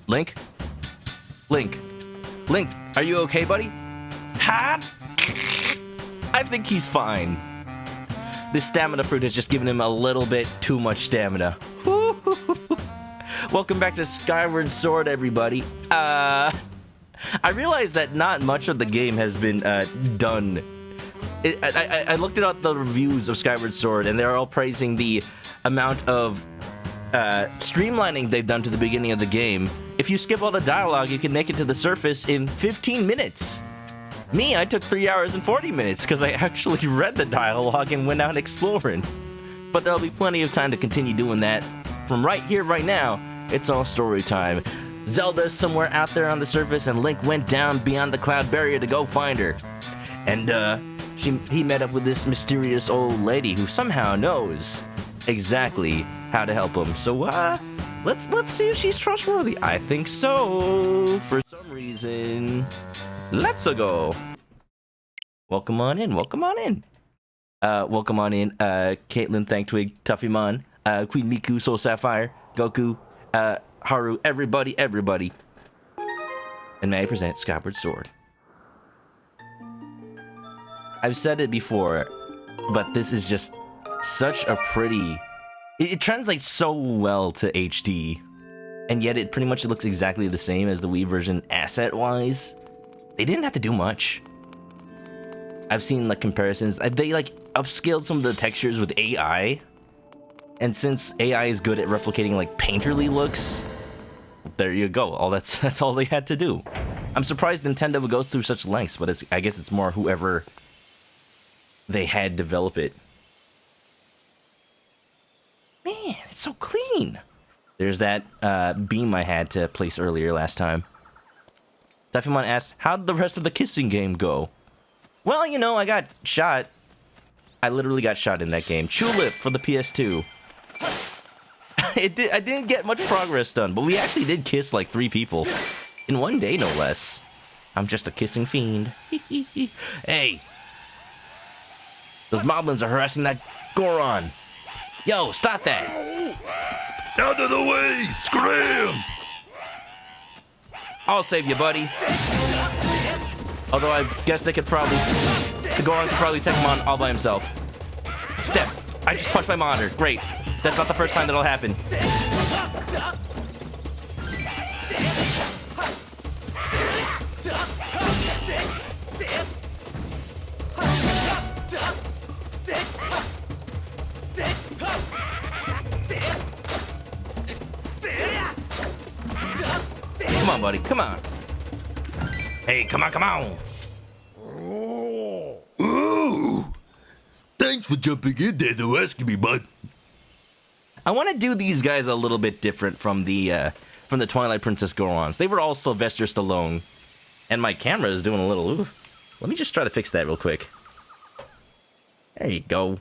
Link? Link? Link, are you okay, buddy? Ha! I think he's fine. This stamina fruit has just given him a little bit too much stamina. Welcome back to Skyward Sword, everybody. I realized that not much of the game has been done. I looked at the reviews of Skyward Sword, and they're all praising the amount of streamlining they've done to the beginning of the game. If you skip all the dialogue, you can make it to the surface in 15 minutes. Me, I took 3 hours and 40 minutes because I actually read the dialogue and went out exploring. But there'll be plenty of time to continue doing that. From right here, right now, it's all story time. Zelda's somewhere out there on the surface, and Link went down beyond the cloud barrier to go find her. And he met up with this mysterious old lady who somehow knows exactly how to help him. So let's see if she's trustworthy. I think so. For some reason. Let's go. Welcome on in. Welcome on in. Welcome on in. Caitlin, Thanktwig, Tuffymon, Queen Miku, Soul Sapphire, Goku, Haru, everybody. And may I present Skyward Sword. I've said it before, but this is just such a pretty... It translates so well to HD, and yet it pretty much looks exactly the same as the Wii version asset-wise. They didn't have to do much. I've seen like comparisons. They like upscaled some of the textures with AI. And since AI is good at replicating like painterly looks, there you go. That's all they had to do. I'm surprised Nintendo would go through such lengths, but I guess it's more whoever they had develop it. Man, it's so clean. There's that beam I had to place earlier last time. Tuffymon asked, how'd the rest of the kissing game go? Well, you know, I got shot. I literally got shot in that game. Tulip for the PS2. I didn't get much progress done, but we actually did kiss like 3 people. In one day, no less. I'm just a kissing fiend. Hey. Those moblins are harassing that Goron. Yo, stop that. Out of the way! Scram! I'll save you, buddy. Although I guess the Goron could probably take him on all by himself. Step. I just punched my monitor. Great. That's not the first time that'll happen. Come on, buddy. Come on. Hey, come on. Ooh! Thanks for jumping in there to rescue me, bud. I want to do these guys a little bit different from the Twilight Princess Gorons. They were all Sylvester Stallone, and my camera is doing a little. Ooh. Let me just try to fix that real quick. There you go.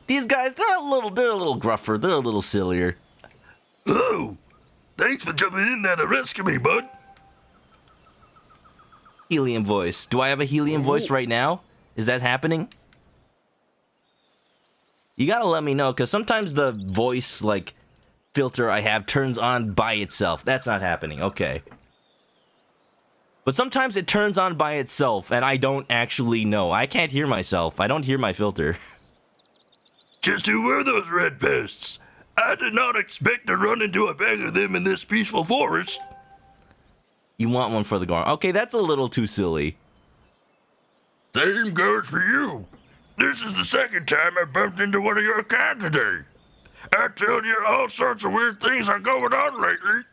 These guys, they're a little gruffer. They're a little sillier. Oh! Thanks for jumping in there to rescue me, bud. Helium voice. Do I have a helium voice right now? Is that happening? You gotta let me know, because sometimes the voice, like, filter I have turns on by itself. That's not happening. Okay. But sometimes it turns on by itself, and I don't actually know. I can't hear myself. I don't hear my filter. Just who were those red pests? I did not expect to run into a bag of them in this peaceful forest. You want one for the Goron. Okay, that's a little too silly. Same goes for you. This is the second time I bumped into one of your kind today. I tell you, all sorts of weird things are going on lately.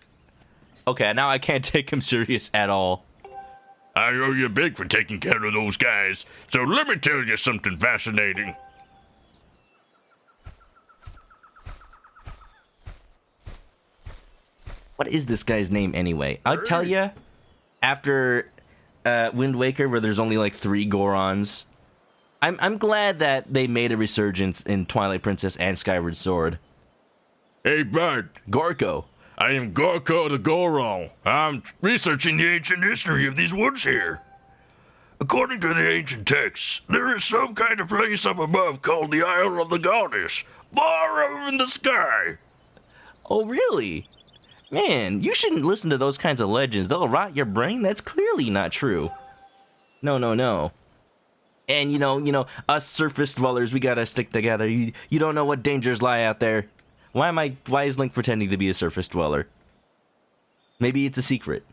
Okay, now I can't take him serious at all. I owe you big for taking care of those guys, so let me tell you something fascinating. What is this guy's name anyway? I'll tell you, after Wind Waker, where there's only like 3 Gorons, I'm glad that they made a resurgence in Twilight Princess and Skyward Sword. Hey, bud. Gorko. I am Gorko the Goron. I'm researching the ancient history of these woods here. According to the ancient texts, there is some kind of place up above called the Isle of the Goddess, far up in the sky. Oh, really? Man, you shouldn't listen to those kinds of legends. They'll rot your brain. That's clearly not true. No, no, no. And us surface dwellers, we gotta stick together. You don't know what dangers lie out there. Why is Link pretending to be a surface dweller? Maybe it's a secret.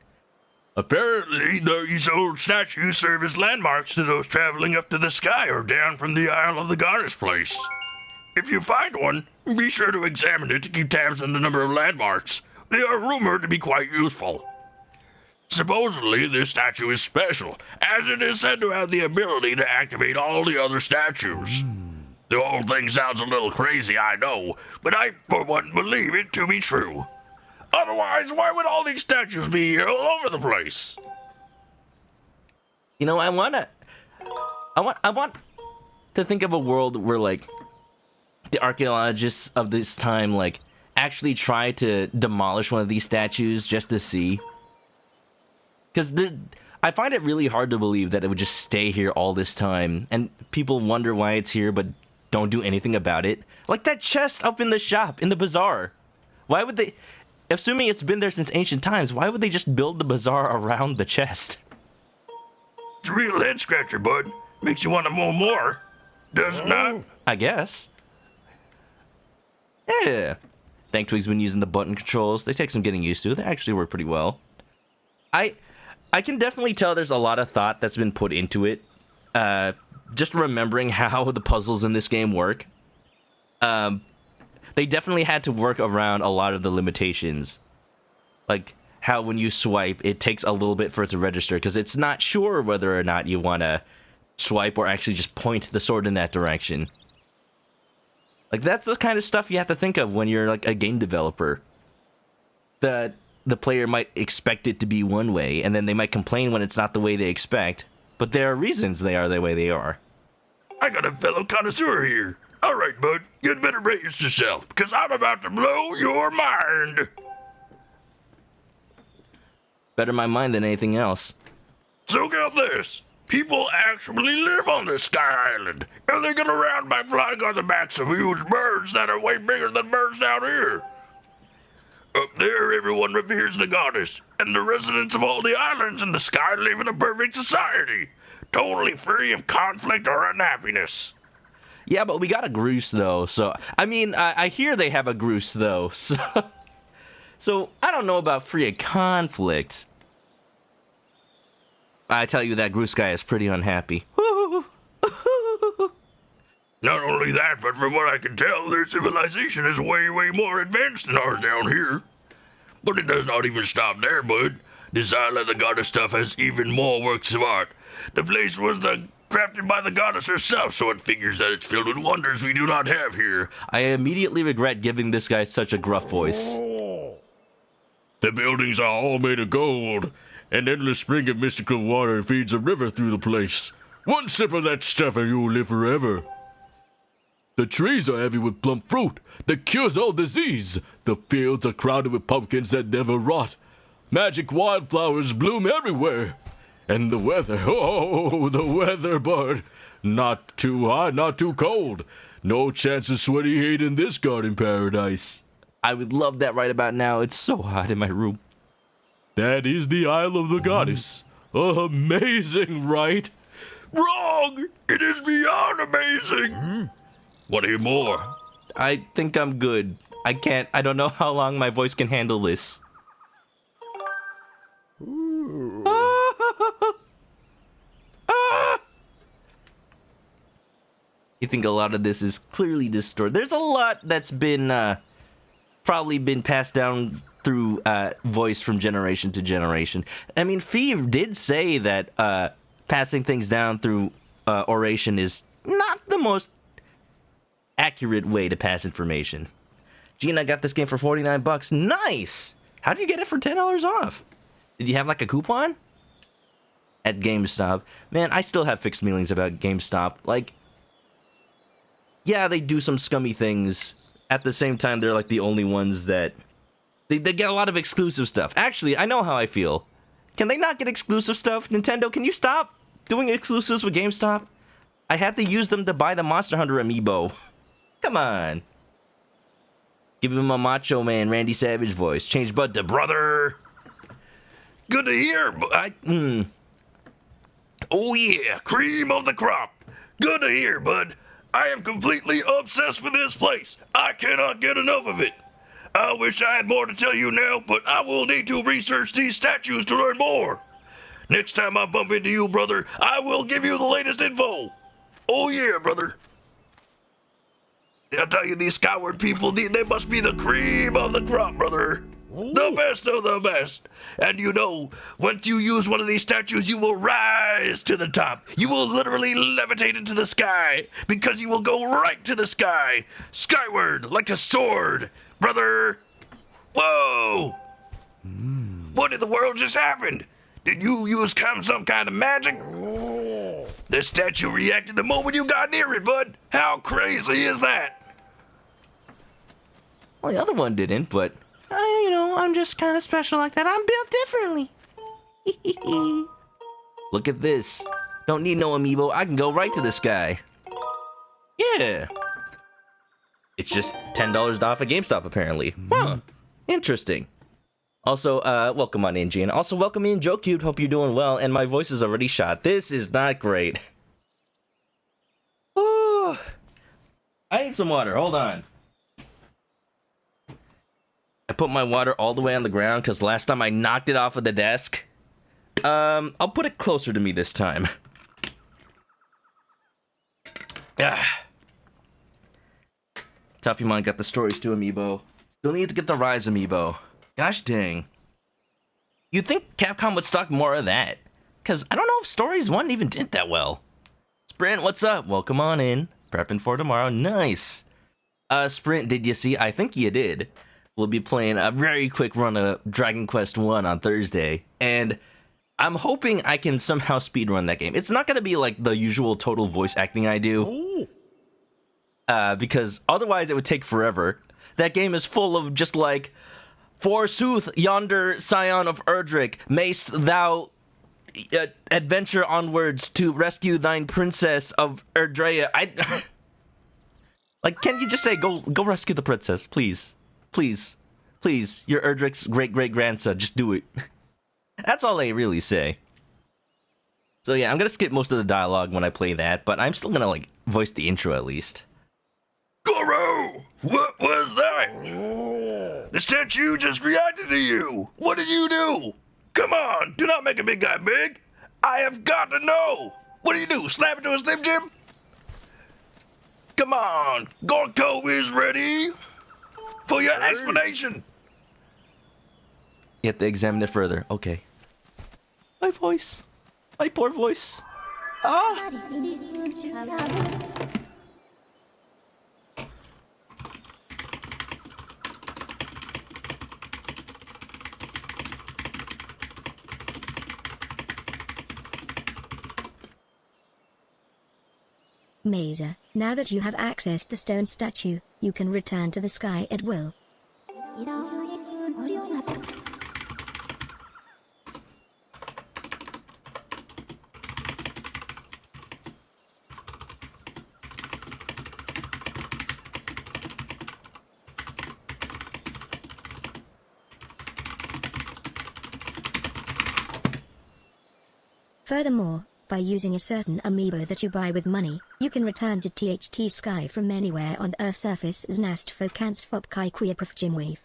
Apparently, these old statues serve as landmarks to those traveling up to the sky or down from the Isle of the Goddess place. If you find one, be sure to examine it to keep tabs on the number of landmarks. They are rumored to be quite useful. Supposedly, this statue is special, as it is said to have the ability to activate all the other statues. The whole thing sounds a little crazy, I know, but I, for one, believe it to be true. Otherwise, why would all these statues be here all over the place? I want to think of a world where, like, the archaeologists of this time, like, actually try to demolish one of these statues just to see. Because I find it really hard to believe that it would just stay here all this time, and people wonder why it's here, but don't do anything about it. Like that chest up in the shop, in the bazaar. Why would they... Assuming it's been there since ancient times, why would they just build the bazaar around the chest? It's a real head scratcher, bud. Makes you want to know more. Does it not? I guess. Yeah. Thank Twig's been using the button controls. They take some getting used to. They actually work pretty well. I can definitely tell there's a lot of thought that's been put into it. Just remembering how the puzzles in this game work. They definitely had to work around a lot of the limitations. Like how when you swipe, it takes a little bit for it to register because it's not sure whether or not you want to swipe or actually just point the sword in that direction. Like that's the kind of stuff you have to think of when you're like a game developer. The player might expect it to be one way, and then they might complain when it's not the way they expect, but there are reasons they are the way they are. I got a fellow connoisseur here. All right, bud, you'd better brace yourself, because I'm about to blow your mind. Better my mind than anything else. So get this. People actually live on this sky island, and they get around by flying on the backs of huge birds that are way bigger than birds down here. Up there, everyone reveres the goddess, and the residents of all the islands in the sky live in a perfect society, totally free of conflict or unhappiness. Yeah, but we got a Groose, though, so... I mean, I hear they have a Groose, though, so... So, I don't know about free of conflict. I tell you, that Groose guy is pretty unhappy. Not only that, but from what I can tell, their civilization is way, way more advanced than ours down here. But it does not even stop there, bud. This Isle of the Goddess stuff has even more works of art. The place was crafted by the goddess herself, so it figures that it's filled with wonders we do not have here. I immediately regret giving this guy such a gruff voice. The buildings are all made of gold. An endless spring of mystical water feeds a river through the place. One sip of that stuff and you will live forever. The trees are heavy with plump fruit that cures all disease. The fields are crowded with pumpkins that never rot. Magic wildflowers bloom everywhere. And the weather, oh, the weather, bud. Not too hot, not too cold. No chance of sweaty heat in this garden paradise. I would love that right about now. It's so hot in my room. That is the Isle of the Goddess. Amazing, right? Wrong! It is beyond amazing! Want to hear more? I think I'm good. I don't know how long my voice can handle this. You think a lot of this is clearly distorted. There's a lot that's been probably been passed down through voice from generation to generation. I mean, Fee did say that passing things down through oration is not the most accurate way to pass information. Gina got this game for $49. Nice! How did you get it for $10 off? Did you have like a coupon? At GameStop. Man, I still have fixed feelings about GameStop. Like, yeah, they do some scummy things. At the same time, they're like the only ones that... They get a lot of exclusive stuff. Actually, I know how I feel. Can they not get exclusive stuff? Nintendo, can you stop doing exclusives with GameStop? I had to use them to buy the Monster Hunter amiibo. Come on. Give him a Macho Man, Randy Savage voice. Change Bud to brother. Good to hear. Oh yeah, cream of the crop. Good to hear, bud. I am completely obsessed with this place. I cannot get enough of it. I wish I had more to tell you now, but I will need to research these statues to learn more. Next time I bump into you, brother, I will give you the latest info. Oh yeah, brother. I'll tell you, these Skyward people, they must be the cream of the crop, brother. The best of the best. And you know, once you use one of these statues, you will rise to the top. You will literally levitate into the sky, because you will go right to the sky. Skyward, like a sword, brother. Whoa! What in the world just happened? Did you use some kind of magic? The statue reacted the moment you got near it, bud. How crazy is that? Well, the other one didn't, but I'm just kind of special like that. I'm built differently. Look at this. Don't need no amiibo. I can go right to the sky. Yeah. It's just $10 off at GameStop, apparently. Huh. Interesting. Also, welcome on in, Gene. Also, welcome in, Joe Cute. Hope you're doing well. And my voice is already shot. This is not great. Oh, I need some water. Hold on. I put my water all the way on the ground because last time I knocked it off of the desk. I'll put it closer to me this time. Tuffy got the Stories 2 amiibo. Still need to get the Rise amiibo. Gosh dang. You'd think Capcom would stock more of that. Because I don't know if Stories 1 even did that well. Sprint, what's up? Welcome on in. Prepping for tomorrow. Nice. Sprint, did you see? I think you did. We'll be playing a very quick run of Dragon Quest 1 on Thursday. And I'm hoping I can somehow speedrun that game. It's not going to be like the usual total voice acting I do. Because otherwise it would take forever. That game is full of just like, forsooth yonder scion of Erdrick, mayst thou adventure onwards to rescue thine princess of Erdrea. Like, can't you just say, go rescue the princess, please? Please. Please, you're Erdrick's great-great-grandson, just do it. That's all they really say. So yeah, I'm gonna skip most of the dialogue when I play that, but I'm still gonna, like, voice the intro at least. Goro! What was that? The statue just reacted to you. What did you do? Come on, do not make a big guy big. I have got to know. What do you do, slap it to a Slim Jim? Come on, Gorko is ready for your explanation. You have to examine it further. Okay. My voice. My poor voice. Ah! Mesa, now that you have accessed the stone statue, you can return to the sky at will. Furthermore, by using a certain amiibo that you buy with money, you can return to THT Sky from anywhere on Earth's surface as Nast for Kansfop Kikui Jimwave.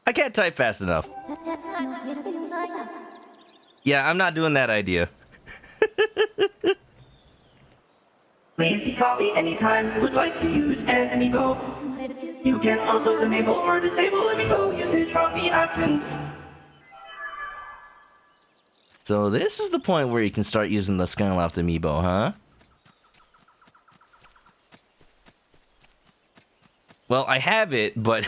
I can't type fast enough. Yeah, I'm not doing that idea. Please call me anytime you would like to use an amiibo. You can also enable or disable amiibo usage from the options. So this is the point where you can start using the Skyloft amiibo, huh? Well, I have it, but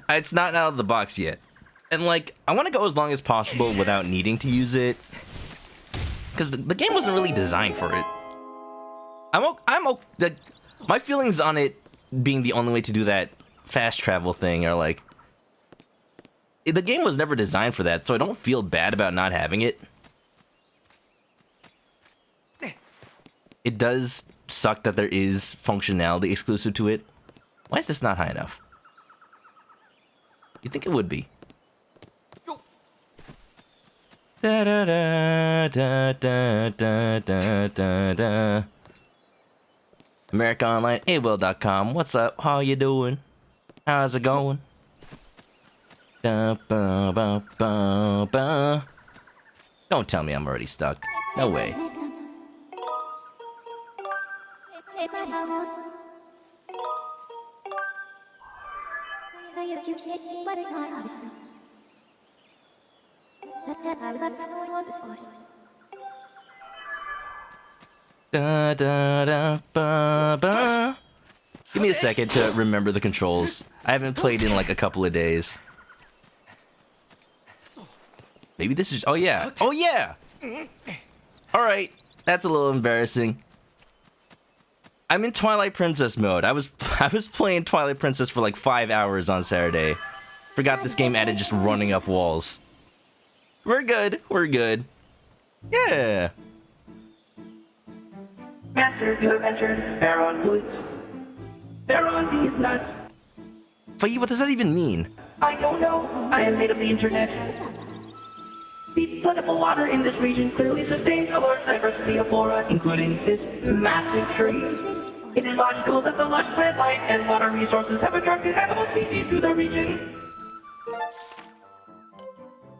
it's not out of the box yet. And like, I want to go as long as possible without needing to use it. Because the game wasn't really designed for it. My feelings on it being the only way to do that fast travel thing are like, the game was never designed for that, so I don't feel bad about not having it. It does suck that there is functionality exclusive to it. Why is this not high enough? You think it would be? Da da da da da da da da da. America Online, AWIL.com. What's up? How you doing? How's it going? Da, ba, ba, ba, ba. Don't tell me I'm already stuck. No way. Da, da, da, ba, ba. Give me a second to remember the controls. I haven't played in like a couple of days. Maybe this is... Oh yeah! Oh yeah! Alright, that's a little embarrassing. I'm in Twilight Princess mode. I was playing Twilight Princess for like 5 hours on Saturday. Forgot this game added just running up walls. We're good. We're good. Yeah. Master, you have entered Baron Woods. Baron these nuts. Faye, what does that even mean? I don't know. I am made of the internet. The plentiful water in this region clearly sustains a large diversity of flora, including this massive tree. It is logical that the lush plant life and water resources have attracted animal species to the region.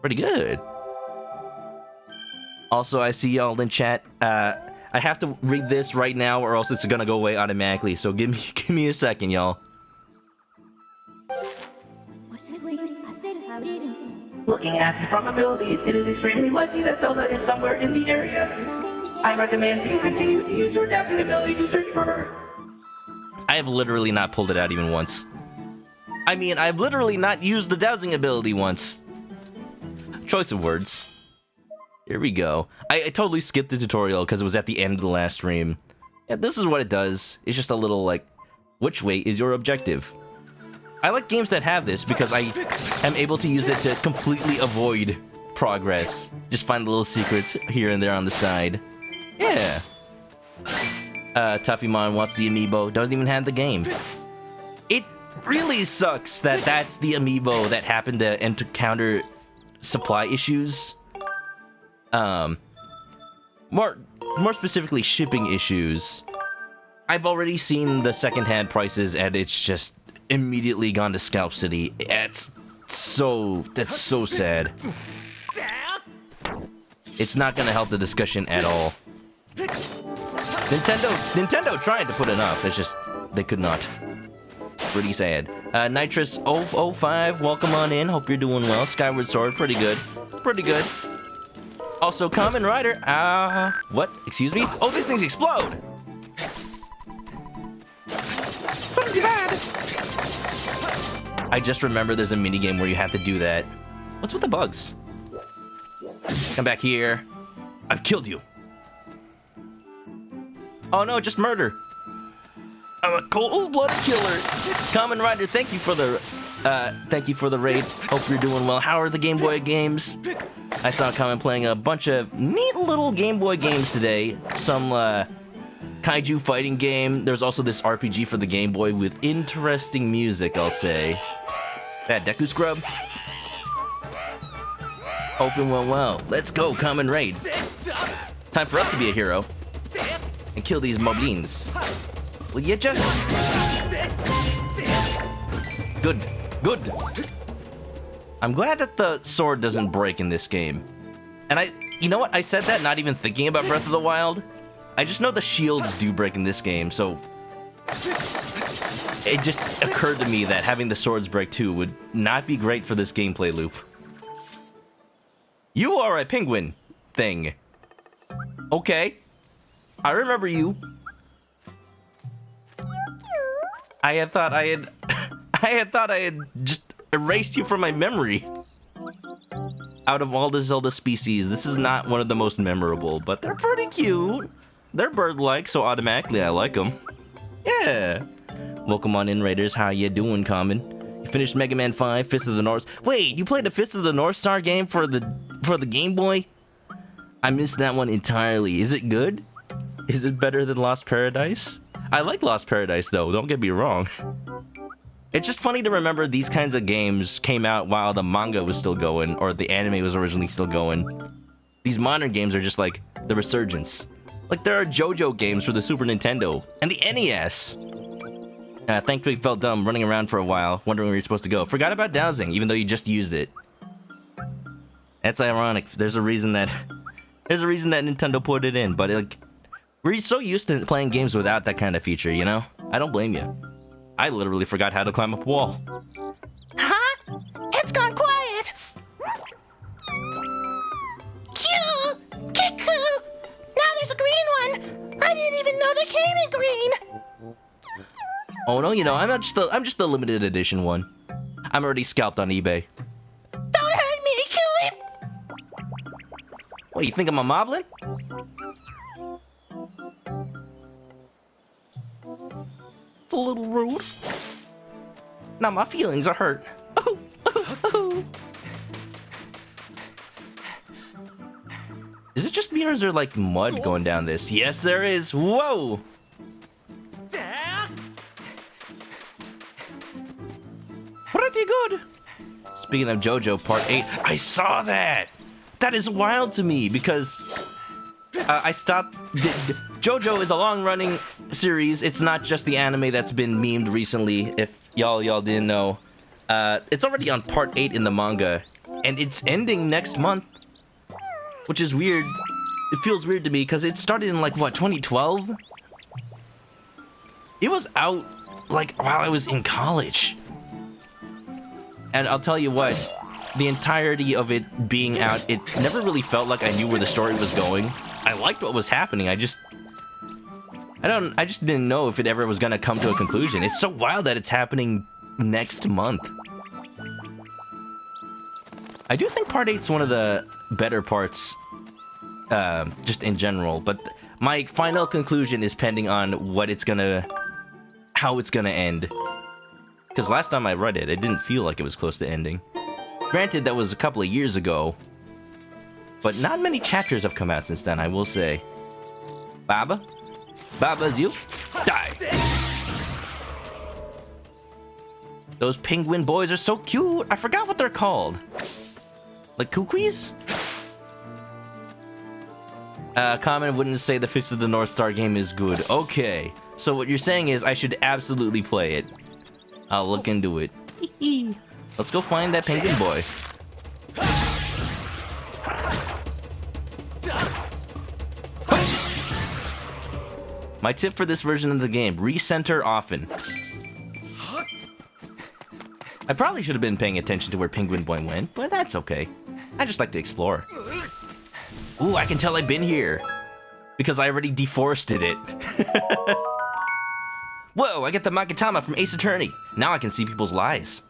Pretty good. Also, I see y'all in chat. I have to read this right now or else it's gonna go away automatically, so give me a second, y'all. Looking at the probabilities, it is extremely likely that Zelda is somewhere in the area. I recommend you continue to use your dowsing ability to search for her. I have literally not pulled it out even once. I mean, I've literally not used the dowsing ability once. Choice of words. Here we go. I totally skipped the tutorial because it was at the end of the last stream. Yeah, this is what it does. It's just a little like, which way is your objective? I like games that have this because I am able to use it to completely avoid progress. Just find little secrets here and there on the side. Yeah. Tuffymon wants the amiibo. Doesn't even have the game. It really sucks that that's the amiibo that happened to encounter supply issues. More specifically, shipping issues. I've already seen the secondhand prices, and it's just immediately gone to Scalp City. That's so sad. It's not gonna help the discussion at all. Nintendo tried to put enough. It's just they could not. Pretty sad. Nitrous 005, welcome on in. Hope you're doing well. Skyward Sword, pretty good. Pretty good. Also, Kamen Rider. What? Excuse me? Oh, these things explode! I just remember there's a minigame where you have to do that. What's with the bugs? Come back here. I've killed you. Oh no, just murder. I'm a cold-blooded killer. Kamen Rider, thank you for the raid. Hope you're doing well. How are the Game Boy games? I saw Kamen playing a bunch of neat little Game Boy games today. Some kaiju fighting game. There's also this RPG for the Game Boy with interesting music, I'll say. That Deku Scrub. Hoping went well. Let's go, Kamen Raid. Time for us to be a hero and kill these moblins. Will you just... Good. I'm glad that the sword doesn't break in this game. And you know what? I said that not even thinking about Breath of the Wild. I just know the shields do break in this game, so... It just occurred to me that having the swords break too would not be great for this gameplay loop. You are a penguin thing. Okay. I remember you. I had thought I had just erased you from my memory. Out of all the Zelda species, this is not one of the most memorable, but they're pretty cute. They're bird-like, so automatically I like them. Yeah. Welcome on in, Raiders. How you doing, Common? You finished Mega Man 5, Fist of the North... Wait, you played the Fist of the North Star game for the Game Boy? I missed that one entirely. Is it good? Is it better than Lost Paradise? I like Lost Paradise, though. Don't get me wrong. It's just funny to remember these kinds of games came out while the manga was still going, or the anime was originally still going. These modern games are just like the resurgence. Like there are JoJo games for the Super Nintendo and the NES. Thankfully felt dumb running around for a while, wondering where you're supposed to go. Forgot about dowsing, even though you just used it. That's ironic. There's a reason that Nintendo put it in, but like we're so used to playing games without that kind of feature, you know? I don't blame you. I literally forgot how to climb up a wall. Huh? It's gone quiet! Cute! Kiku! Now there's a green one! I didn't even know they came in green! Oh no, you know, I'm just the limited edition one. I'm already scalped on eBay. Don't hurt me, Kikui! What, you think I'm a moblin? It's a little rude. Now my feelings are hurt. Oh, oh, oh. Is it just me or is there like mud going down this? Yes, there is. Whoa! Pretty good. Speaking of JoJo Part 8, I saw that! That is wild to me because I stopped. JoJo is a long-running series. It's not just the anime that's been memed recently. If y'all didn't know, it's already on Part 8 in the manga, and it's ending next month, which is weird. It feels weird to me because it started in like what 2012. It was out like while I was in college, and I'll tell you what. The entirety of it being out, it never really felt like I knew where the story was going. I liked what was happening. I just didn't know if it ever was gonna come to a conclusion. It's so wild that it's happening next month. I do think Part 8's one of the better parts, just in general. But my final conclusion is pending on how it's gonna end. Because last time I read it, it didn't feel like it was close to ending. Granted, that was a couple of years ago, but not many chapters have come out since then, I will say. Baba? Baba's you? Die! Those penguin boys are so cute! I forgot what they're called. Like kukuis? Common wouldn't say the Fist of the North Star game is good. Okay, so what you're saying is I should absolutely play it. I'll look into it. Let's go find that penguin boy. My tip for this version of the game, recenter often. I probably should have been paying attention to where Penguin Boy went, but that's okay. I just like to explore. Ooh, I can tell I've been here. Because I already deforested it. Whoa, I get the Makatama from Ace Attorney. Now I can see people's lies.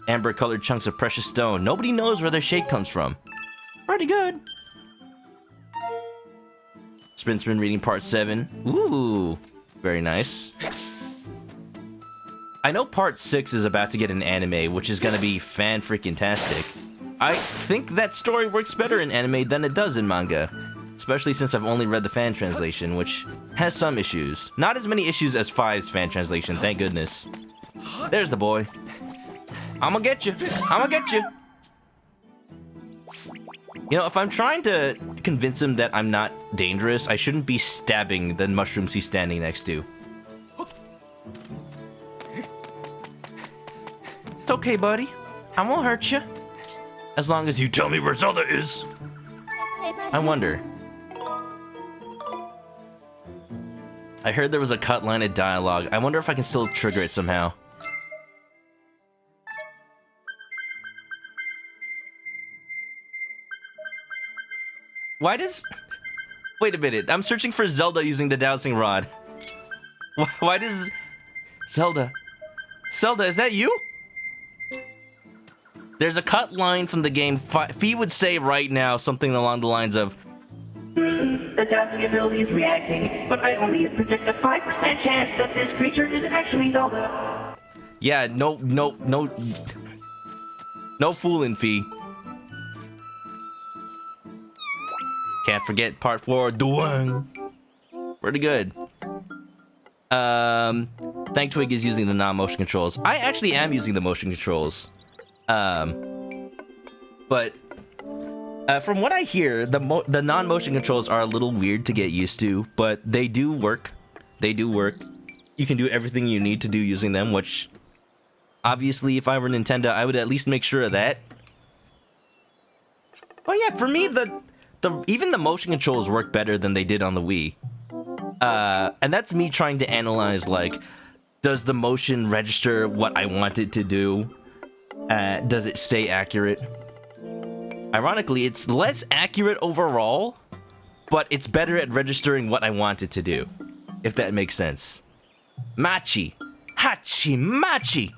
Amber-colored chunks of precious stone. Nobody knows where their shape comes from. Pretty good. Sprin's been reading part 7. Ooh, very nice. I know part 6 is about to get an anime, which is gonna be fan-freaking-tastic. I think that story works better in anime than it does in manga. Especially since I've only read the fan translation, which has some issues. Not as many issues as 5's fan translation, thank goodness. There's the boy. I'ma get you. I'ma get you. You know, if I'm trying to convince him that I'm not dangerous, I shouldn't be stabbing the mushrooms he's standing next to. It's okay, buddy. I won't hurt you. As long as you tell me where Zelda is. I wonder. I heard there was a cut line of dialogue. I wonder if I can still trigger it somehow. Why does... Wait a minute, I'm searching for Zelda using the dowsing rod. Why does... Zelda, is that you? There's a cut line from the game. Fee would say right now something along the lines of... The dowsing ability is reacting, but I only project a 5% chance that this creature is actually Zelda. Yeah, no fooling, Fee. Can't forget part 4, Duang. Pretty good. Thank Twig is using the non-motion controls. I actually am using the motion controls. But from what I hear, the non-motion controls are a little weird to get used to, but they do work. They do work. You can do everything you need to do using them, which obviously if I were Nintendo, I would at least make sure of that. Oh yeah, for me, even the motion controls work better than they did on the Wii. And that's me trying to analyze, like, does the motion register what I want it to do? Does it stay accurate? Ironically, it's less accurate overall, but it's better at registering what I want it to do, if that makes sense. Machi! Hachi Machi!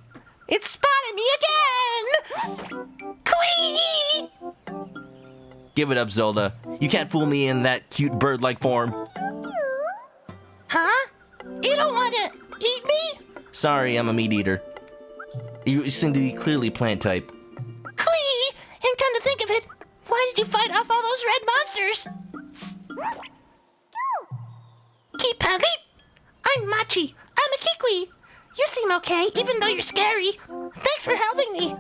It spotted me again! Quee! Give it up, Zelda. You can't fool me in that cute bird-like form. Huh? You don't want to eat me? Sorry, I'm a meat eater. You seem to be clearly plant type. Quee! And come to think of it, why did you fight off all those red monsters? Keep leap! I'm Machi. I'm a Kikui. You seem okay, even though you're scary. Thanks for helping me.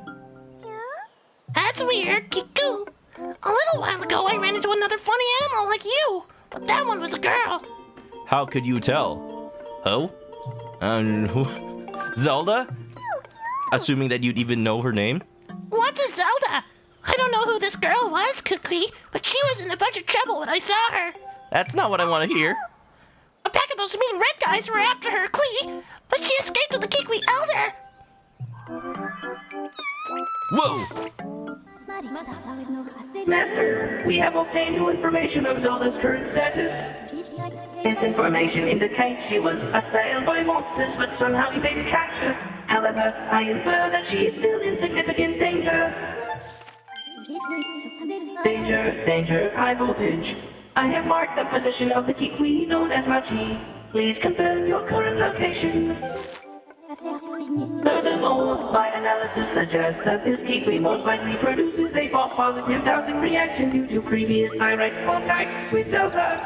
That's weird, Kiku. A little while ago, I ran into another funny animal like you, but that one was a girl. How could you tell? Who? Zelda? Assuming that you'd even know her name? What's a Zelda? I don't know who this girl was, Kukui, but she was in a bunch of trouble when I saw her. That's not what I want to hear. A pack of those mean red guys were after her, Kui, but she escaped with the Kikui Elder. Whoa! Master, we have obtained new information of Zelda's current status. This information indicates she was assailed by monsters but somehow evaded capture. However, I infer that she is still in significant danger. Danger, high voltage. I have marked the position of the Kikui known as Machi. Please confirm your current location. Furthermore, my analysis suggests that this Kikui most likely produces a false positive dowsing reaction due to previous direct contact with Zelda.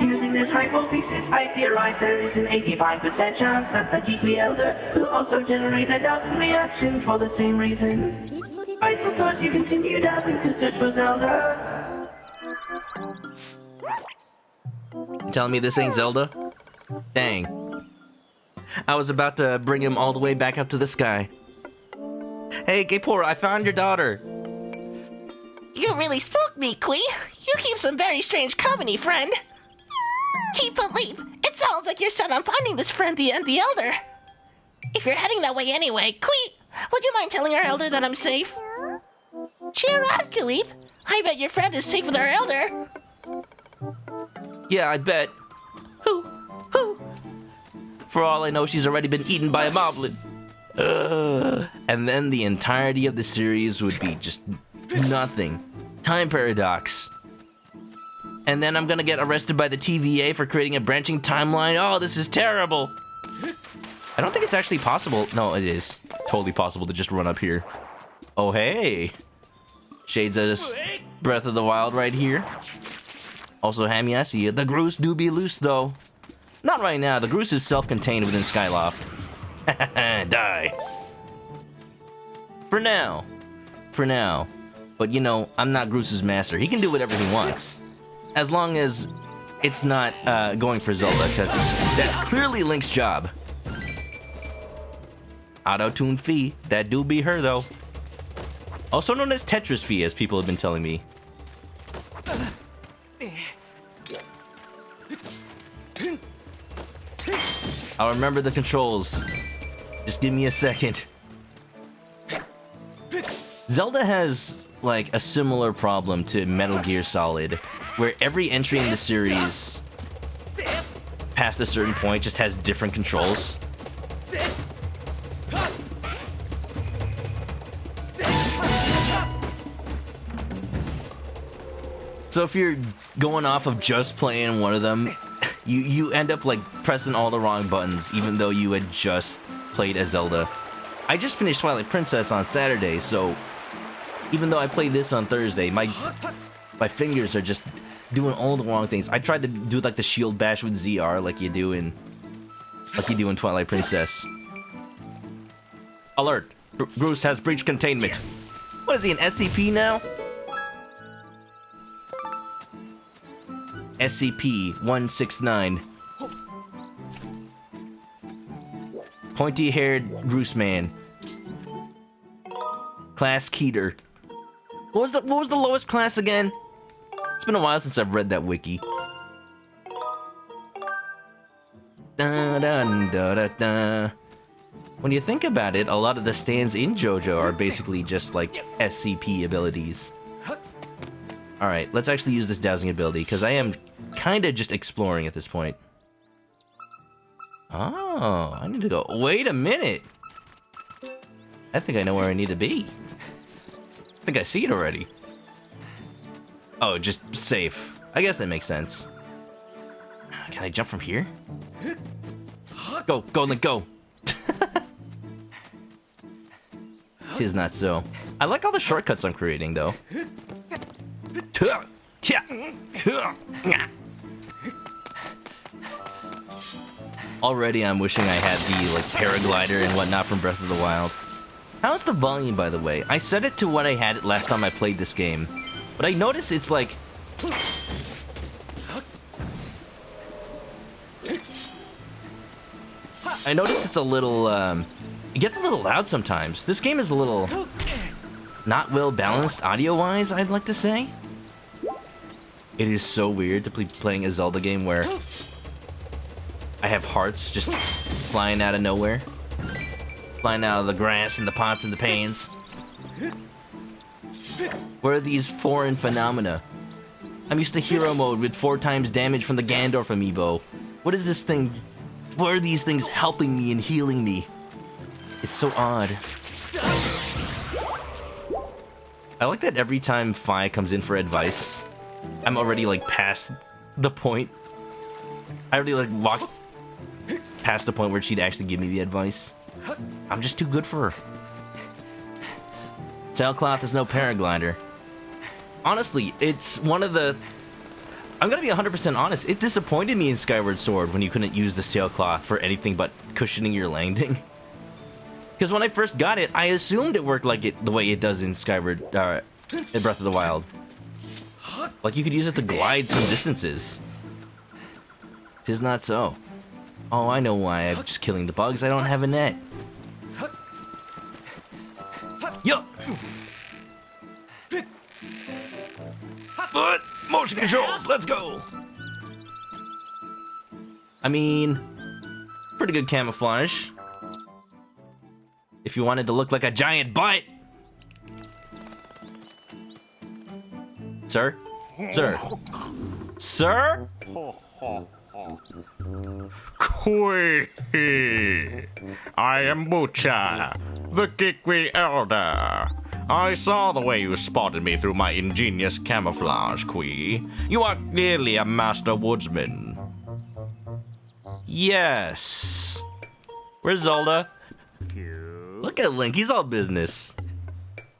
Using this hypothesis, I theorize there is an 85% chance that the Kikui Elder will also generate a dowsing reaction for the same reason. I propose you continue dowsing to search for Zelda. You telling me this ain't Zelda? Dang. I was about to bring him all the way back up to the sky. Hey, Gaypora, I found your daughter. You really spooked me, Kui. You keep some very strange company, friend. Keep a leap. It sounds like you're set on finding this friend the Elder. If you're heading that way anyway, Kui, would you mind telling our Elder that I'm safe? Cheer up, Kui. I bet your friend is safe with our Elder. Yeah, I bet. Hoo. For all I know, she's already been eaten by a moblin. And then the entirety of the series would be just nothing. Time paradox. And then I'm gonna get arrested by the TVA for creating a branching timeline. Oh, this is terrible. I don't think it's actually possible. No, it is totally possible to just run up here. Oh, hey. Shades of Breath of the Wild right here. Also, Hammy, I see you. The Groose do be loose, though. Not right now. The Groose is self-contained within Skyloft. Die. For now. But, you know, I'm not Groose's master. He can do whatever he wants. As long as it's not going for Zelda, because that's clearly Link's job. Auto-tune Fee. That do be her, though. Also known as Tetris Fee, as people have been telling me. I'll remember the controls. Just give me a second. Zelda has, like, a similar problem to Metal Gear Solid, where every entry in the series, past a certain point, just has different controls. So if you're going off of just playing one of them, you end up, like, pressing all the wrong buttons, even though you had just played as Zelda. I just finished Twilight Princess on Saturday, so even though I played this on Thursday, my fingers are just doing all the wrong things. I tried to do, like, the shield bash with ZR, like you do in Lucky doing Twilight Princess. Alert! Bruce has breached containment. What is he, an SCP now? SCP-169. Pointy-haired Bruce man. Class Keter. What was the lowest class again? It's been a while since I've read that wiki. Dun, dun, da, da, da. When you think about it, a lot of the stands in JoJo are basically just like SCP abilities. Alright, let's actually use this dowsing ability, because I am kind of just exploring at this point. Oh, I need to go. Wait a minute! I think I know where I need to be. I think I see it already. Oh, just safe. I guess that makes sense. Can I jump from here? Go, go, Link, go! Tis not so. I like all the shortcuts I'm creating, though. Already I'm wishing I had the, like, paraglider and whatnot from Breath of the Wild. How's the volume, by the way? I set it to what I had it last time I played this game. But I notice it's like... I notice it's a little, it gets a little loud sometimes. This game is a little... not well balanced audio-wise, I'd like to say. It is so weird to be playing a Zelda game where... I have hearts just flying out of nowhere. Flying out of the grass and the pots and the pans. What are these foreign phenomena? I'm used to hero mode with 4 times damage from the Gandorf amiibo. What is this thing? What are these things helping me and healing me? It's so odd. I like that every time Fi comes in for advice, I'm already like past the point. I already like walked past the point where she'd actually give me the advice. I'm just too good for her. Tailcloth is no paraglider. Honestly, it's one of the... I'm gonna be 100% honest, it disappointed me in Skyward Sword when you couldn't use the sailcloth for anything but cushioning your landing. Because when I first got it, I assumed it worked like the way it does in Skyward, in Breath of the Wild. Like you could use it to glide some distances. 'Tis not so. Oh, I know why I'm just killing the bugs, I don't have a net. Yup! But motion controls, let's go! I mean, pretty good camouflage. If you wanted to look like a giant butt. Sir? Sir? Sir? Kui! I am Bucha, the Kikui Elder. I saw the way you spotted me through my ingenious camouflage, Kui. You are clearly a master woodsman. Yes. Where's Zelda? Look at Link, he's all business.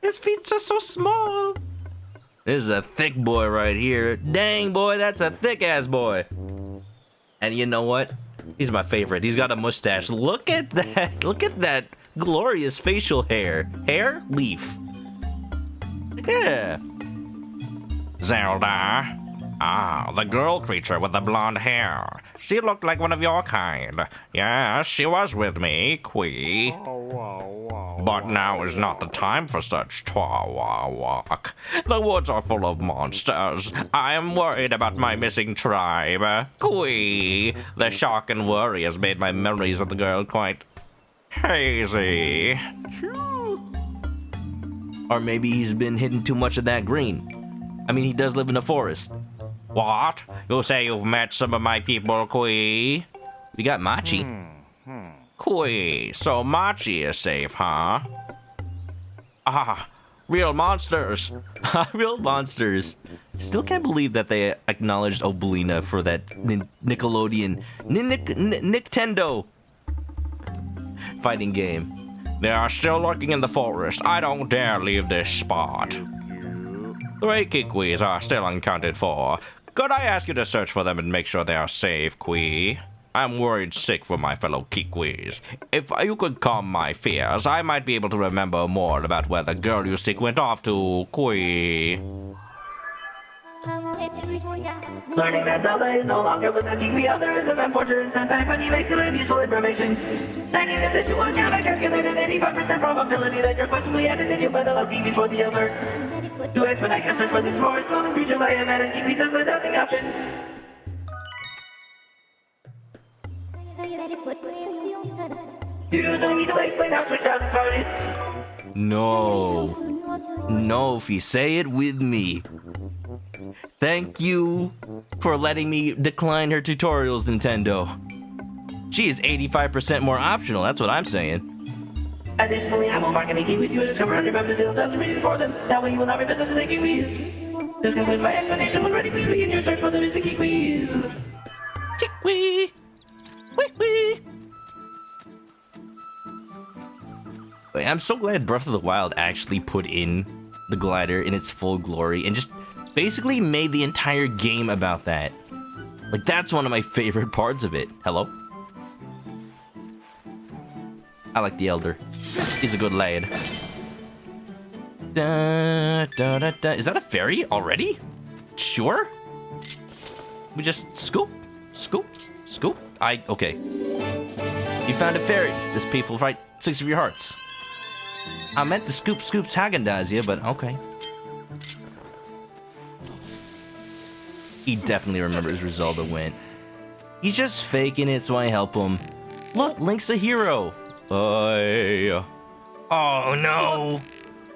His feet are so small. This is a thick boy right here. Dang, boy, that's a thick-ass boy. And you know what? He's my favorite. He's got a mustache. Look at that. Look at that glorious facial hair. Hair? Leaf. Yeah. Zelda? Ah, the girl creature with the blonde hair. She looked like one of your kind. Yes, she was with me, Kui. But now is not the time for such talk. The woods are full of monsters. I am worried about my missing tribe. Kui. The shock and worry has made my memories of the girl quite hazy. Or maybe he's been hitting too much of that green. I mean, he does live in a forest. What? You say you've met some of my people, Kui? We got Machi. Kui, so Machi is safe, huh? Ah, real monsters. Real monsters. Still can't believe that they acknowledged Oblina for that Nickelodeon... Nintendo fighting game. They are still lurking in the forest. I don't dare leave this spot. 3 Kikuis are still unaccounted for. Could I ask you to search for them and make sure they are safe, Kui? I'm worried sick for my fellow Kikuis. If you could calm my fears, I might be able to remember more about where the girl you seek went off to, Kui. Learning that Zelda is no longer with the Kikui Other is an unfortunate setback, but he may still have useful information. Taking this into account, I calculated 85% probability that your quest will be ended if you buy the last Kiwis for the Elder. To expedite your search for these forest dwelling creatures, I have added Kiwis as a dowsing option. Do you really need to explain how switch dowsing starts? No. No, Fee, say it with me. Thank you for letting me decline her tutorials, Nintendo. She is 85% more optional, that's what I'm saying. Additionally, I will mark any Kiwis you discover on your map to Zelda doesn't read for them. That way you will not revisit the same Kiwis. This concludes my explanation. When ready, please begin your search for the missing Kiwis. Kikui! Wee-wee! Wait, I'm so glad Breath of the Wild actually put in the glider in its full glory and just basically made the entire game about that. Like, that's one of my favorite parts of it. Hello? I like the Elder. He's a good lad. Da, da, da, da. Is that a fairy already? Sure. We just scoop, scoop, scoop. Okay. You found a fairy. This people fight 6 of your hearts. I meant to scoop Häagen-Dazs you, but okay. He definitely remembers where Zelda went. He's just faking it, so I help him. Look, Link's a hero. Oh no.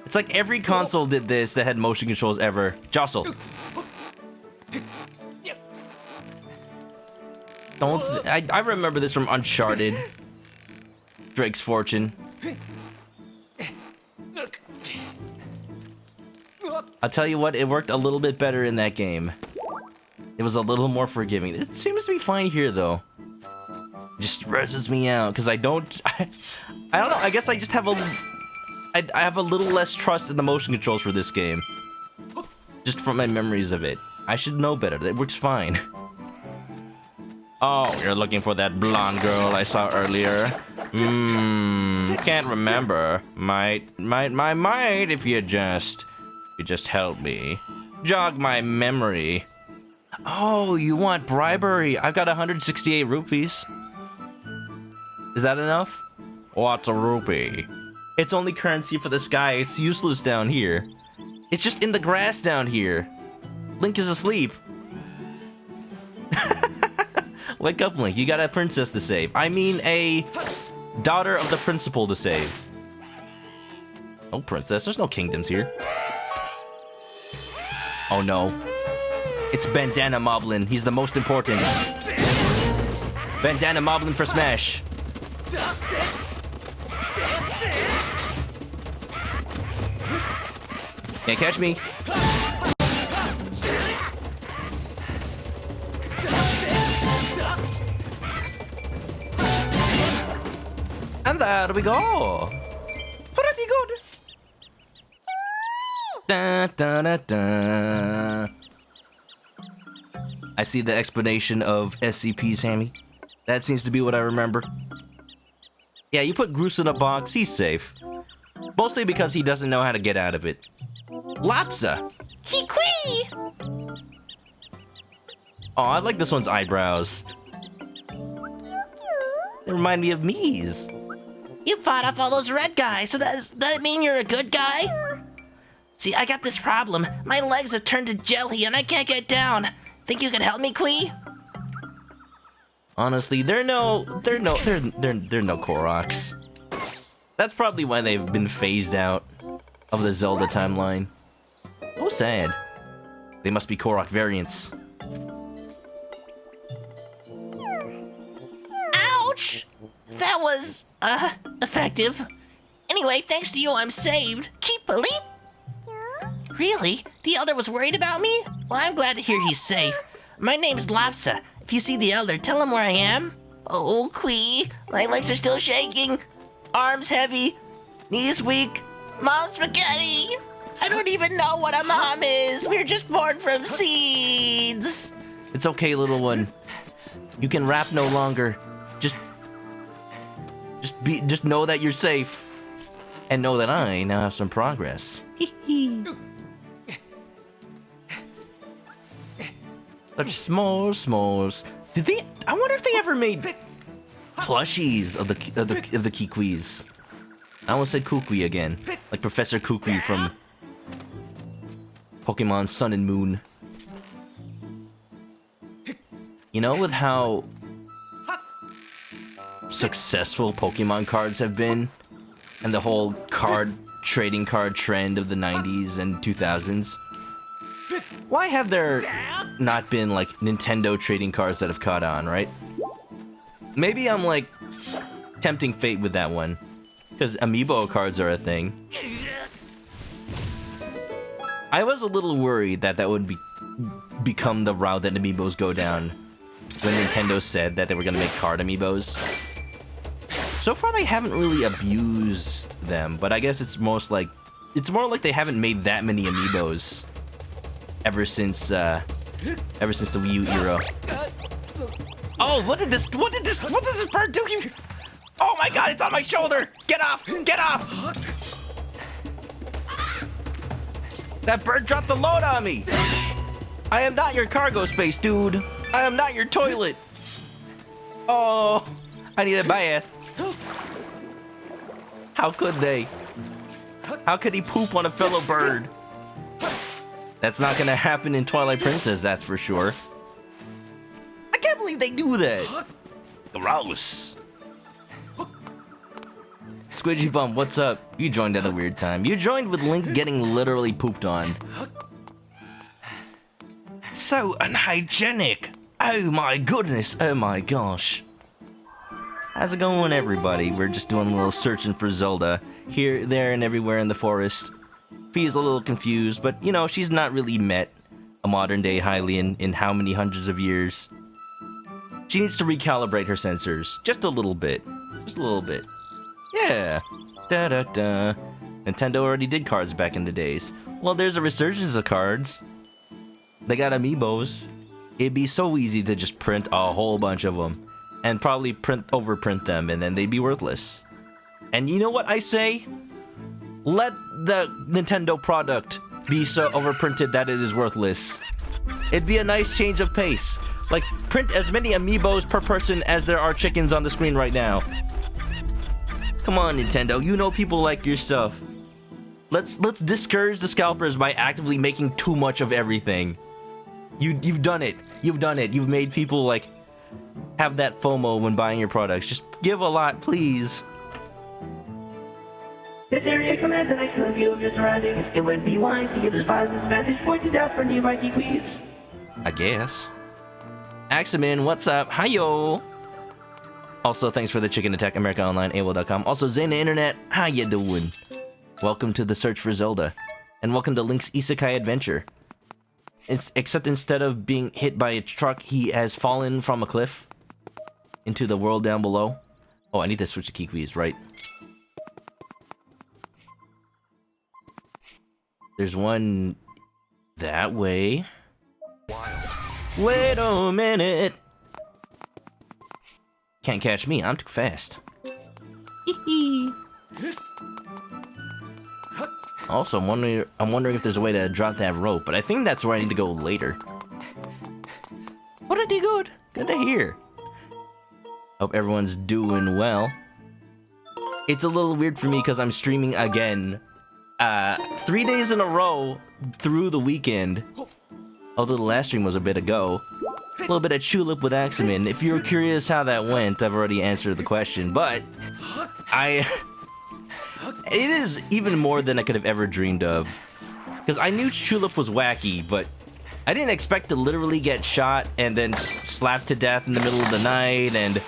It's like every console did this that had motion controls ever. Jostle. I remember this from Uncharted. Drake's Fortune. I'll tell you what, it worked a little bit better in that game. It was a little more forgiving. It seems to be fine here, though. It just stresses me out, because I don't know, I guess I just have I have a little less trust in the motion controls for this game. Just from my memories of it. I should know better, it works fine. Oh, you're looking for that blonde girl I saw earlier? Can't remember. Might, if you just help me. Jog my memory. Oh, you want bribery? I've got 168 rupees. Is that enough? What's a rupee? It's only currency for the sky. It's useless down here. It's just in the grass down here. Link is asleep. Wake up, Link. You got a princess to save. I mean, a daughter of the principal to save. No princess. There's no kingdoms here. Oh, no. It's Bandana Moblin. He's the most important. Bandana Moblin for Smash. Can't catch me. And there we go. Pretty good. Da, da, da, da. I see the explanation of SCP's Hammy. That seems to be what I remember. Yeah, you put Groose in a box, he's safe. Mostly because he doesn't know how to get out of it. Lapsa! Kikui! Oh, I like this one's eyebrows. They remind me of Mii's. You fought off all those red guys, so does that mean you're a good guy? See, I got this problem. My legs have turned to jelly and I can't get down. Think you can help me, Kui? Honestly, they're no Koroks. That's probably why they've been phased out of the Zelda timeline. So sad. They must be Korok variants. Ouch! That was, effective. Anyway, thanks to you, I'm saved. Keep believe. Really? The Elder was worried about me? Well, I'm glad to hear he's safe. My name's Lapsa. If you see the Elder, tell him where I am. Oh, Kui, my legs are still shaking. Arms heavy. Knees weak. Mom spaghetti. I don't even know what a mom is. We're just born from seeds. It's okay, little one. You can rap no longer. Just know that you're safe. And know that I now have some progress. Such small smalls. Did they? I wonder if they ever made plushies of the Kikuis. I almost said Kukui again, like Professor Kukui from Pokemon Sun and Moon. You know, with how successful Pokemon cards have been, and the whole trading card trend of the 90s and 2000s, why have there not been, like, Nintendo trading cards that have caught on, right? Maybe I'm, like, tempting fate with that one, because amiibo cards are a thing. I was a little worried that that would become the route that amiibos go down when Nintendo said that they were going to make card amiibos. So far, they haven't really abused them, but I guess it's more like they haven't made that many amiibos ever since the Wii U era. Oh, what did this bird do? Oh my God, it's on my shoulder! Get off! Get off! That bird dropped the load on me! I am not your cargo space, dude. I am not your toilet. Oh, I need a bath. How could they? How could he poop on a fellow bird? That's not gonna happen in Twilight Princess, that's for sure. I can't believe they do that. Gross. Squidgy Bum, what's up? You joined at a weird time. You joined with Link getting literally pooped on. So unhygienic. Oh my goodness. Oh my gosh. How's it going, everybody? We're just doing a little searching for Zelda. Here, there, and everywhere in the forest. Fee's a little confused, but, you know, she's not really met a modern-day Hylian in how many hundreds of years. She needs to recalibrate her sensors. Just a little bit. Just a little bit. Yeah. Da-da-da. Nintendo already did cards back in the days. Well, there's a resurgence of cards. They got amiibos. It'd be so easy to just print a whole bunch of them. And probably overprint them, and then they'd be worthless. And you know what I say? Let the Nintendo product be so overprinted that it is worthless. It'd be a nice change of pace. Like, print as many amiibos per person as there are chickens on the screen right now. Come on, Nintendo, you know people like your stuff. Let's discourage the scalpers by actively making too much of everything. You've done it. You've done it. You've made people, like, have that FOMO when buying your products. Just give a lot, please. This area commands an excellent view of your surroundings. It would be wise to utilize this vantage point to douse for nearby Kikuis. I guess. Aximin, what's up? Hi-yo! Also, thanks for the chicken attack, AmericaOnline, Also, Zayna Internet, how you doing? Welcome to the search for Zelda. And welcome to Link's Isekai Adventure. Except instead of being hit by a truck, he has fallen from a cliff into the world down below. Oh, I need to switch to Kikuis, right? There's one that way. Wait a minute. Can't catch me, I'm too fast. Also, I'm wondering if there's a way to drop that rope, but I think that's where I need to go later. Pretty good. Good to hear. Hope everyone's doing well. It's a little weird for me because I'm streaming again. 3 days in a row through the weekend. Although the last stream was a bit ago. A little bit of Tulip with Aximin. If you're curious how that went, I've already answered the question, but it is even more than I could have ever dreamed of. Because I knew Tulip was wacky, but I didn't expect to literally get shot and then slapped to death in the middle of the night, and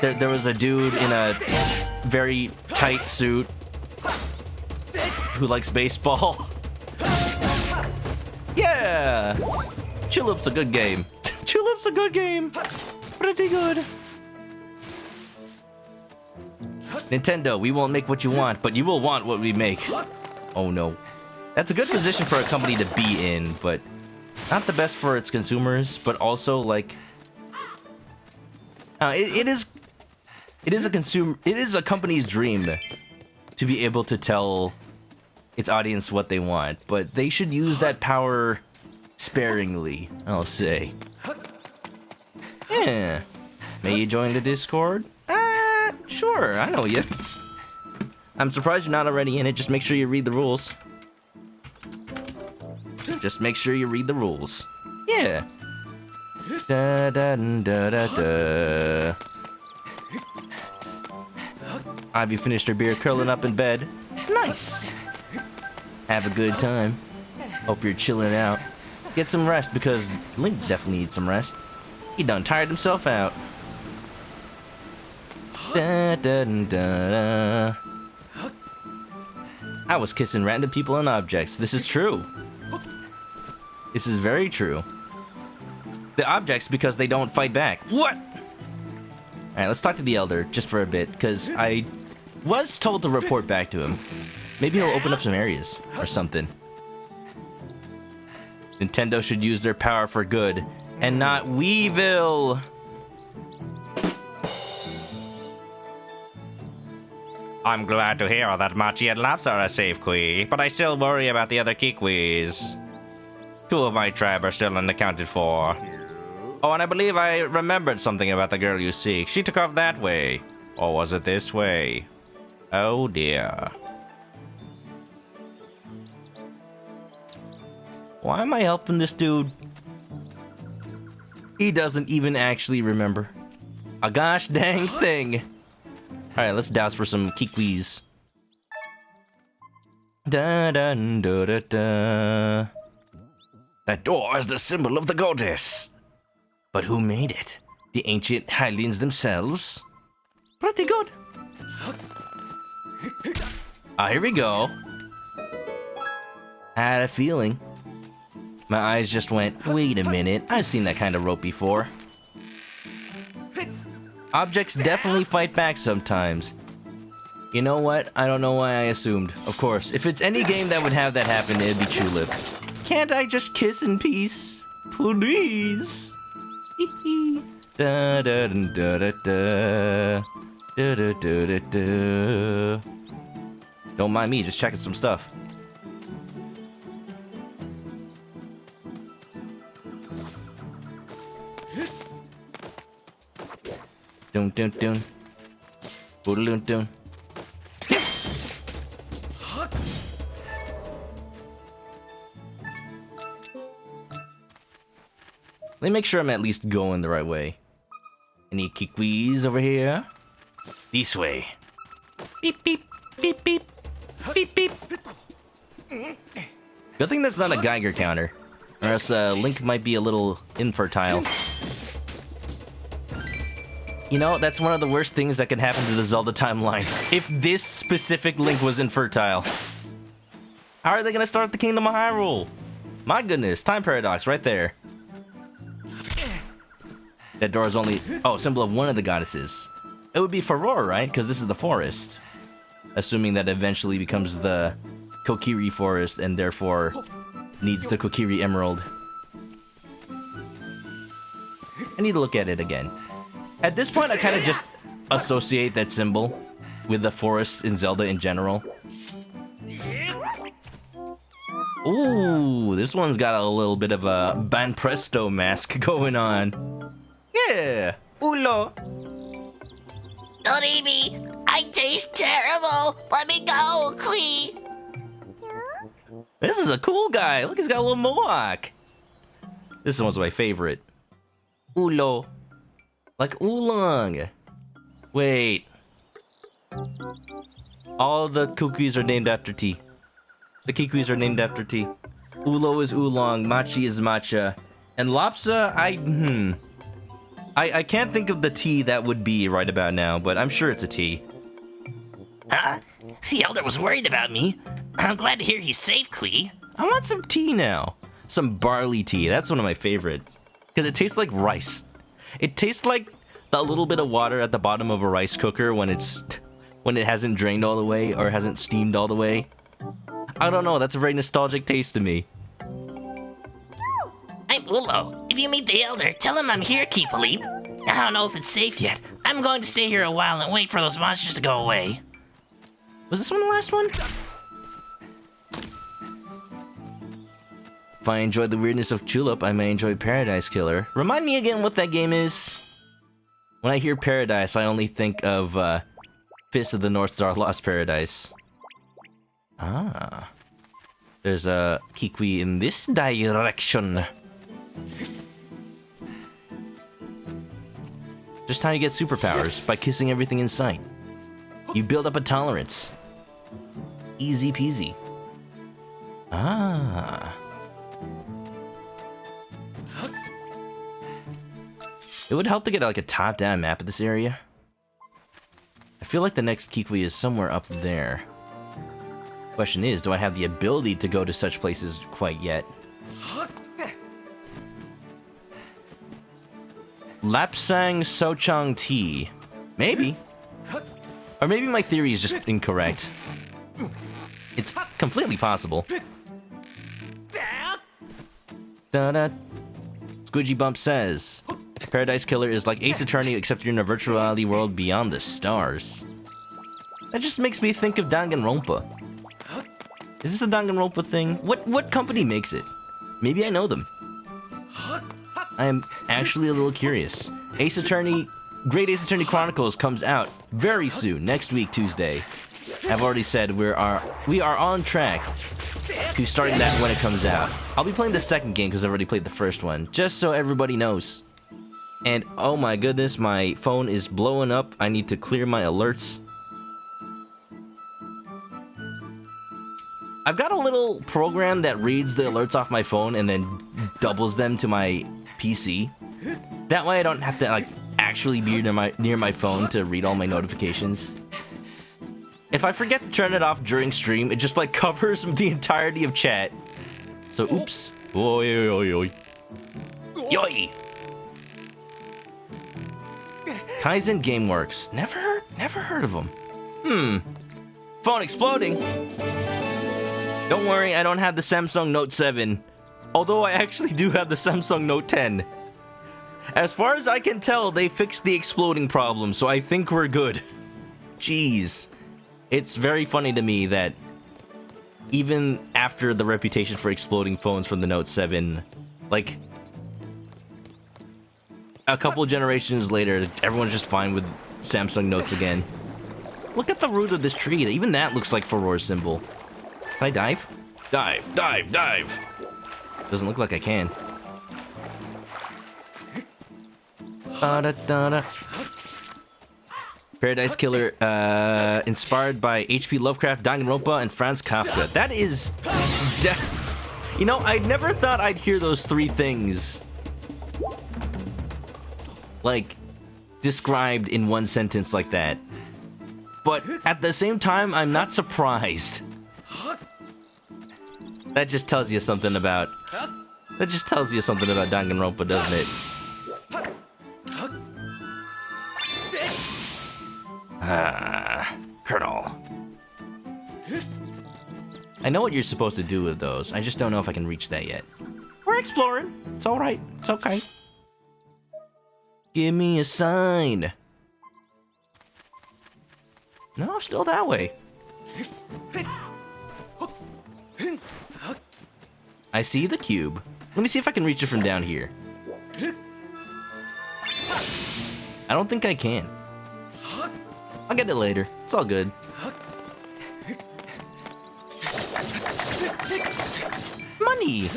there was a dude in a very tight suit who likes baseball. Yeah! Tulip's a good game. Tulip's a good game. Pretty good. Nintendo, we won't make what you want, but you will want what we make. Oh no. That's a good position for a company to be in, but not the best for its consumers, but also, like, It is a company's dream to be able to tell its audience what they want, but they should use that power sparingly, I'll say. Yeah. May you join the Discord? Sure, I know you. I'm surprised you're not already in it. Just make sure you read the rules. Just make sure you read the rules. Yeah. Da da da da da. Ivy finished her beer curling up in bed. Nice. Have a good time. Hope you're chilling out. Get some rest because Link definitely needs some rest. He done tired himself out. Da, da, da, da. I was kissing random people and objects. This is true. This is very true. The objects because they don't fight back. What? Alright, let's talk to the Elder just for a bit, because I was told to report back to him. Maybe he'll open up some areas or something. Nintendo should use their power for good and not Weevil. I'm glad to hear that Machi and Lapsa are safe, Kui, but I still worry about the other Kikuis. 2 of my tribe are still unaccounted for. Oh, and I believe I remembered something about the girl you seek. She took off that way. Or was it this way? Oh dear. Why am I helping this dude? He doesn't even actually remember a gosh dang thing. Alright, let's douse for some Kikuis. Da da da da da. That door is the symbol of the goddess. But who made it? The ancient Hylians themselves? Pretty good. Here we go. I had a feeling. My eyes just went, wait a minute, I've seen that kind of rope before. Objects definitely fight back sometimes. You know what? I don't know why I assumed. Of course, if it's any game that would have that happen, it'd be Tulip. Can't I just kiss in peace? Please? Da da da da da da da da da. Don't mind me, just checking some stuff. Dun dun dun. Boodaloon dun. Let me make sure I'm at least going the right way. Any Kikuis over here? This way. Beep beep beep beep beep beep. Good thing that's not a Geiger counter, or else Link might be a little infertile. You know, that's one of the worst things that can happen to the Zelda timeline. If this specific Link was infertile. How are they gonna start the Kingdom of Hyrule? My goodness, time paradox right there. That door is only, symbol of one of the goddesses. It would be Farore, right? Because this is the forest. Assuming that eventually becomes the Kokiri forest and therefore needs the Kokiri emerald. I need to look at it again. At this point, I kind of just associate that symbol with the forests in Zelda in general. Ooh, this one's got a little bit of a Banpresto mask going on. Yeah, Ulo. Don't eat me! I taste terrible! Let me go, Kui! This is a cool guy. Look, he's got a little mohawk. This one's my favorite. Ulo. Like oolong. Wait. All the Kikuis are named after tea. The Kikuis are named after tea. Ulo is oolong, Machi is matcha, and Lapsa, I can't think of the tea that would be right about now, but I'm sure it's a tea. Huh? The Elder was worried about me. I'm glad to hear he's safe, Kui. I want some tea now. Some barley tea. That's one of my favorites. Because it tastes like rice. It tastes like the little bit of water at the bottom of a rice cooker when it hasn't drained all the way or hasn't steamed all the way. I don't know. That's a very nostalgic taste to me. I'm Ulo. If you meet the Elder, tell him I'm here, Keep Leap. I don't know if it's safe yet. I'm going to stay here a while and wait for those monsters to go away. Was this one the last one? If I enjoyed the weirdness of Julep, I may enjoy Paradise Killer. Remind me again what that game is? When I hear Paradise, I only think of Fist of the North Star Lost Paradise. Ah. There's a Kikui in this direction. Just how you get superpowers, by kissing everything in sight. You build up a tolerance. Easy peasy. Ah. It would help to get like a top-down map of this area. I feel like the next Kikui is somewhere up there. Question is, do I have the ability to go to such places quite yet? Lapsang Sochang Tea. Maybe. Or maybe my theory is just incorrect. It's completely possible. Da-da. Squidgy Bump says, Paradise Killer is like Ace Attorney except you're in a virtual reality world beyond the stars. That just makes me think of Danganronpa. Is this a Danganronpa thing? What company makes it? Maybe I know them. I am actually a little curious. Ace Attorney, Great Ace Attorney Chronicles comes out very soon, next week, Tuesday. I've already said we are on track to starting that when it comes out. I'll be playing the second game because I've already played the first one, just so everybody knows. And oh my goodness, my phone is blowing up. I need to clear my alerts. I've got a little program that reads the alerts off my phone and then doubles them to my PC. That way I don't have to like actually be near my phone to read all my notifications. If I forget to turn it off during stream, it just like covers the entirety of chat. So oops. Oi oi oi oi. Yoi. Kaizen Gameworks. Never heard of them. Phone exploding. Don't worry, I don't have the Samsung Note 7. Although I actually do have the Samsung Note 10. As far as I can tell, they fixed the exploding problem, so I think we're good. Jeez. It's very funny to me that even after the reputation for exploding phones from the Note 7, like, a couple generations later, everyone's just fine with Samsung Notes again. Look at the root of this tree. Even that looks like Furor's symbol. Can I dive? Dive, dive, dive. Doesn't look like I can. Ba-da-da-da. Paradise Killer, inspired by H.P. Lovecraft, Danganronpa, and Franz Kafka. That is... You know, I never thought I'd hear those three things, like, described in one sentence like that. But at the same time, I'm not surprised. That just tells you something about... That just tells you something about Danganronpa, doesn't it? Colonel. I know what you're supposed to do with those. I just don't know if I can reach that yet. We're exploring. It's alright. It's okay. Give me a sign. No, still that way. I see the cube. Let me see if I can reach it from down here. I don't think I can. I'll get it later. It's all good. Money!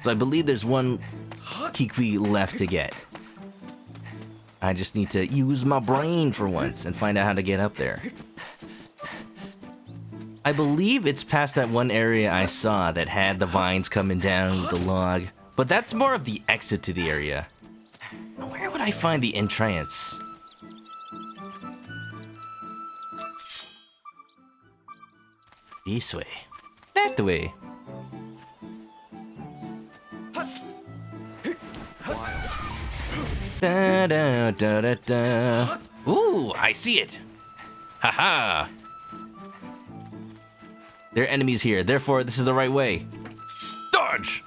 So I believe there's one Kikui left to get. I just need to use my brain for once and find out how to get up there. I believe it's past that one area I saw that had the vines coming down with the log. But that's more of the exit to the area. Where would I find the entrance? This way. That way. Da da da da da. Ooh, I see it. Haha. There are enemies here, therefore this is the right way. Dodge!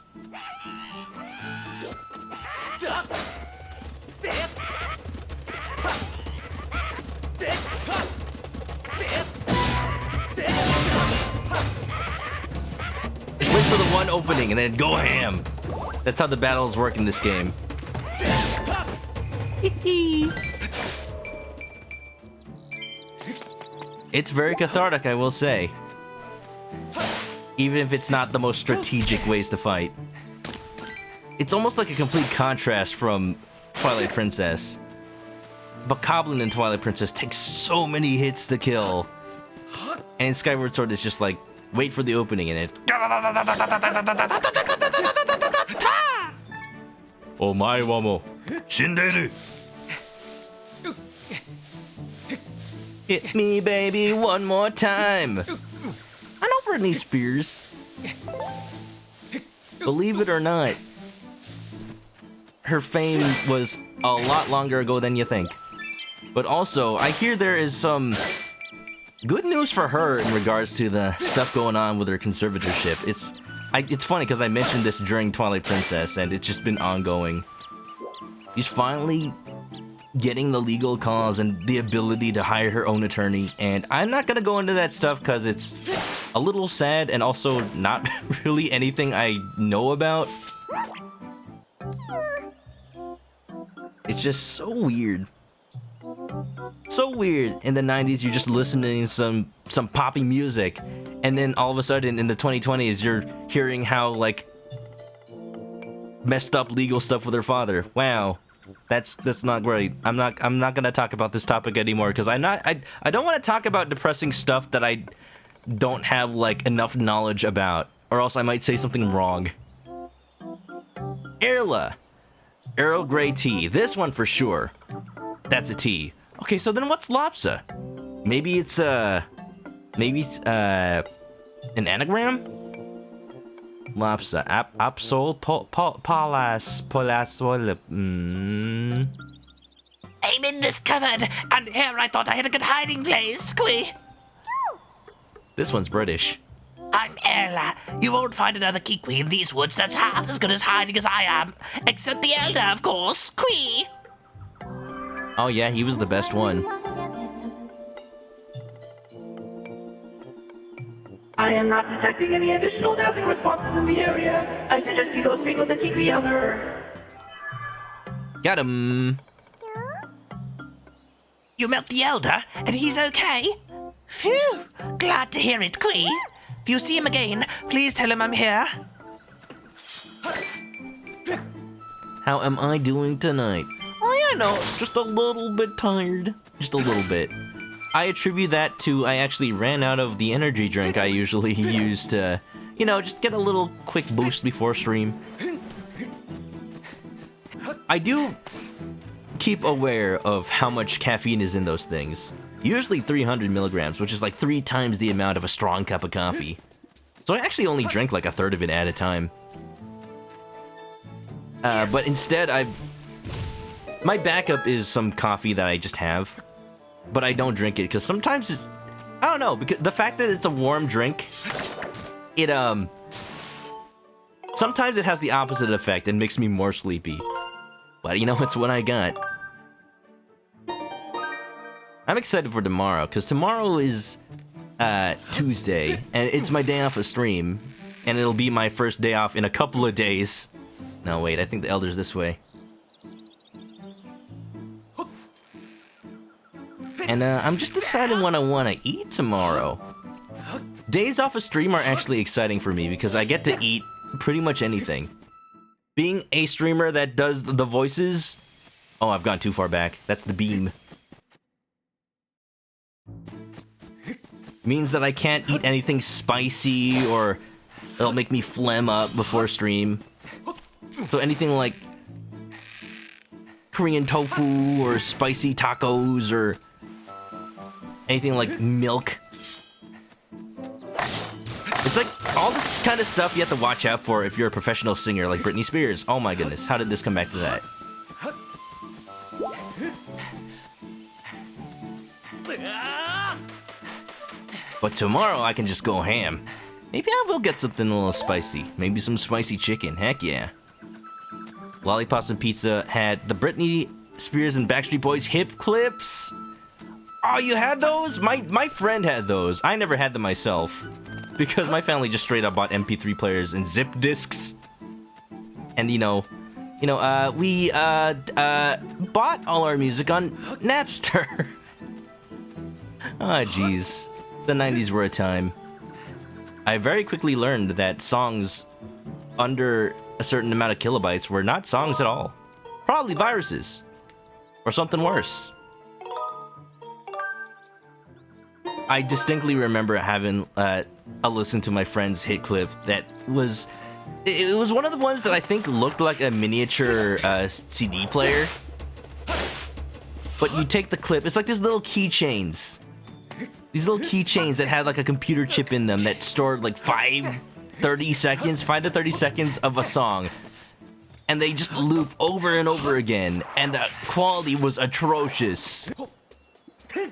Just wait for the one opening and then go ham. That's how the battles work in this game. It's very cathartic, I will say. Even if it's not the most strategic ways to fight. It's almost like a complete contrast from Twilight Princess. But Goblin in Twilight Princess takes so many hits to kill. And in Skyward Sword, it's just like, wait for the opening and it... Oh my wamo. Shinderu! Hit me, baby, one more time. I know Britney Spears. Believe it or not, her fame was a lot longer ago than you think. But also, I hear there is some good news for her in regards to the stuff going on with her conservatorship. It's funny because I mentioned this during Twilight Princess, and it's just been ongoing. She's finally getting the legal cause and the ability to hire her own attorney, and I'm not gonna go into that stuff because it's a little sad and also not really anything I know about. It's just so weird. So weird. In the 90s, you're just listening to some poppy music, and then all of a sudden in the 2020s, you're hearing how, like, messed up legal stuff with her father. Wow. That's not great. I'm not gonna talk about this topic anymore because I don't want to talk about depressing stuff that I don't have like enough knowledge about, or else I might say something wrong. Erla, Earl Grey tea. This one for sure. That's a tea. Okay, so then what's Lopsa? Maybe it's an anagram. Lopsa, Absol, Palas, I'm in this cupboard, and here I thought I had a good hiding place, Kui. This one's British. I'm Ella. You won't find another Kikui in these woods that's half as good as hiding as I am. Except the elder, of course, Kui. Oh yeah, he was the best one. I am not detecting any additional dowsing responses in the area. I suggest you go speak with the Kikui elder. Got him. You met the elder, and he's okay? Phew! Glad to hear it, Kui. If you see him again, please tell him I'm here. How am I doing tonight? Oh yeah, no, just a little bit tired. Just a little bit. I attribute that to I actually ran out of the energy drink I usually use to, you know, just get a little quick boost before stream. I do keep aware of how much caffeine is in those things. Usually 300 milligrams, which is like 3 times the amount of a strong cup of coffee. So I actually only drink like a third of it at a time. But instead my backup is some coffee that I just have. But I don't drink it because sometimes it's, I don't know, because the fact that it's a warm drink, it sometimes it has the opposite effect and makes me more sleepy. But you know, it's what I got. I'm excited for tomorrow because tomorrow is Tuesday and it's my day off of stream, and it'll be my first day off in a couple of days. No, wait, I think the elder's this way. And I'm just deciding what I want to eat tomorrow. Days off of stream are actually exciting for me because I get to eat pretty much anything. Being a streamer that does the voices... Oh, I've gone too far back. That's the beam. Means that I can't eat anything spicy or it'll make me phlegm up before stream. So anything like Korean tofu or spicy tacos or anything like milk. It's like all this kind of stuff you have to watch out for if you're a professional singer like Britney Spears. Oh my goodness, how did this come back to that? But tomorrow I can just go ham. Maybe I will get something a little spicy. Maybe some spicy chicken. Heck yeah. Lollipops and Pizza had the Britney Spears and Backstreet Boys hip clips. Oh, you had those? My friend had those. I never had them myself because my family just straight up bought MP3 players and zip discs. And we bought all our music on Napster. Ah, jeez. The 90s were a time. I very quickly learned that songs under a certain amount of kilobytes were not songs at all. Probably viruses. Or something worse. I distinctly remember having a listen to my friend's hit clip that was... It was one of the ones that I think looked like a miniature CD player. But you take the clip, it's like these little keychains. These little keychains that had like a computer chip in them that stored like 5 to 30 seconds of a song. And they just loop over and over again. And the quality was atrocious. Here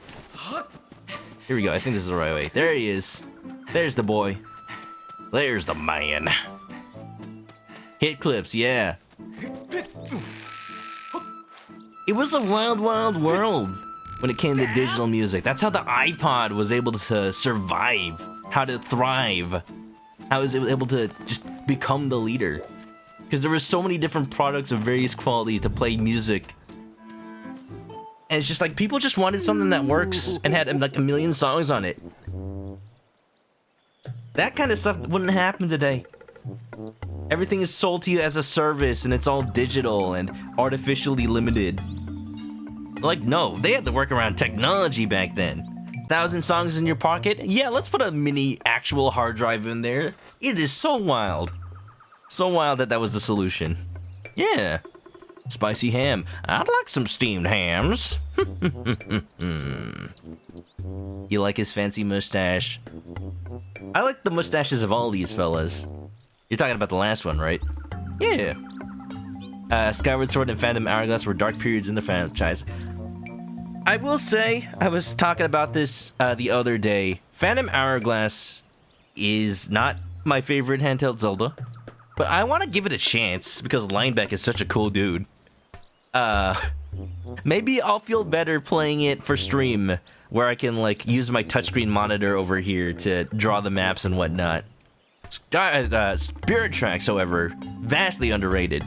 we go, I think this is the right way. There he is. There's the boy. There's the man. Hit clips, yeah. It was a wild, wild world when it came to digital music. That's how the iPod was able to survive, how to thrive, how it was able to just become the leader. Because there were so many different products of various qualities to play music. And it's just like, people just wanted something that works and had like a million songs on it. That kind of stuff wouldn't happen today. Everything is sold to you as a service and it's all digital and artificially limited. Like, no, they had to work around technology back then. 1,000 songs in your pocket? Yeah, let's put a mini actual hard drive in there. It is so wild. So wild that was the solution. Yeah. Spicy ham. I'd like some steamed hams. You like his fancy mustache? I like the mustaches of all these fellas. You're talking about the last one, right? Yeah. Skyward Sword and Phantom Hourglass were dark periods in the franchise. I will say, I was talking about this the other day. Phantom Hourglass is not my favorite handheld Zelda, but I want to give it a chance because Linebeck is such a cool dude. Maybe I'll feel better playing it for stream, where I can like use my touchscreen monitor over here to draw the maps and whatnot. Spirit Tracks, however, vastly underrated.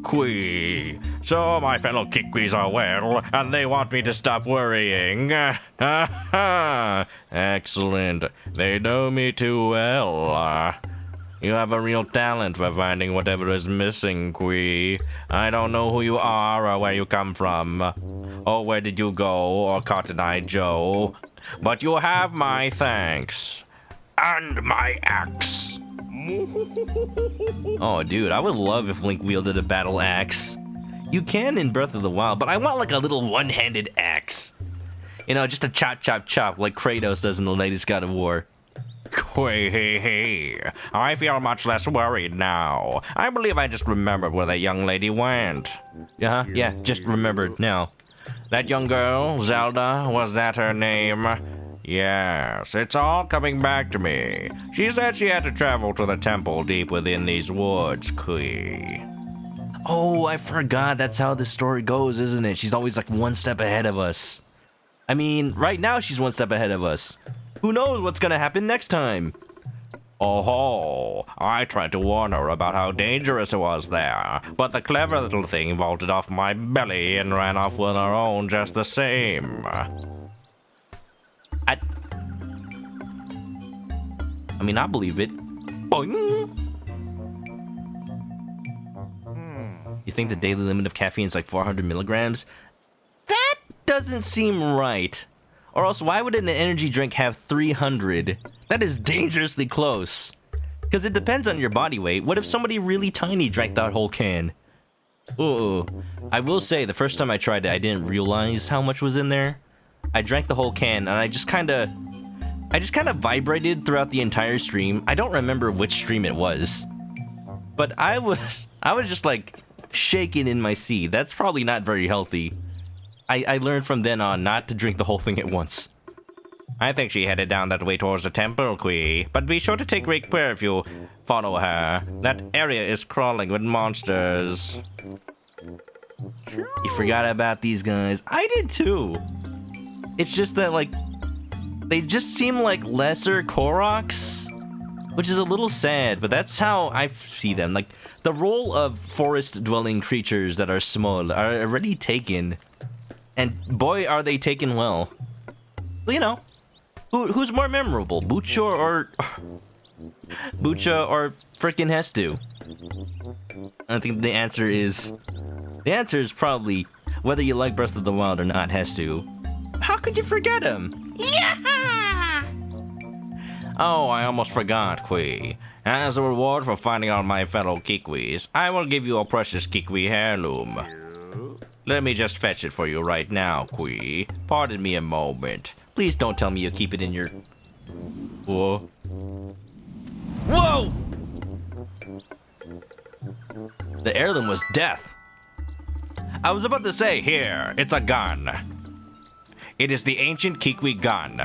Kui. So my fellow Kikuis are well, and they want me to stop worrying. Excellent. They know me too well. You have a real talent for finding whatever is missing, Kui. I don't know who you are or where you come from, or where did you go, or Cotton Eye Joe, but you have my thanks. And my axe. Oh, dude, I would love if Link wielded a battle axe. You can in Breath of the Wild, but I want like a little one-handed axe. You know, just a chop, chop, chop like Kratos does in the latest God of War. Kui, I feel much less worried now. I believe I just remembered where that young lady went. Yeah, just remembered now. That young girl, Zelda, was that her name? Yes, it's all coming back to me. She said she had to travel to the temple deep within these woods, Kui. Oh, I forgot that's how the story goes, isn't it? She's always like one step ahead of us. I mean, right now she's one step ahead of us. Who knows what's gonna happen next time? Oh, I tried to warn her about how dangerous it was there, but the clever little thing vaulted off my belly and ran off with her own just the same. I mean, I believe it. Boing! You think the daily limit of caffeine is like 400 milligrams? That doesn't seem right. Or else, why would an energy drink have 300? That is dangerously close. Because it depends on your body weight. What if somebody really tiny drank that whole can? Ooh. I will say, the first time I tried it, I didn't realize how much was in there. I drank the whole can, and I just kind of vibrated throughout the entire stream. I don't remember which stream it was. But I was just like shaking in my seat. That's probably not very healthy. I learned from then on not to drink the whole thing at once. I think she headed down that way towards the temple, Kui. But be sure to take great care if you follow her. That area is crawling with monsters. You forgot about these guys. I did too. It's just that, like, they just seem like lesser Koroks, which is a little sad, but that's how I see them. Like, the role of forest-dwelling creatures that are small are already taken, and boy, are they taken well. Well, you know, who's more memorable, Bucha or frickin' Hestu? I think the answer is probably whether you like Breath of the Wild or not, Hestu. How could you forget him? Yeah! Oh, I almost forgot, Kui. As a reward for finding out my fellow Kikuis, I will give you a precious Kikui heirloom. Let me just fetch it for you right now, Kui. Pardon me a moment. Please don't tell me you keep it in your... Whoa. Whoa! The heirloom was death. I was about to say, here, it's a gun. It is the ancient Kikui Gun.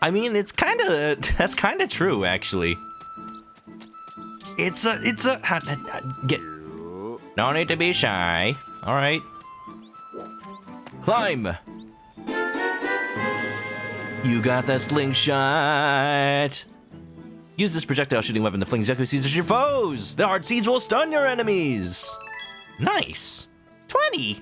I mean, that's kind of true, actually. Get... No need to be shy. All right. Climb! You got the slingshot! Use this projectile shooting weapon to fling Zeku seeds at your foes! The hard seeds will stun your enemies! Nice! 20!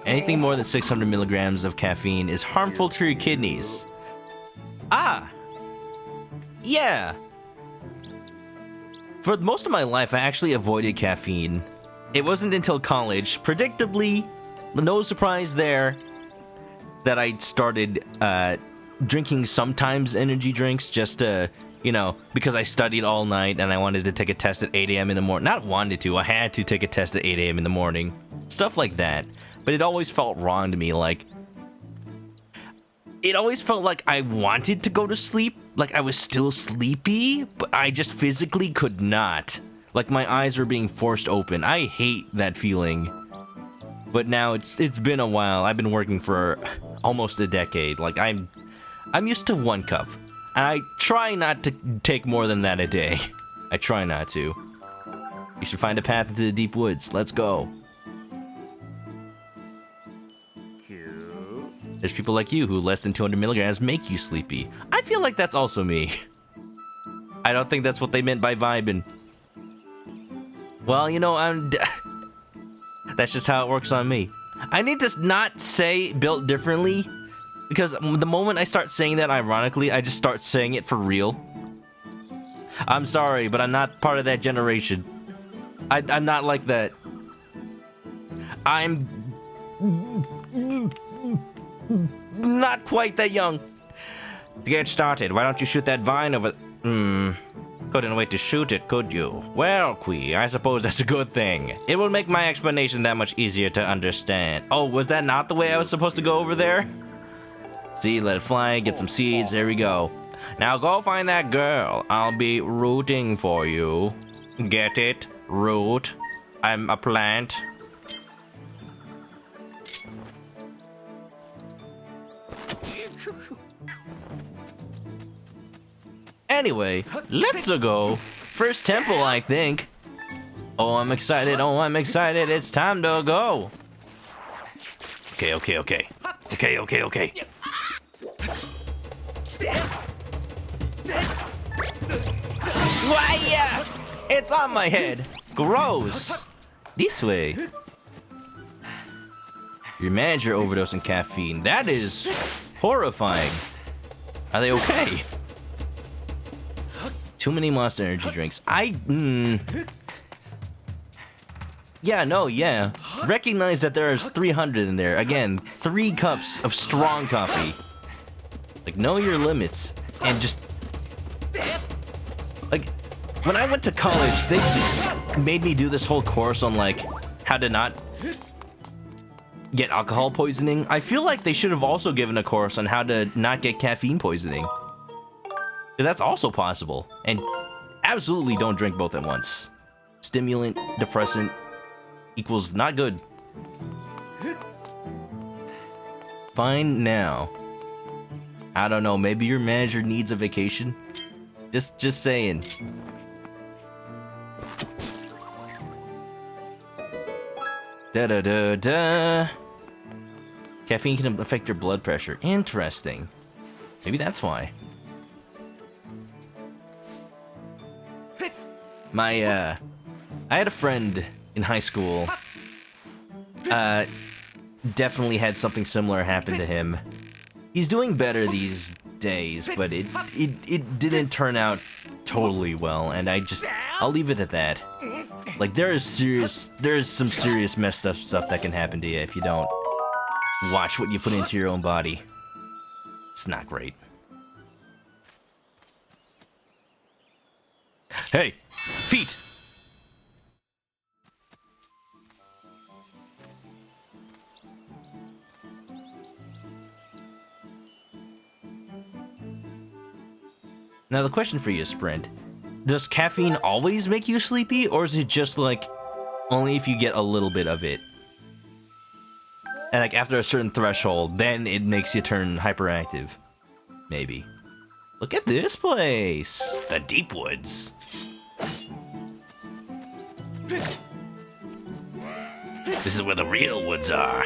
Anything more than 600 milligrams of caffeine is harmful to your kidneys. Ah! Yeah! For most of my life, I actually avoided caffeine. It wasn't until college, predictably, no surprise there, that I started drinking sometimes energy drinks just to, you know, because I studied all night and I wanted to take a test at 8 a.m. in the morning. Not wanted to, I had to take a test at 8 a.m. in the morning. Stuff like that. But it always felt wrong to me, like... It always felt like I wanted to go to sleep, like I was still sleepy, but I just physically could not. Like my eyes were being forced open. I hate that feeling. But now it's been a while. I've been working for almost a decade. Like I'm used to 1 cup. And I try not to take more than that a day. I try not to. You should find a path into the deep woods. Let's go. There's people like you who less than 200 milligrams make you sleepy. I feel like that's also me. I don't think that's what they meant by vibing. Well, you know, that's just how it works on me. I need to not say built differently, because the moment I start saying that ironically, I just start saying it for real. I'm sorry, but I'm not part of that generation. I'm not like that. I'm not quite that young. To get started, why don't you shoot that vine over... Couldn't wait to shoot it, could you? Well, Kui, I suppose that's a good thing. It will make my explanation that much easier to understand. Oh, was that not the way I was supposed to go over there? See, let it fly, get some seeds, there we go. Now go find that girl. I'll be rooting for you. Get it? Root. I'm a plant. Anyway, let's go. First temple, I think. Oh, I'm excited. Oh, I'm excited. It's time to go. Okay. Why? It's on my head. Gross. This way. Your manager overdosing caffeine. That is horrifying. Are they okay? Too many Monster Energy drinks. Yeah. Recognize that there's 300 in there. Again, 3 cups of strong coffee. Like, know your limits. And just... Like, when I went to college, they just made me do this whole course on, like, how to not get alcohol poisoning. I feel like they should have also given a course on how to not get caffeine poisoning. That's also possible. And absolutely don't drink both at once. Stimulant, depressant, equals not good. fine now. I don't know, maybe your manager needs a vacation? Just saying. Da-da-da-da. Caffeine can affect your blood pressure. Interesting. Maybe that's why. I had a friend in high school. Definitely had something similar happen to him. He's doing better these days, but it didn't turn out totally well, and I'll leave it at that. Like, there is some serious messed up stuff that can happen to you if you don't watch what you put into your own body. It's not great. Hey, feet! Now the question for you, Sprint. Does caffeine always make you sleepy, or is it just like only if you get a little bit of it? And like after a certain threshold, then it makes you turn hyperactive. Maybe. Look at this place! The Deep Woods. This is where the real woods are.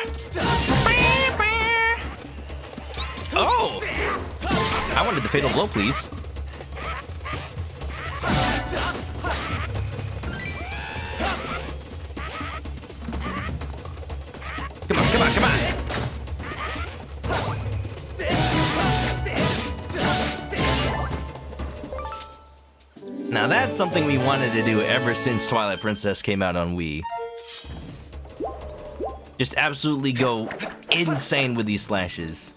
Oh! I wanted the fatal blow, please. Come on, come on, come on! Now that's something we wanted to do ever since Twilight Princess came out on Wii. Just absolutely go insane with these slashes.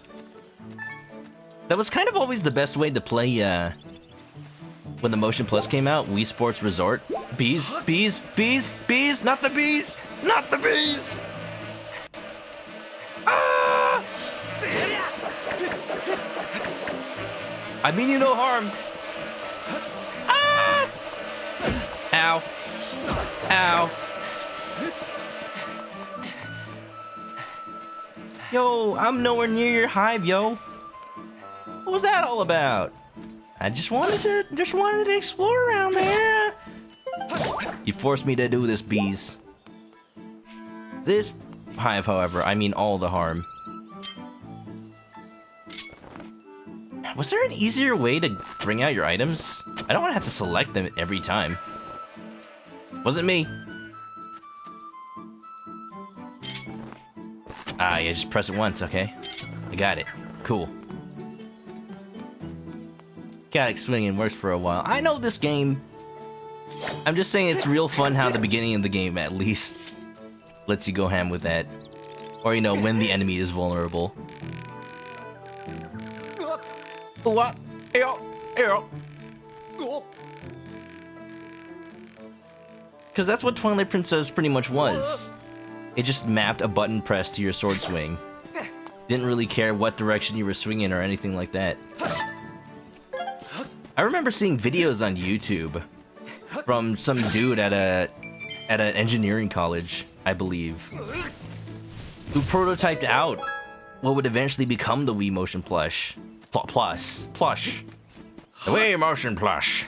That was kind of always the best way to play, when the Motion Plus came out, Wii Sports Resort. Bees, bees, bees, bees, not the bees! Not the bees! Ah! I mean you no harm. Ah! Ow. Ow. Yo, I'm nowhere near your hive, yo. What was that all about? I just wanted to explore around there. You forced me to do this, bees. This hive, however, I mean all the harm. Was there an easier way to bring out your items? I don't want to have to select them every time. Wasn't me. Ah, yeah, just press it once, okay? I got it. Cool. Chaotic swinging works for a while. I know this game. I'm just saying it's real fun how the beginning of the game, at least, lets you go ham with that. Or, you know, when the enemy is vulnerable. What? Because that's what Twilight Princess pretty much was. It just mapped a button press to your sword swing. Didn't really care what direction you were swinging or anything like that. I remember seeing videos on YouTube from some dude at an engineering college, I believe, who prototyped out what would eventually become the Wii Motion Plush. Plush. The Wii Motion Plush.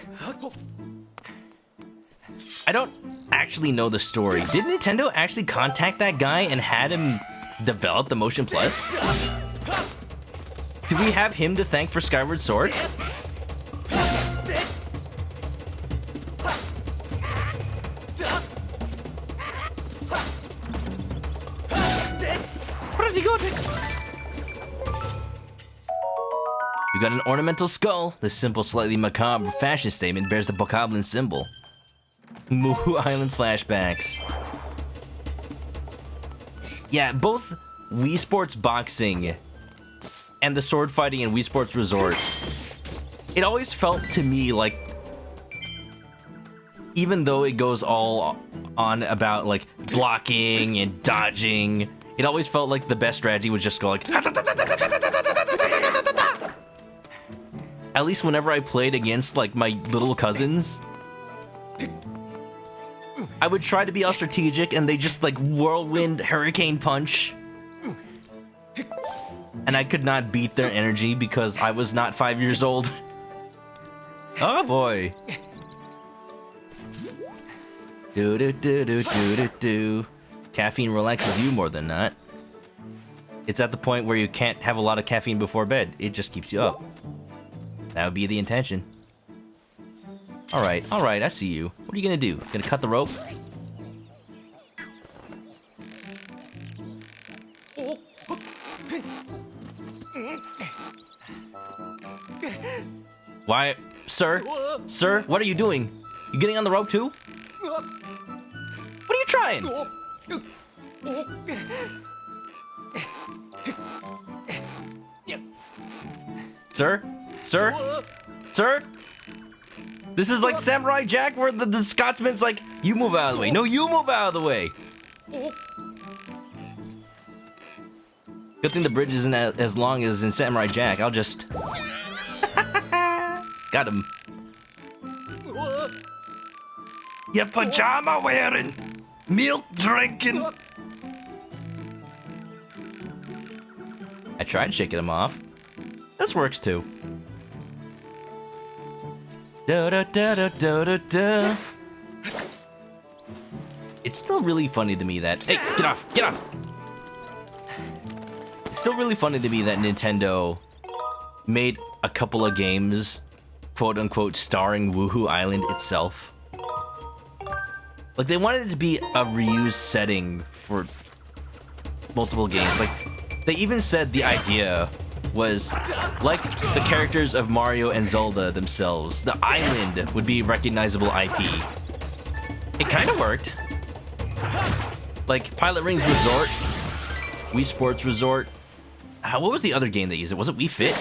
I don't actually know the story. Did Nintendo actually contact that guy and had him develop the Motion Plus? Do we have him to thank for Skyward Sword? We got an ornamental skull. This simple, slightly macabre fashion statement bears the bokoblin symbol. Moo Island flashbacks. Yeah, both Wii Sports Boxing and the sword fighting in Wii Sports Resort, it always felt to me like, even though it goes all on about like blocking and dodging, it always felt like the best strategy was just go like. At least whenever I played against like my little cousins, I would try to be all strategic and they just like whirlwind hurricane punch. and I could not beat their energy because I was not 5 years old. Oh boy. Do do do do do do do. Caffeine relaxes you more than not. It's at the point where you can't have a lot of caffeine before bed. It just keeps you up. That would be the intention. Alright, I see you. What are you gonna do? Gonna cut the rope? Why? Sir? Sir, what are you doing? You getting on the rope too? What are you trying? Sir? Sir? Sir? This is like Samurai Jack where the Scotsman's like, you move out of the way. No, you move out of the way. Good thing the bridge isn't as long as in Samurai Jack. I'll just... Got him. You pajama wearing, milk drinking. I tried shaking him off. This works too. Da da da da da da da. It's still really funny to me that... Hey, get off! Get off! It's still really funny to me that Nintendo made a couple of games, quote-unquote, starring Woohoo Island itself. Like, they wanted it to be a reused setting for multiple games. Like, they even said the idea was, like the characters of Mario and Zelda themselves, the island would be recognizable IP. It kind of worked. Like, Pilot Rings Resort, Wii Sports Resort. What was the other game that used it? Was it Wii Fit?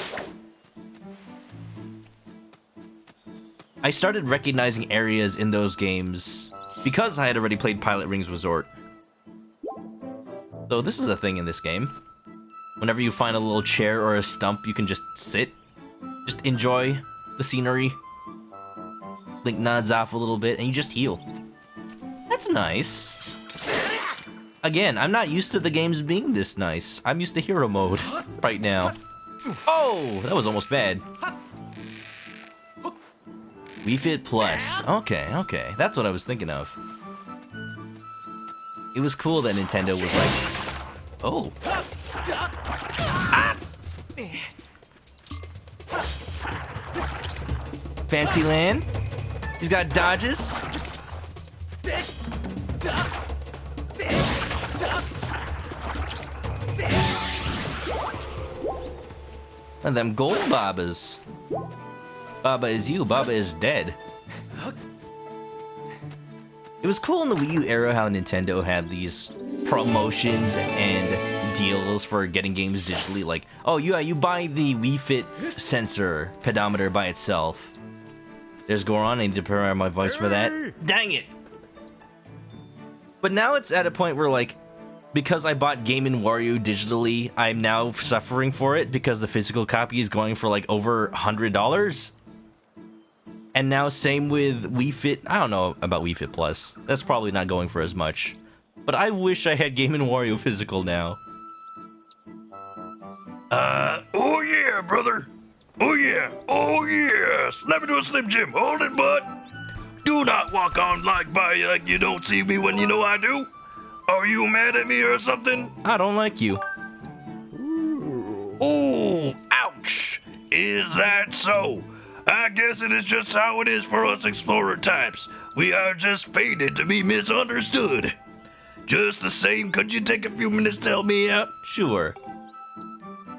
I started recognizing areas in those games because I had already played Pilot Rings Resort. So this is a thing in this game. Whenever you find a little chair or a stump, you can just sit. Just enjoy the scenery. Link nods off a little bit and you just heal. That's nice. Again, I'm not used to the games being this nice. I'm used to hero mode right now. Oh, that was almost bad. Wii Fit Plus. Okay, okay. That's what I was thinking of. It was cool that Nintendo was like, oh. Ah! Fantasyland. He's got dodges. And them gold Babas. Baba is you, Baba is dead. It was cool in the Wii U era how Nintendo had these promotions and deals for getting games digitally. Like, oh yeah, you buy the Wii Fit sensor pedometer by itself. There's Goron, I need to prepare my voice for that. Dang it! But now it's at a point where, like, because I bought Game & Wario digitally, I'm now suffering for it because the physical copy is going for like over $100. And now same with Wii Fit. I don't know about Wii Fit Plus. That's probably not going for as much. But I wish I had Game & Wario physical now. Oh yeah, brother. Oh yeah, oh yeah. Snap into a Slim Jim. Hold it, bud. Do not walk on by like you don't see me when you know I do. Are you mad at me or something? I don't like you. Oh, ouch. Is that so? I guess it is just how it is for us explorer types. We are just fated to be misunderstood. Just the same, could you take a few minutes to help me out? Sure.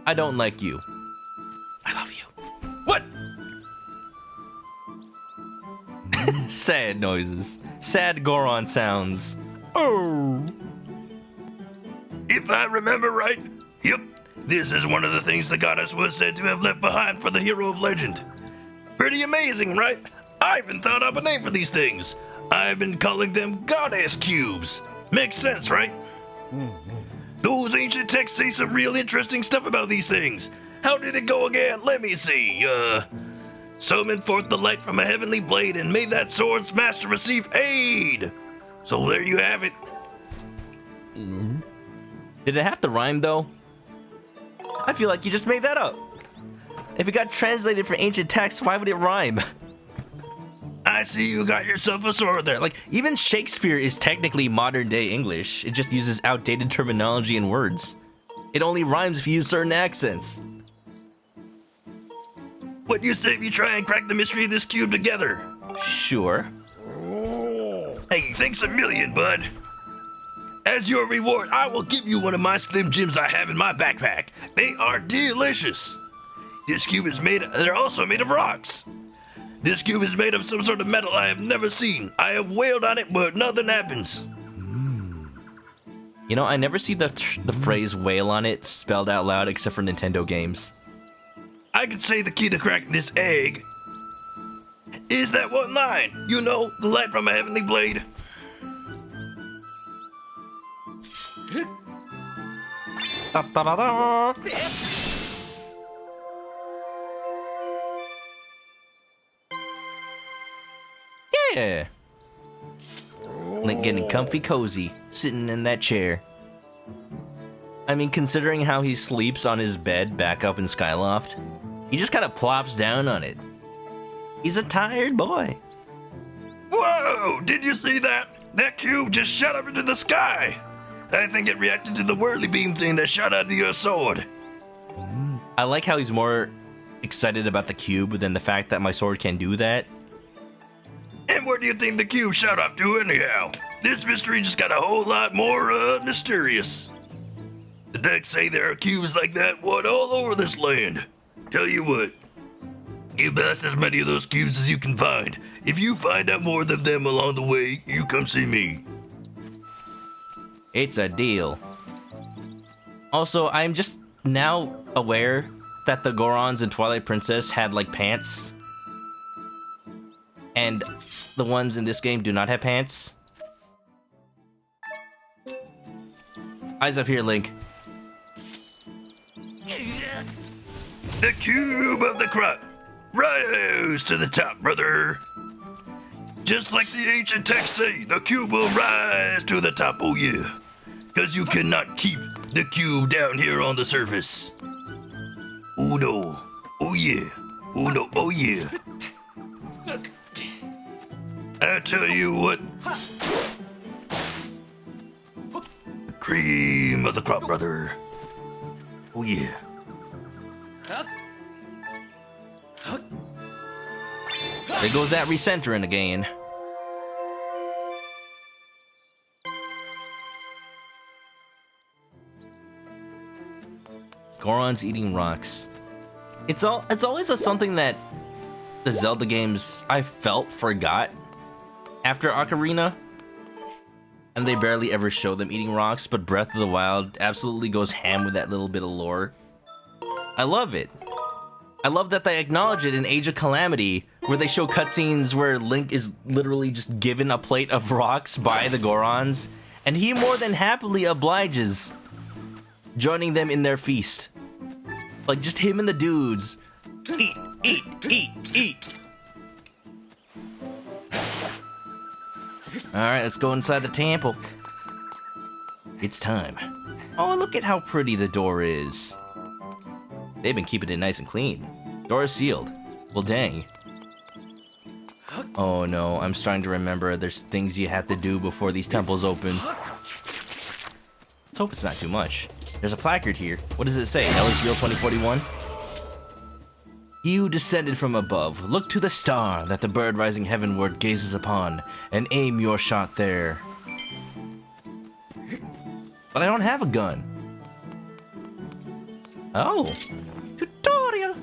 I don't like you. I love you. What? Sad noises. Sad Goron sounds. Oh. If I remember right, yep, this is one of the things the goddess was said to have left behind for the hero of legend. Pretty amazing, right? I even thought up a name for these things. I've been calling them goddess cubes. Makes sense, right? Those ancient texts say some real interesting stuff about these things. How did it go again? Let me see. Summon forth the light from a heavenly blade and may that sword's master receive aid. So there you have it. Did it have to rhyme though? I feel like you just made that up. If it got translated from ancient text, why would it rhyme? I see you got yourself a sword there. Like, even Shakespeare is technically modern day English. It just uses outdated terminology and words. It only rhymes if you use certain accents. What do you say if you try and crack the mystery of this cube together? Sure. Hey, thanks a million, bud. As your reward, I will give you one of my Slim Jims I have in my backpack. They are delicious. This cube is they're also made of rocks. This cube is made of some sort of metal I have never seen. I have wailed on it, but nothing happens. You know, I never see the phrase wail on it spelled out loud except for Nintendo games. I could say the key to cracking this egg is that one line. You know, the light from a heavenly blade. Da-da-da-da. Yeah. Link getting comfy cozy, sitting in that chair. I mean, considering how he sleeps on his bed back up in Skyloft, he just kind of plops down on it. He's a tired boy. Whoa! Did you see that? That cube just shot up into the sky. I think it reacted to the whirly beam thing that shot out of your sword. I like how he's more excited about the cube than the fact that my sword can do that. And where do you think the cube shot off to anyhow? This mystery just got a whole lot more, mysterious. The decks say there are cubes like that, what, all over this land. Tell you what, you blast as many of those cubes as you can find. If you find out more of them along the way, you come see me. It's a deal. Also, I'm just now aware that the Gorons in Twilight Princess had, like, pants. And the ones in this game do not have pants. Eyes up here, Link. The cube of the crop. Rise to the top, brother. Just like the ancient texts say, the cube will rise to the top, oh yeah. Because you cannot keep the cube down here on the surface. Oh no. Oh yeah. Oh no. Oh yeah. I tell you what. Cream of the crop, brother. Oh yeah. There goes that recentering again. Goron's eating rocks. It's always something that the Zelda games I felt forgot after Ocarina. And they barely ever show them eating rocks, but Breath of the Wild absolutely goes ham with that little bit of lore. I love it. I love that they acknowledge it in Age of Calamity, where they show cutscenes where Link is literally just given a plate of rocks by the Gorons, and he more than happily obliges, joining them in their feast. Like, just him and the dudes. Eat, eat, eat, eat. Alright, let's go inside the temple. It's time. Oh, look at how pretty the door is. They've been keeping it nice and clean. Door is sealed. Well, dang. Oh no, I'm starting to remember there's things you have to do before these temples open. Let's hope it's not too much. There's a placard here. What does it say? Ellisville 2041? You descended from above. Look to the star that the bird rising heavenward gazes upon, and aim your shot there. But I don't have a gun. Oh. Tutorial.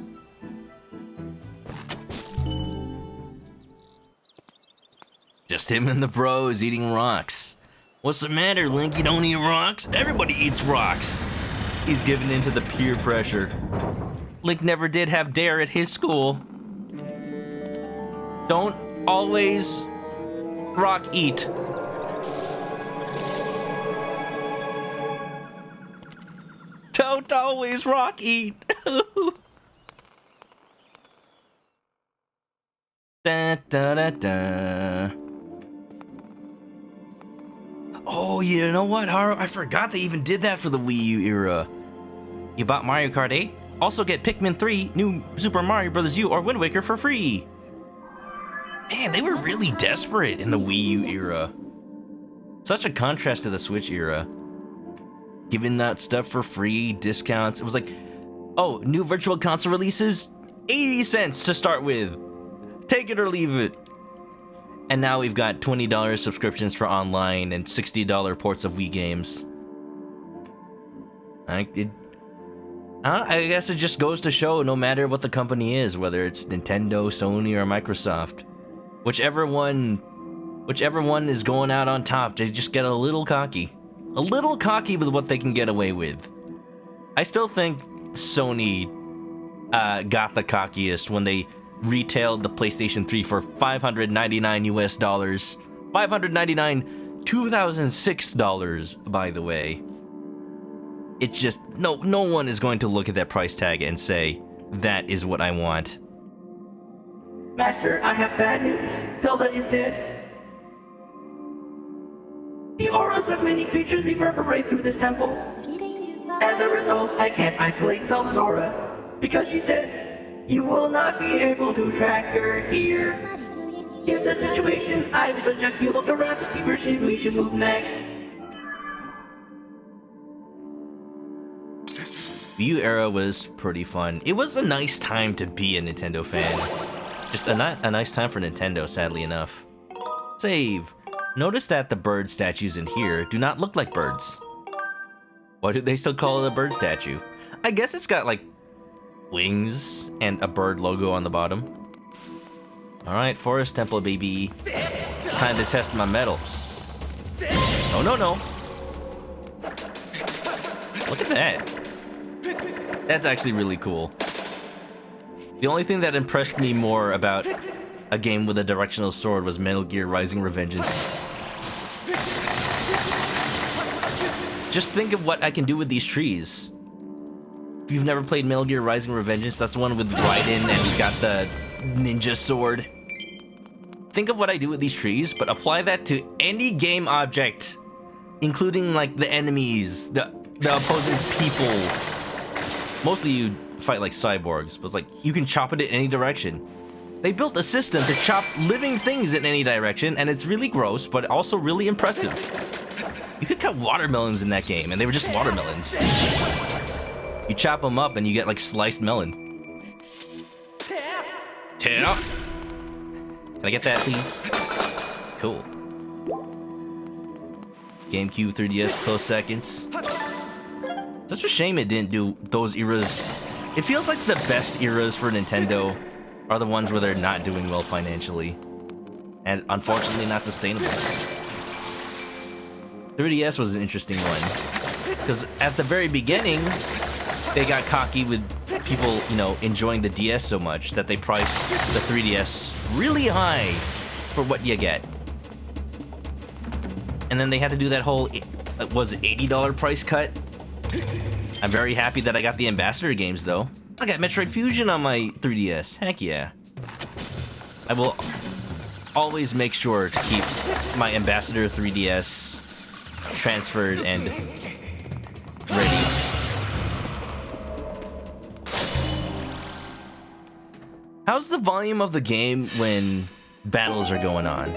Just him and the bros eating rocks. What's the matter, Link? You don't eat rocks? Everybody eats rocks. He's given into the peer pressure. Link never did have dare at his school. Don't always rock eat. Don't always rock eat. Da, da, da, da. Oh, you know what, Haru? I forgot they even did that for the Wii U era. You bought Mario Kart 8? Also get Pikmin 3, New Super Mario Bros. U, or Wind Waker for free. Man, they were really desperate in the Wii U era. Such a contrast to the Switch era. Giving out stuff for free, discounts. It was like, oh, new Virtual Console releases? 80 cents to start with. Take it or leave it. And now we've got $20 subscriptions for online and $60 ports of Wii games. I guess it just goes to show, no matter what the company is, whether it's Nintendo, Sony, or Microsoft, whichever one is going out on top, they just get a little cocky with what they can get away with. I still think Sony got the cockiest when they retailed the PlayStation 3 for $599 US, $599 2006 dollars, by the way. It's just, no one is going to look at that price tag and say, that is what I want. Master, I have bad news. Zelda is dead. The auras of many creatures reverberate through this temple. As a result, I can't isolate Zelda's aura. Because she's dead, you will not be able to track her here. In this situation, I would suggest you look around to see where we should move next. The Wii U era was pretty fun. It was a nice time to be a Nintendo fan. Just a nice time for Nintendo, sadly enough. Save. Notice that the bird statues in here do not look like birds. Why do they still call it a bird statue? I guess it's got, like, wings and a bird logo on the bottom. Alright, Forest Temple, baby. Time to test my metal. Oh, no. Look at that. That's actually really cool. The only thing that impressed me more about a game with a directional sword was Metal Gear Rising Revengeance. Just think of what I can do with these trees. If you've never played Metal Gear Rising Revengeance, that's the one with Raiden and he's got the ninja sword. Think of what I do with these trees, but apply that to any game object, including like the enemies, the opposing people. Mostly you fight like cyborgs, but it's like you can chop it in any direction. They built a system to chop living things in any direction, and it's really gross, but also really impressive. You could cut watermelons in that game, and they were just watermelons. You chop them up, and you get like sliced melon. Tap! Can I get that, please? Cool. GameCube, 3DS, close seconds. Such a shame it didn't do those eras. It feels like the best eras for Nintendo are the ones where they're not doing well financially. And unfortunately not sustainable. 3DS was an interesting one. Because at the very beginning, they got cocky with people, you know, enjoying the DS so much that they priced the 3DS really high for what you get. And then they had to do that whole, was it $80 price cut? I'm very happy that I got the Ambassador games, though. I got Metroid Fusion on my 3DS. Heck yeah. I will always make sure to keep my Ambassador 3DS transferred and ready. How's the volume of the game when battles are going on?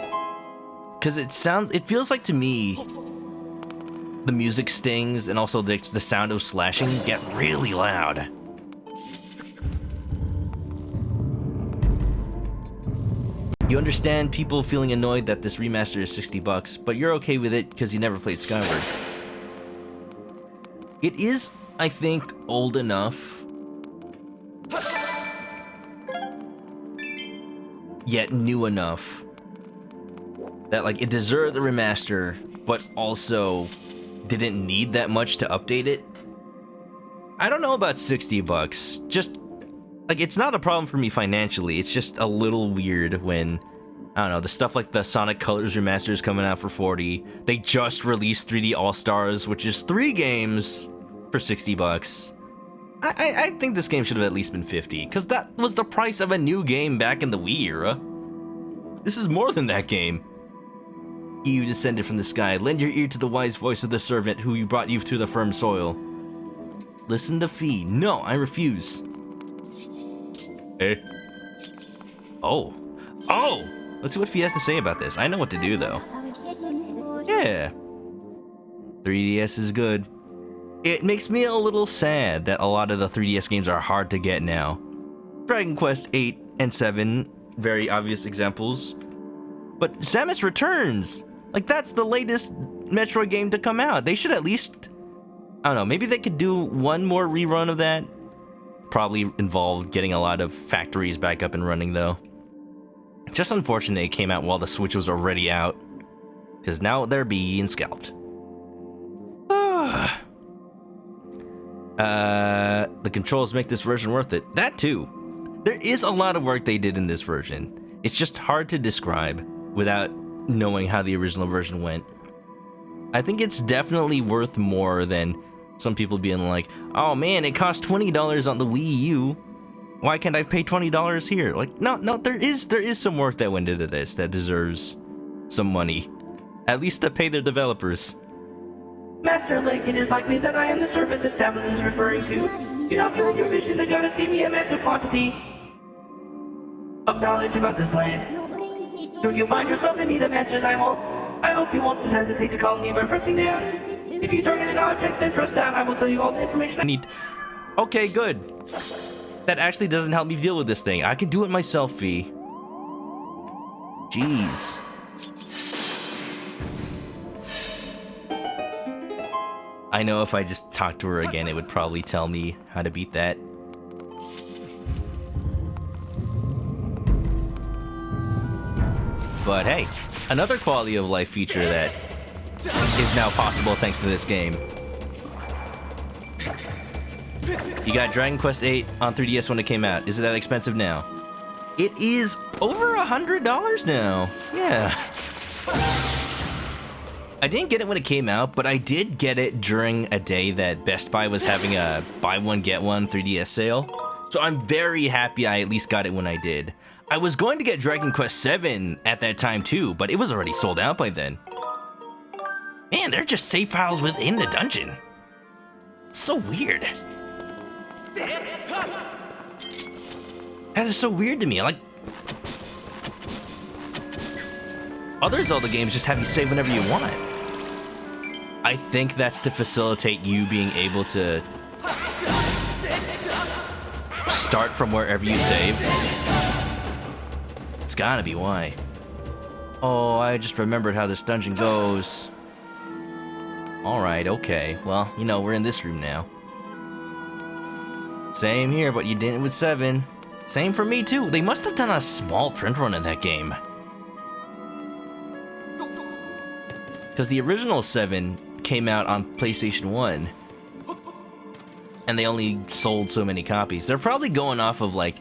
Because it feels like to me the music stings and also the sound of slashing get really loud. You understand people feeling annoyed that this remaster is $60, but you're okay with it because you never played Skyward. It is, I think, old enough, yet new enough, that like it deserved the remaster, but also didn't need that much to update it. I don't know about $60. Just like, it's not a problem for me financially. It's just a little weird when, I don't know, the stuff like the Sonic Colors remaster is coming out for $40. They just released 3D All-Stars, which is 3 games for $60. I think this game should have at least been $50, because that was the price of a new game back in the Wii era. This is more than that game. You descended from the sky, lend your ear to the wise voice of the servant who brought you through the firm soil. Listen to Fee. No, I refuse. Eh? Oh. Oh! Let's see what Fee has to say about this. I know what to do, though. Yeah. 3DS is good. It makes me a little sad that a lot of the 3DS games are hard to get now. Dragon Quest 8 and 7, very obvious examples. But Samus Returns! Like, that's the latest Metroid game to come out. They should at least... I don't know, maybe they could do one more rerun of that. Probably involved getting a lot of factories back up and running, though. Just unfortunate it came out while the Switch was already out. Because now they're being scalped. The controls make this version worth it. That too. There is a lot of work they did in this version. It's just hard to describe without knowing how the original version went. I think it's definitely worth more than some people being like, oh man, it cost $20 on the Wii U. Why can't I pay $20 here? Like, no, there is some work that went into this that deserves some money. At least to pay their developers. Master Link, it is likely that I am the servant this tablet is referring to. In ocular your vision, the goddess gave me a massive quantity of knowledge about this land. Should you find yourself in need of answers, I hope you won't hesitate to call me by pressing down. If you target an object, then press down. I will tell you all the information I need. Okay, good. That actually doesn't help me deal with this thing. I can do it myself, Fee. Jeez. I know if I just talked to her again, it would probably tell me how to beat that. But hey, another quality of life feature that is now possible thanks to this game. You got Dragon Quest VIII on 3DS when it came out. Is it that expensive now? It is over $100 now. Yeah. I didn't get it when it came out, but I did get it during a day that Best Buy was having a buy one get one 3DS sale. So I'm very happy I at least got it when I did. I was going to get Dragon Quest VII at that time too, but it was already sold out by then. Man, they're just save files within the dungeon. It's so weird. That is so weird to me. Like, other Zelda games just have you save whenever you want. I think that's to facilitate you being able to start from wherever you save. It's gotta be why. Oh, I just remembered how this dungeon goes. Alright, okay. Well, you know, we're in this room now. Same here, but you did it with 7. Same for me too. They must have done a small print run in that game. Because the original 7 came out on PlayStation 1. And they only sold so many copies. They're probably going off of like,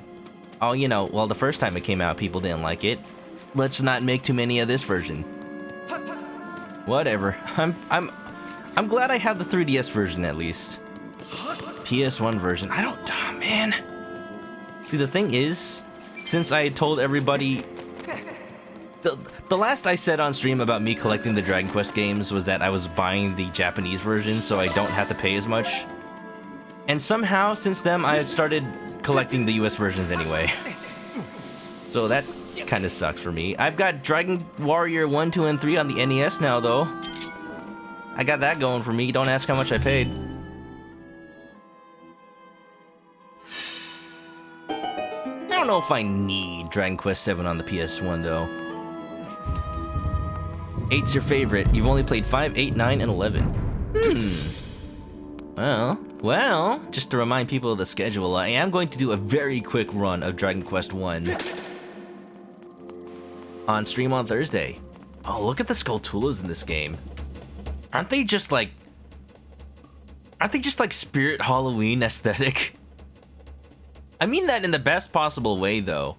oh, you know, well, the first time it came out, people didn't like it. Let's not make too many of this version. Whatever. I'm glad I have the 3DS version at least. PS1 version. I don't... Oh, man. See, the thing is, since I told everybody... The last I said on stream about me collecting the Dragon Quest games was that I was buying the Japanese version so I don't have to pay as much. And somehow, since then, I started collecting the US versions anyway. So that kind of sucks for me. I've got Dragon Warrior 1, 2, and 3 on the NES now, though. I got that going for me. Don't ask how much I paid. I don't know if I need Dragon Quest VII on the PS1, though. 8's your favorite. You've only played 5, 8, 9, and 11. Well, just to remind people of the schedule, I am going to do a very quick run of Dragon Quest 1 on stream on Thursday. Oh, look at the Skulltulas in this game. Aren't they just like Spirit Halloween aesthetic? I mean that in the best possible way, though.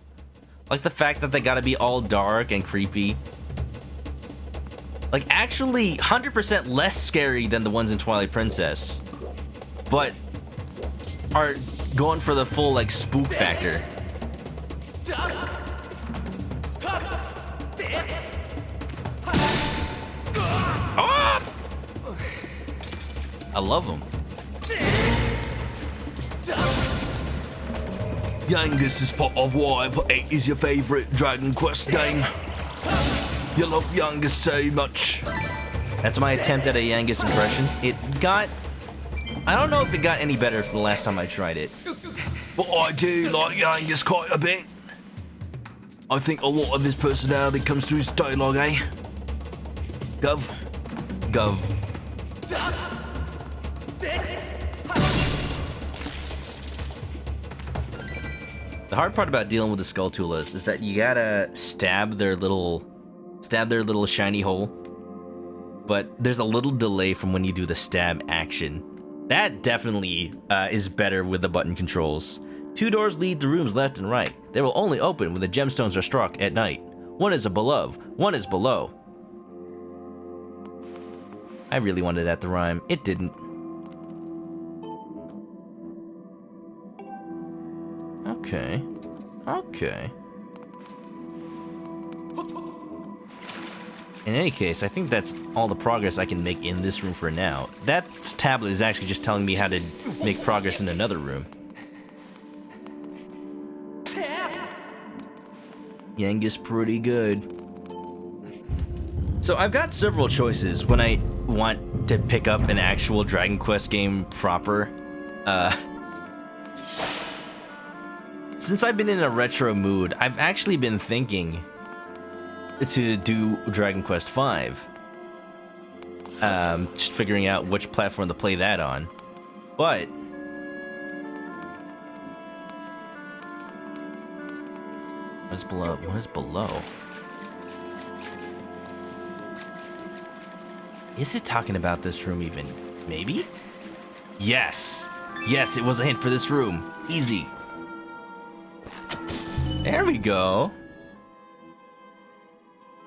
Like the fact that they gotta be all dark and creepy. Like, actually 100% less scary than the ones in Twilight Princess. But are going for the full, like, spook factor. Oh! I love them. Yangus is part of why 8 is your favourite Dragon Quest game. You love Yangus so much. That's my attempt at a Yangus impression. I don't know if it got any better from the last time I tried it. But I do like Yangus quite a bit. I think a lot of his personality comes through his dialogue, eh? Gov. Gov. The hard part about dealing with the Skulltulas is that you gotta stab their little shiny hole. But there's a little delay from when you do the stab action. That definitely is better with the button controls. 2 doors lead to rooms left and right. They will only open when the gemstones are struck at night. One is above, one is below. I really wanted that to rhyme. It didn't. Okay. Okay. In any case, I think that's all the progress I can make in this room for now. That tablet is actually just telling me how to make progress in another room. Yangus pretty good. So I've got several choices when I want to pick up an actual Dragon Quest game proper. Since I've been in a retro mood, I've actually been thinking to do Dragon Quest V. Just figuring out which platform to play that on. But what is below? What is below? Is it talking about this room even? Maybe? Yes! Yes, it was a hint for this room. Easy. There we go.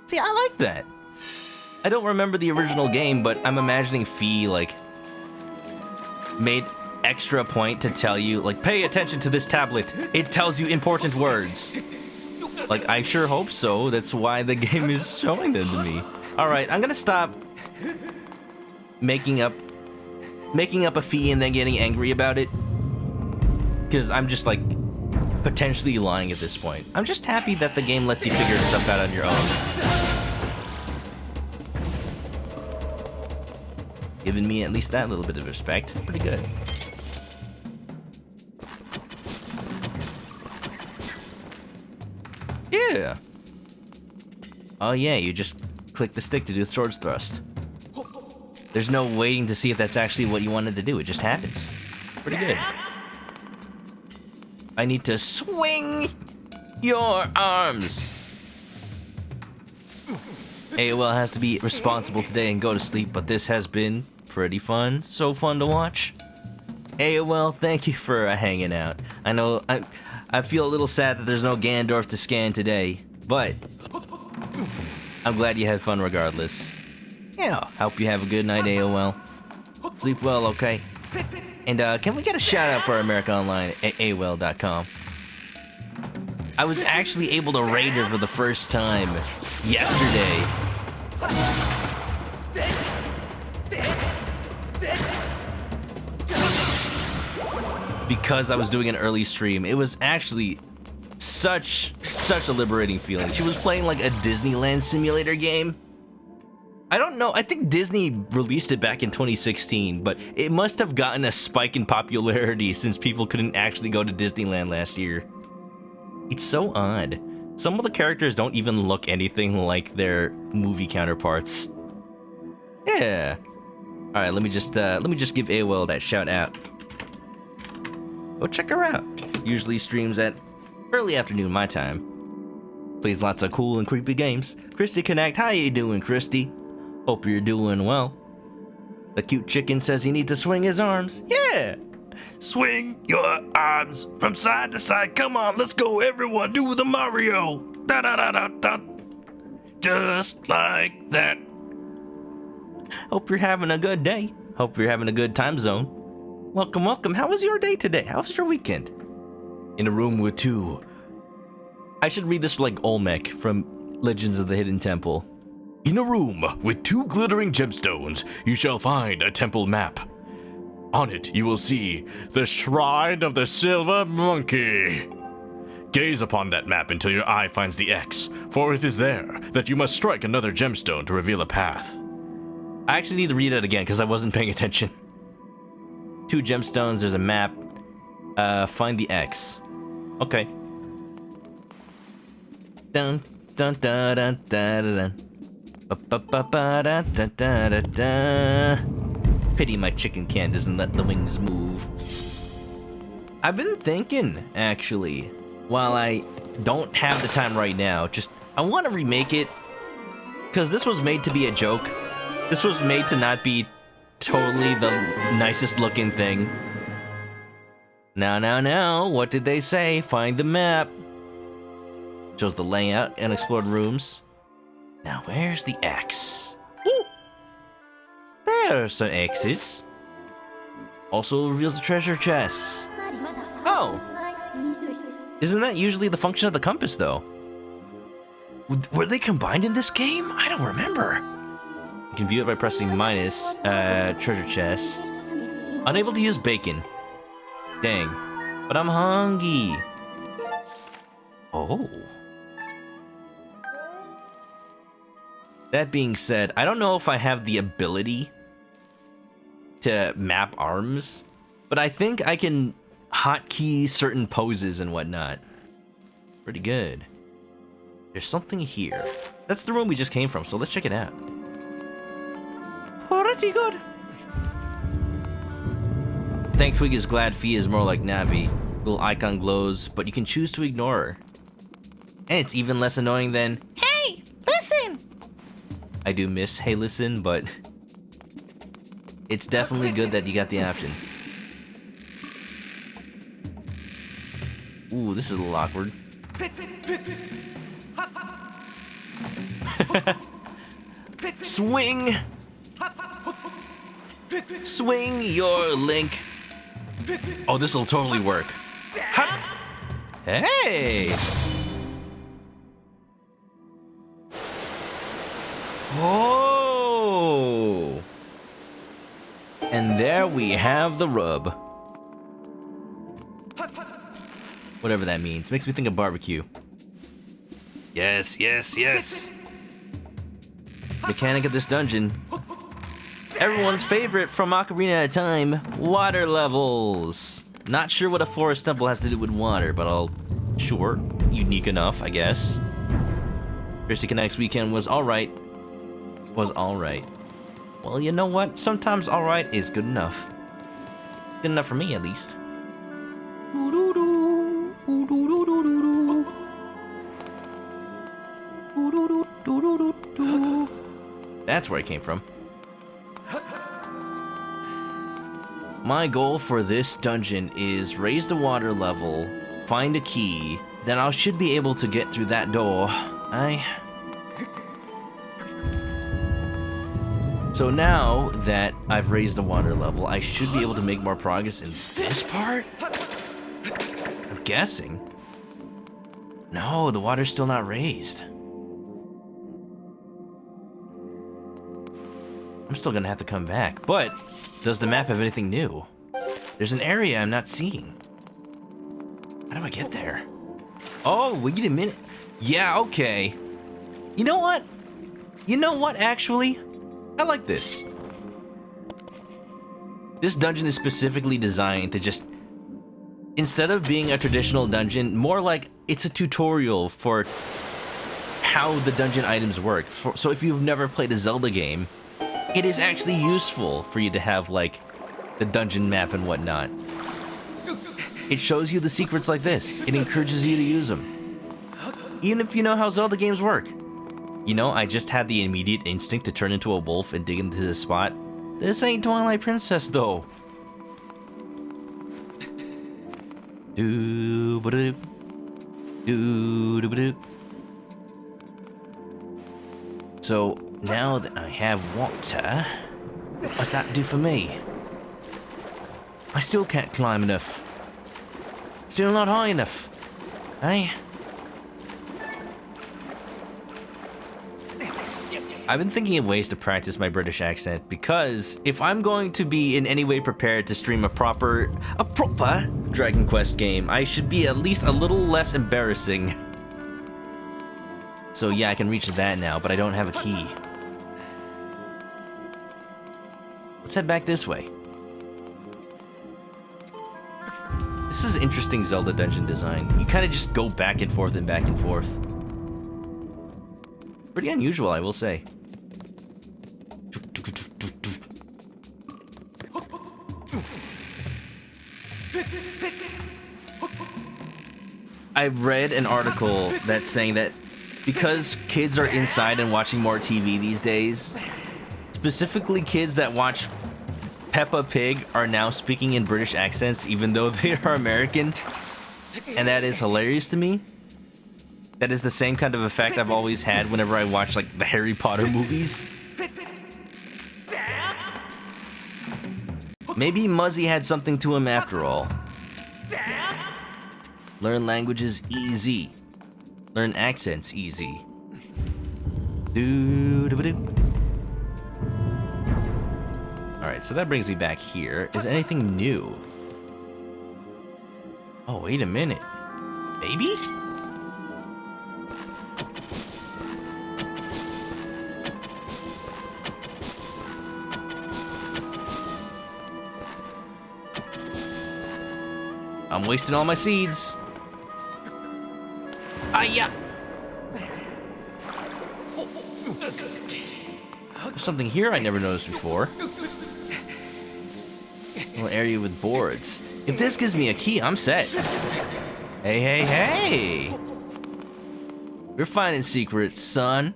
See, I like that. I don't remember the original game, but I'm imagining Fee, like, made extra point to tell you, like, pay attention to this tablet. It tells you important words. Like, I sure hope so. That's why the game is showing them to me. Alright, I'm gonna stop making up a Fee and then getting angry about it. Because I'm just, like, potentially lying at this point. I'm just happy that the game lets you figure stuff out on your own. Giving me at least that little bit of respect. Pretty good. Yeah. Oh yeah, you just click the stick to do the swords thrust. There's no waiting to see if that's actually what you wanted to do. It just happens. Pretty good. I need to swing your arms. AOL has to be responsible today and go to sleep, but this has been pretty fun. So fun to watch. AOL, thank you for hanging out. I know I feel a little sad that there's no Ganondorf to scan today, but I'm glad you had fun regardless. Yeah, hope you have a good night, AOL. Sleep well, okay? And can we get a shout out for America Online at AOL.com? I was actually able to raid her for the first time yesterday. Because I was doing an early stream. It was actually such a liberating feeling. She was playing like a Disneyland simulator game. I don't know, I think Disney released it back in 2016, but it must have gotten a spike in popularity since people couldn't actually go to Disneyland last year. It's so odd. Some of the characters don't even look anything like their movie counterparts. Yeah. Alright, let me just give AOL that shout out. Go check her out. Usually streams at early afternoon my time. Plays lots of cool and creepy games. Christy Connect, how you doing, Christy? Hope you're doing well. The cute chicken says you need to swing his arms. Yeah! Swing your arms from side to side. Come on, let's go, everyone. Do the Mario. Da da da da da. Just like that. Hope you're having a good day. Hope you're having a good time zone. Welcome, welcome. How was your day today? How was your weekend? In a room with two. I should read this like Olmec from Legends of the Hidden Temple. In a room with 2 glittering gemstones, you shall find a temple map. On it, you will see the Shrine of the Silver Monkey. Gaze upon that map until your eye finds the X, for it is there that you must strike another gemstone to reveal a path. I actually need to read it again because I wasn't paying attention. 2 gemstones, there's a map. Find the X. Okay. Dun dun dun dun dun dun. Pity my chicken can doesn't let the wings move. I've been thinking, actually, while I don't have the time right now, I want to remake it, because this was made to be a joke. This was made to not be totally the nicest looking thing. Now, what did they say? Find the map. Shows the layout and explored rooms. Now, where's the X? Ooh. There are some X's. Also reveals the treasure chests. Oh! Isn't that usually the function of the compass, though? Were they combined in this game? I don't remember. You can view it by pressing minus, treasure chest. Unable to use bacon. Dang. But I'm hungry. Oh. That being said, I don't know if I have the ability to map arms, but I think I can hotkey certain poses and whatnot. Pretty good. There's something here. That's the room we just came from, so let's check it out. Pretty good. Thank Twig is glad Fee is more like Navi. Little icon glows, but you can choose to ignore her. And it's even less annoying than, Hey, listen! I do miss Hey Listen, but it's definitely good that you got the option. Ooh, this is a little awkward. Swing! Swing your link. Oh, this'll totally work. Ha! Hey! Oh! And there we have the rub. Whatever that means. Makes me think of barbecue. Yes, yes, yes. Mechanic of this dungeon. Everyone's favorite from Ocarina of Time, water levels. Not sure what a forest temple has to do with water, but sure, unique enough, I guess. Christy Connect's weekend was alright. Well, you know what? Sometimes alright is good enough. Good enough for me, at least. That's where I came from. My goal for this dungeon is raise the water level, find a key, then I should be able to get through that door. So now that I've raised the water level, I should be able to make more progress in this part? I'm guessing. No, the water's still not raised. I'm still gonna have to come back, but does the map have anything new? There's an area I'm not seeing. How do I get there? Oh, wait a minute. Yeah, okay. You know what? Actually? I like this. This dungeon is specifically designed to just, instead of being a traditional dungeon, more like it's a tutorial for how the dungeon items work. So if you've never played a Zelda game, it is actually useful for you to have, like, the dungeon map and whatnot. It shows you the secrets like this. It encourages you to use them. Even if you know how Zelda games work. You know, I just had the immediate instinct to turn into a wolf and dig into this spot. This ain't Twilight Princess, though. Doo-ba-doop. Doo-ba-doop. So, now that I have water, what's that do for me? I still can't climb enough. Still not high enough. Eh? I've been thinking of ways to practice my British accent because if I'm going to be in any way prepared to stream a proper Dragon Quest game, I should be at least a little less embarrassing. So yeah, I can reach that now, but I don't have a key. Let's head back this way. This is interesting Zelda dungeon design. You kind of just go back and forth and back and forth. Pretty unusual, I will say. I've read an article that's saying that because kids are inside and watching more TV these days, specifically kids that watch Peppa Pig are now speaking in British accents even though they are American, and that is hilarious to me. That is the same kind of effect I've always had whenever I watch like the Harry Potter movies. Maybe Muzzy had something to him after all. Learn languages easy. Learn accents easy. Alright, so that brings me back here. Is anything new? Oh, wait a minute. Maybe? I'm wasting all my seeds. Yeah. There's something here I never noticed before. A little area with boards. If this gives me a key, I'm set. Hey, hey, hey! You're finding secrets, son.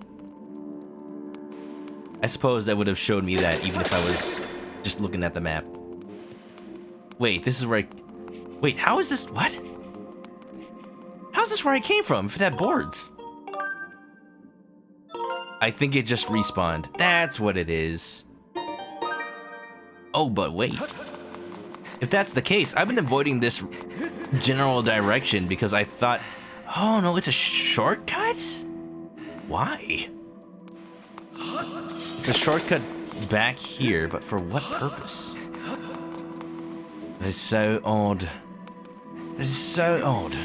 I suppose that would have showed me that even if I was just looking at the map. Wait, this is where I... Wait, how is this... What? How is this where I came from if it had boards? I think it just respawned. That's what it is. Oh, but wait. If that's the case, I've been avoiding this general direction because I thought... Oh, no, it's a shortcut? Why? It's a shortcut back here, but for what purpose? That is so odd. That is so odd.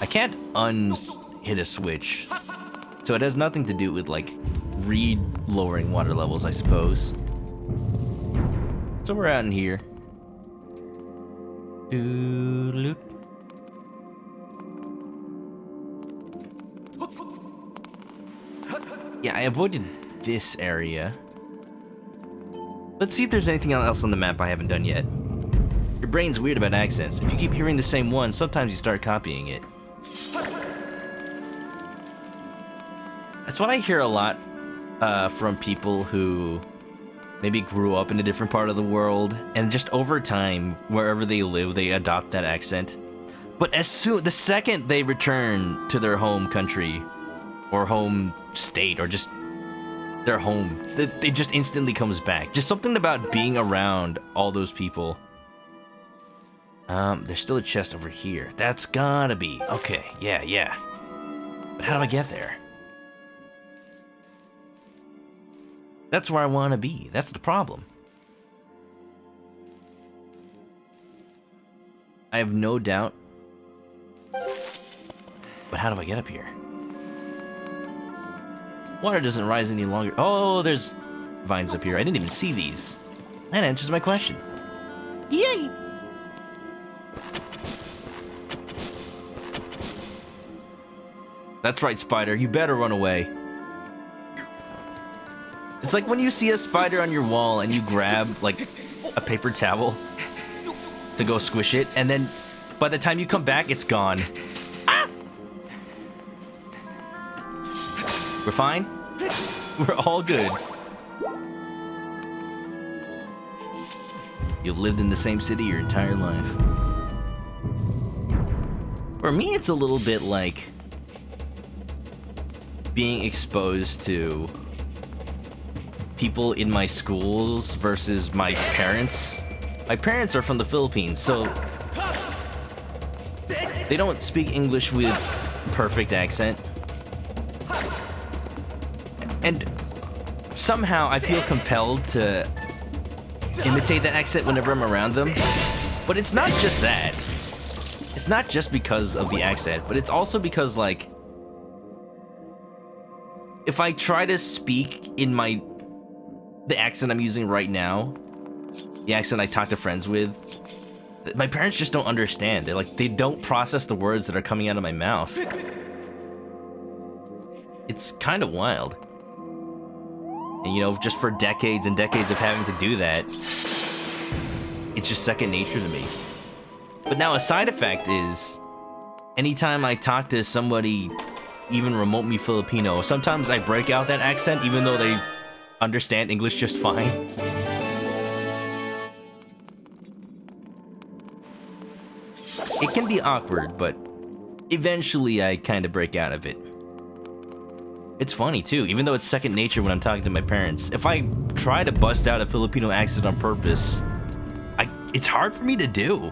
I can't hit a switch, so it has nothing to do with like lowering water levels, I suppose. So we're out in here. Doo-doo-doo. Yeah, I avoided this area. Let's see if there's anything else on the map I haven't done yet. Your brain's weird about accents. If you keep hearing the same one, sometimes you start copying it. That's what I hear a lot from people who maybe grew up in a different part of the world, and just over time, wherever they live, they adopt that accent. But the second they return to their home country, or home state, or just their home, it just instantly comes back. Just something about being around all those people. There's still a chest over here. That's gotta be. Okay, yeah. But how do I get there? That's where I want to be. That's the problem. I have no doubt. But how do I get up here? Water doesn't rise any longer. Oh, there's vines up here. I didn't even see these. That answers my question. Yay! That's right, spider. You better run away. It's like when you see a spider on your wall and you grab, like, a paper towel to go squish it, and then by the time you come back, it's gone. Ah! We're fine? We're all good. You've lived in the same city your entire life. For me, it's a little bit like being exposed to people in my schools versus my parents. My parents are from the Philippines, so they don't speak English with perfect accent. And somehow I feel compelled to imitate that accent whenever I'm around them. But it's not just that. It's not just because of the accent, but it's also because, like, if I try to speak in the accent I'm using right now, the accent I talk to friends with, my parents just don't understand. They don't process the words that are coming out of my mouth. It's kind of wild. And, you know, just for decades and decades of having to do that, it's just second nature to me. But now a side effect is, anytime I talk to somebody even remotely Filipino, sometimes I break out that accent even though they understand English just fine. It can be awkward, but eventually I kind of break out of it. It's funny too, even though it's second nature when I'm talking to my parents. If I try to bust out a Filipino accent on purpose, it's hard for me to do.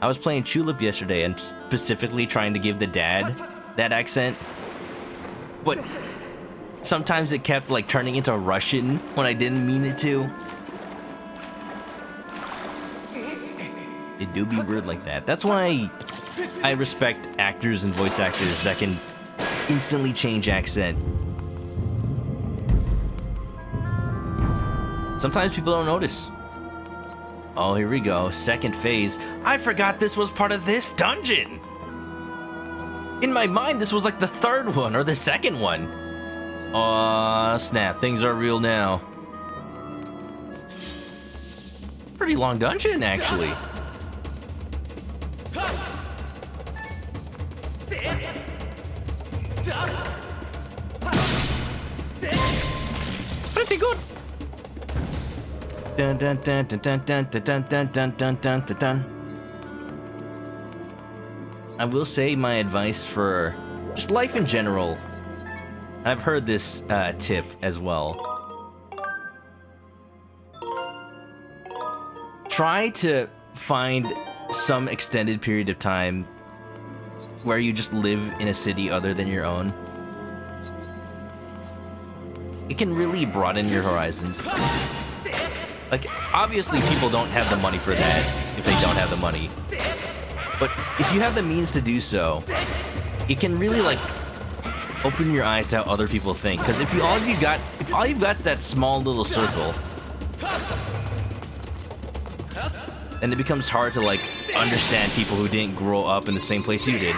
I was playing Tulip yesterday and specifically trying to give the dad that accent, but sometimes it kept like turning into Russian when I didn't mean it to. It do be weird like that. That's why I respect actors and voice actors that can instantly change accent. Sometimes people don't notice. Oh, here we go. Second phase. I forgot this was part of this dungeon. In my mind, this was like the third one or the second one. Aw, snap. Things are real now. Pretty long dungeon, actually. Pretty good. Dun dun dun dun dun dun dun dun dun dun dun dun dun. I will say my advice for just life in general. I've heard this tip as well. Try to find some extended period of time where you just live in a city other than your own. It can really broaden your horizons. Like, obviously people don't have the money for that if they don't have the money. But if you have the means to do so, it can really, like, open your eyes to how other people think. Because if all you've got is that small little circle, then it becomes hard to, like, understand people who didn't grow up in the same place you did.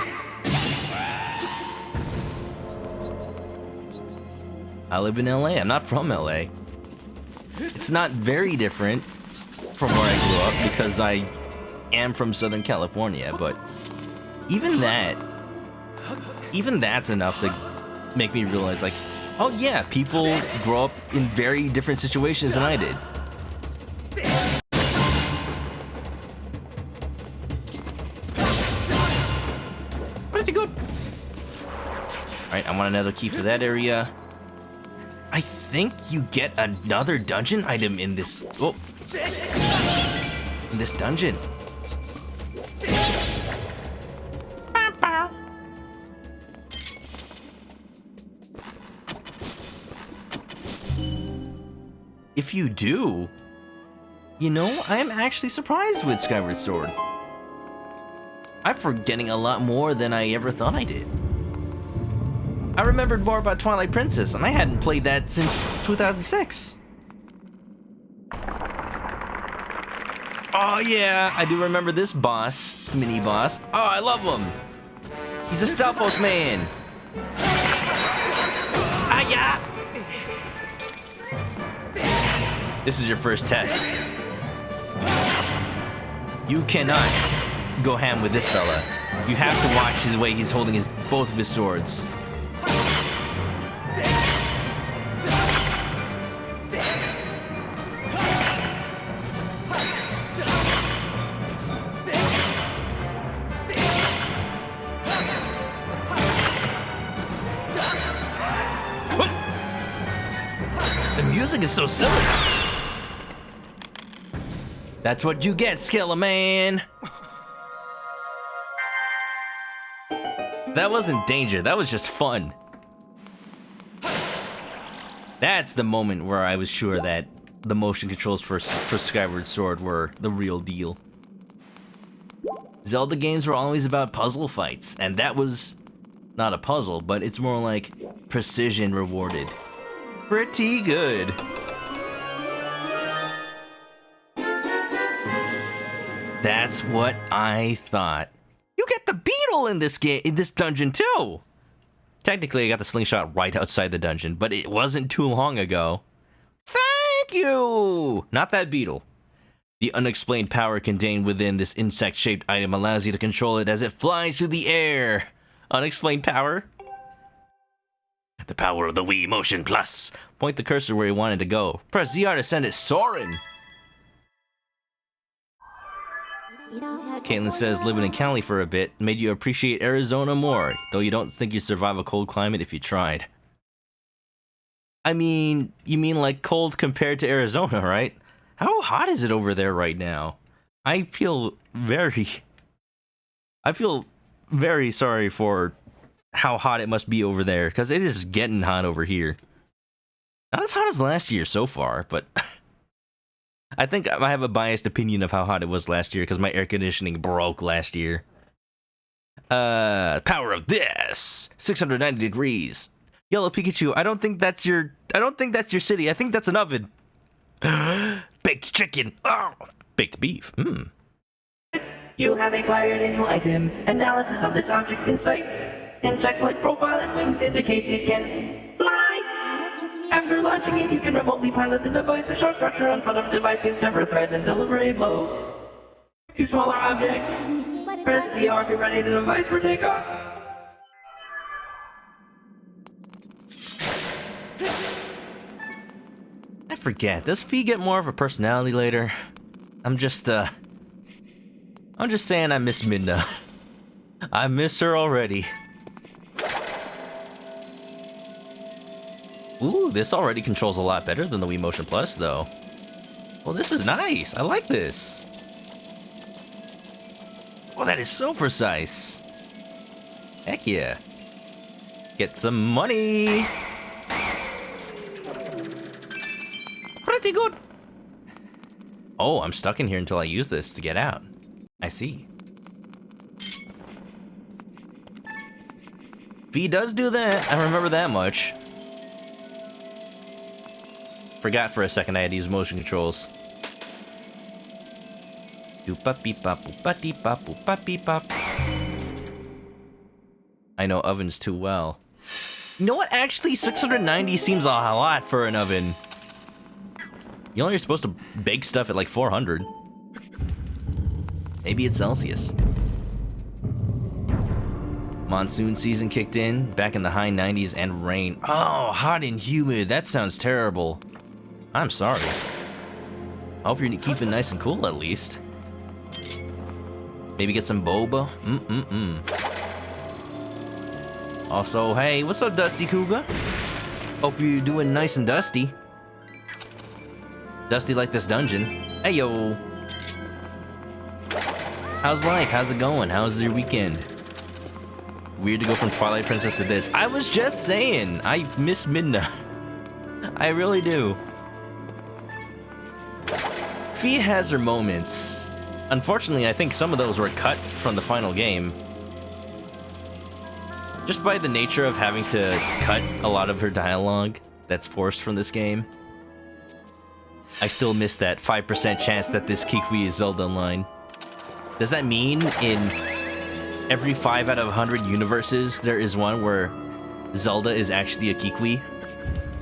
I live in LA. I'm not from LA. It's not very different from where I grew up because I am from Southern California, but even that's enough to make me realize, like, oh yeah, people grow up in very different situations than I did. Pretty good. Alright, I want another key for that area. I think you get another dungeon item in this. Oh, in this dungeon. If you do, you know, I am actually surprised with Skyward Sword. I'm forgetting a lot more than I ever thought I did. I remembered more about Twilight Princess, and I hadn't played that since 2006. Oh yeah, I do remember this boss, mini-boss. Oh, I love him. He's a Stalfos man. Ah, yeah. This is your first test. You cannot go ham with this fella. You have to watch his way he's holding both of his swords. The music is so silly. That's what you get, Skilla Man. That wasn't danger, that was just fun. That's the moment where I was sure that the motion controls for Skyward Sword were the real deal. Zelda games were always about puzzle fights, and that was not a puzzle, but it's more like precision rewarded. Pretty good. That's what I thought. You get the beetle in this game, in this dungeon too. Technically, I got the slingshot right outside the dungeon, but it wasn't too long ago. Thank you! Not that beetle. The unexplained power contained within this insect-shaped item allows you to control it as it flies through the air. Unexplained power? The power of the Wii Motion Plus. Point the cursor where you want it to go. Press ZR to send it soaring. Caitlin says living in Cali for a bit made you appreciate Arizona more, though you don't think you'd survive a cold climate if you tried. I mean, you mean like cold compared to Arizona, right? How hot is it over there right now? I feel very sorry for how hot it must be over there, because it is getting hot over here. Not as hot as last year so far, but I think I have a biased opinion of how hot it was last year because my air conditioning broke last year. Power of this! 690 degrees. Yellow Pikachu, I don't think that's your city. I think that's an oven. Baked chicken. Oh, baked beef. You have acquired a new item. Analysis of this object in sight. Insect-like profile and wings indicates it can fly. After launching it, you can remotely pilot the device. The short structure on front of the device can sever threads and deliver a blow. To smaller objects, press CR to ready the device for takeoff. I forget. Does Fee get more of a personality later? I'm just saying I miss Midna. I miss her already. Ooh, this already controls a lot better than the Wii Motion Plus, though. Well, this is nice. I like this. Well, that is so precise. Heck yeah. Get some money. Pretty good. Oh, I'm stuck in here until I use this to get out. I see. Fee does do that. I remember that much. Forgot for a second I had to use motion controls. I know ovens too well. You know what? Actually, 690 seems a lot for an oven. You know you're supposed to bake stuff at like 400. Maybe it's Celsius. Monsoon season kicked in, back in the high 90s and rain. Oh, hot and humid. That sounds terrible. I'm sorry. I hope you're keeping nice and cool at least. Maybe get some boba? Also, hey, what's up, Dusty Cougar? Hope you're doing nice and dusty. Dusty like this dungeon. Hey, yo. How's life? How's it going? How's your weekend? Weird to go from Twilight Princess to this. I was just saying, I miss Midna. I really do. Fee has her moments. Unfortunately, I think some of those were cut from the final game. Just by the nature of having to cut a lot of her dialogue that's forced from this game. I still miss that 5% chance that this Kikui is Zelda line. Does that mean in every 5 out of 100 universes there is one where Zelda is actually a Kikui?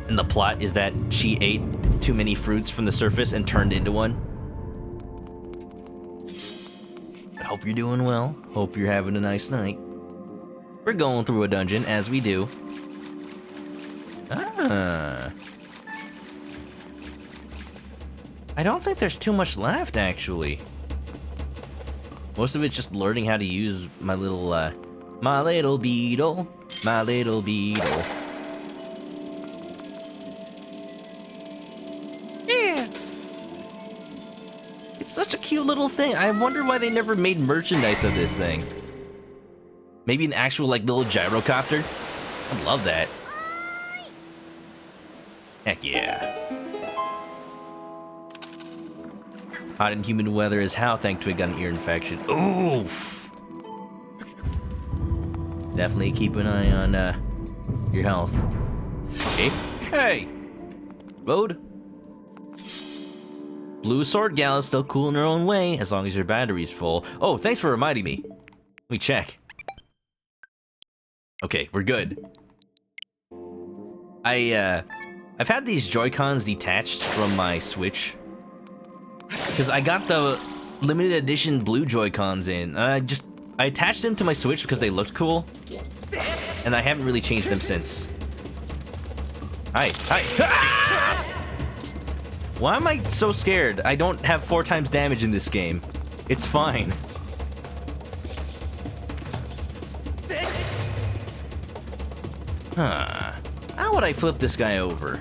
And the plot is that she ate too many fruits from the surface and turned into one? I hope you're doing well. Hope you're having a nice night. We're going through a dungeon, as we do. Ah. I don't think there's too much left, actually. Most of it's just learning how to use my little beetle. My little beetle. Yeah. It's such a cute little thing. I wonder why they never made merchandise of this thing. Maybe an actual, like, little gyrocopter? I'd love that. Heck yeah. Hot and humid weather is how, thanks to a gun ear infection. Oof! Definitely keep an eye on your health. Hey, hey! Road. Blue Sword Gal is still cool in her own way, as long as your battery's full. Oh, thanks for reminding me. Let me check. Okay, we're good. I've had these Joy-Cons detached from my Switch. Because I got the limited edition blue Joy-Cons in. I attached them to my Switch because they looked cool. And I haven't really changed them since. Hi, hi. Ah! Why am I so scared? I don't have 4 times damage in this game. It's fine. Huh. How would I flip this guy over?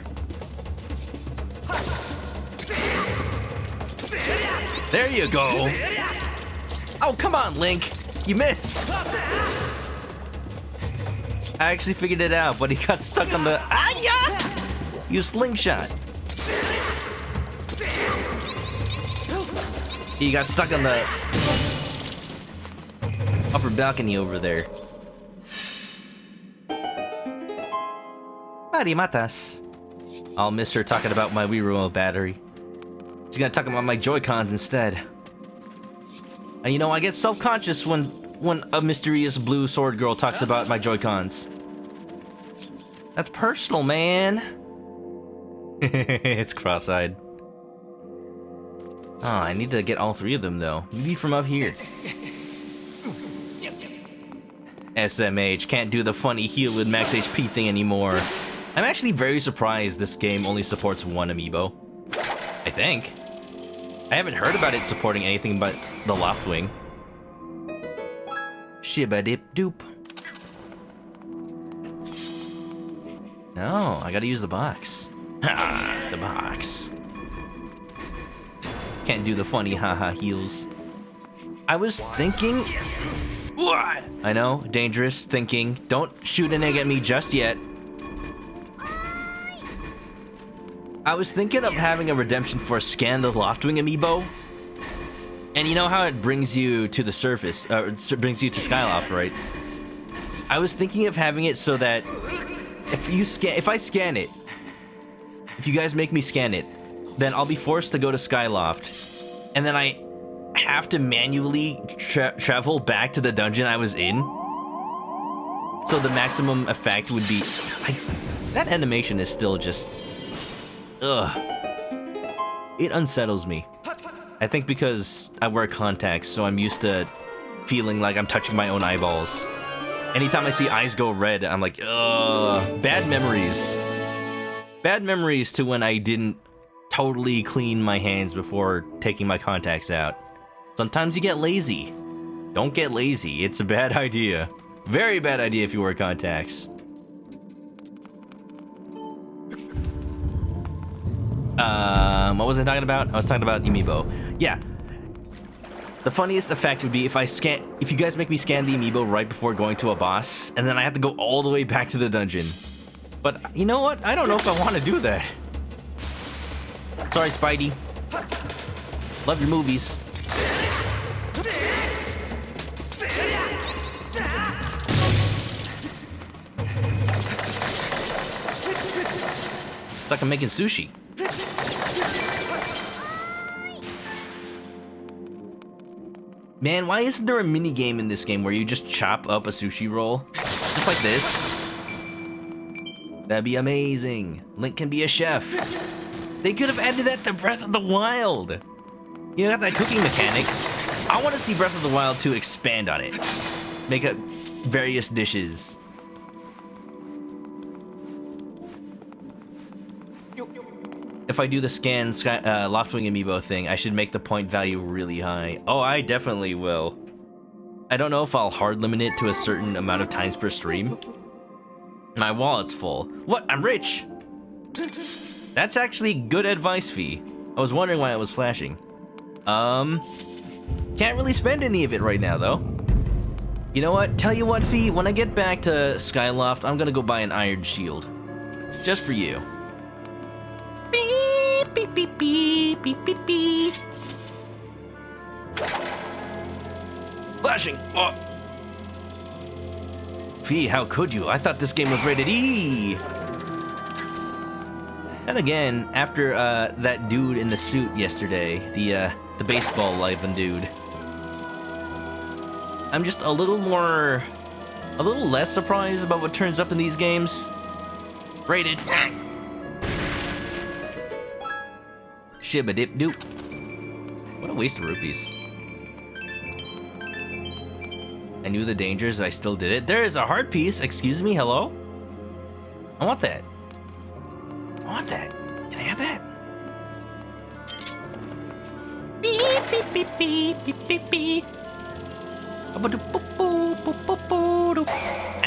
There you go. Oh, come on, Link. You missed. I actually figured it out, but he got stuck on the... You slingshot. He got stuck on the upper balcony over there. Marimatas. I'll miss her talking about my Wii Remote battery. She's gonna talk about my Joy-Cons instead. And you know, I get self-conscious when a mysterious blue sword girl talks about my Joy-Cons. That's personal, man. It's cross-eyed. Oh, I need to get all 3 of them, though. Maybe from up here. SMH, can't do the funny heal with max HP thing anymore. I'm actually very surprised this game only supports 1 amiibo. I think. I haven't heard about it supporting anything but the Loftwing. Shibba-dip-doop. No, I gotta use the box. Ha, the box. Can't do the funny haha heals. I was thinking... I know, dangerous thinking. Don't shoot an egg at me just yet. I was thinking of having a redemption for Scan the Loftwing amiibo. And you know how it brings you to the surface, it brings you to Skyloft, right? I was thinking of having it so that if I scan it, if you guys make me scan it, then I'll be forced to go to Skyloft, and then I have to manually travel back to the dungeon I was in. So the maximum effect would be... that animation is still just... Ugh. It unsettles me. I think because I wear contacts, so I'm used to feeling like I'm touching my own eyeballs. Anytime I see eyes go red, I'm like, ugh. Bad memories. Bad memories to when I didn't totally clean my hands before taking my contacts out. Sometimes you get lazy. Don't get lazy. It's a bad idea. Very bad idea if you wear contacts. What was I talking about? I was talking about Amiibo. Yeah. The funniest effect would be if you guys make me scan the Amiibo right before going to a boss, and then I have to go all the way back to the dungeon. But you know what? I don't know if I want to do that. Sorry, Spidey. Love your movies. It's like I'm making sushi. Man, why isn't there a mini game in this game where you just chop up a sushi roll? Just like this? That'd be amazing. Link can be a chef. They could have added that to Breath of the Wild. You got that cooking mechanic. I want to see Breath of the Wild 2 expand on it. Make up various dishes. If I do the scan Loftwing Amiibo thing, I should make the point value really high. Oh, I definitely will. I don't know if I'll hard limit it to a certain amount of times per stream. My wallet's full. What? I'm rich! That's actually good advice, Fee. I was wondering why it was flashing. Can't really spend any of it right now, though. You know what? Tell you what, Fee, when I get back to Skyloft, I'm gonna go buy an iron shield. Just for you. beep beep beep beep beep. Flashing. Oh. Fee, how could you? I thought this game was rated E. And again, after that dude in the suit yesterday, the baseball liven dude, I'm just a little less surprised about what turns up in these games. Rated. Shibba dip doop. What a waste of rupees. I knew the dangers, I still did it. There is a heart piece. Excuse me, hello? I want that. I want that. Can I have that? Beep, beep, beep, beep, beep, beep, beep.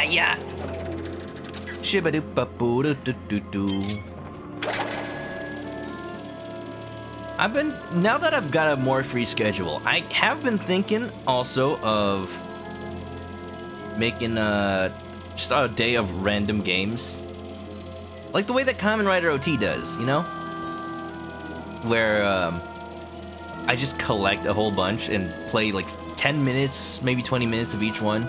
Yeah. Shibba-doop-ba-boo-doo-doo-doo-doo. Now that I've got a more free schedule, I have been thinking also of making just a day of random games. Like the way that Kamen Rider OT does, you know? Where I just collect a whole bunch and play like 10 minutes, maybe 20 minutes of each one.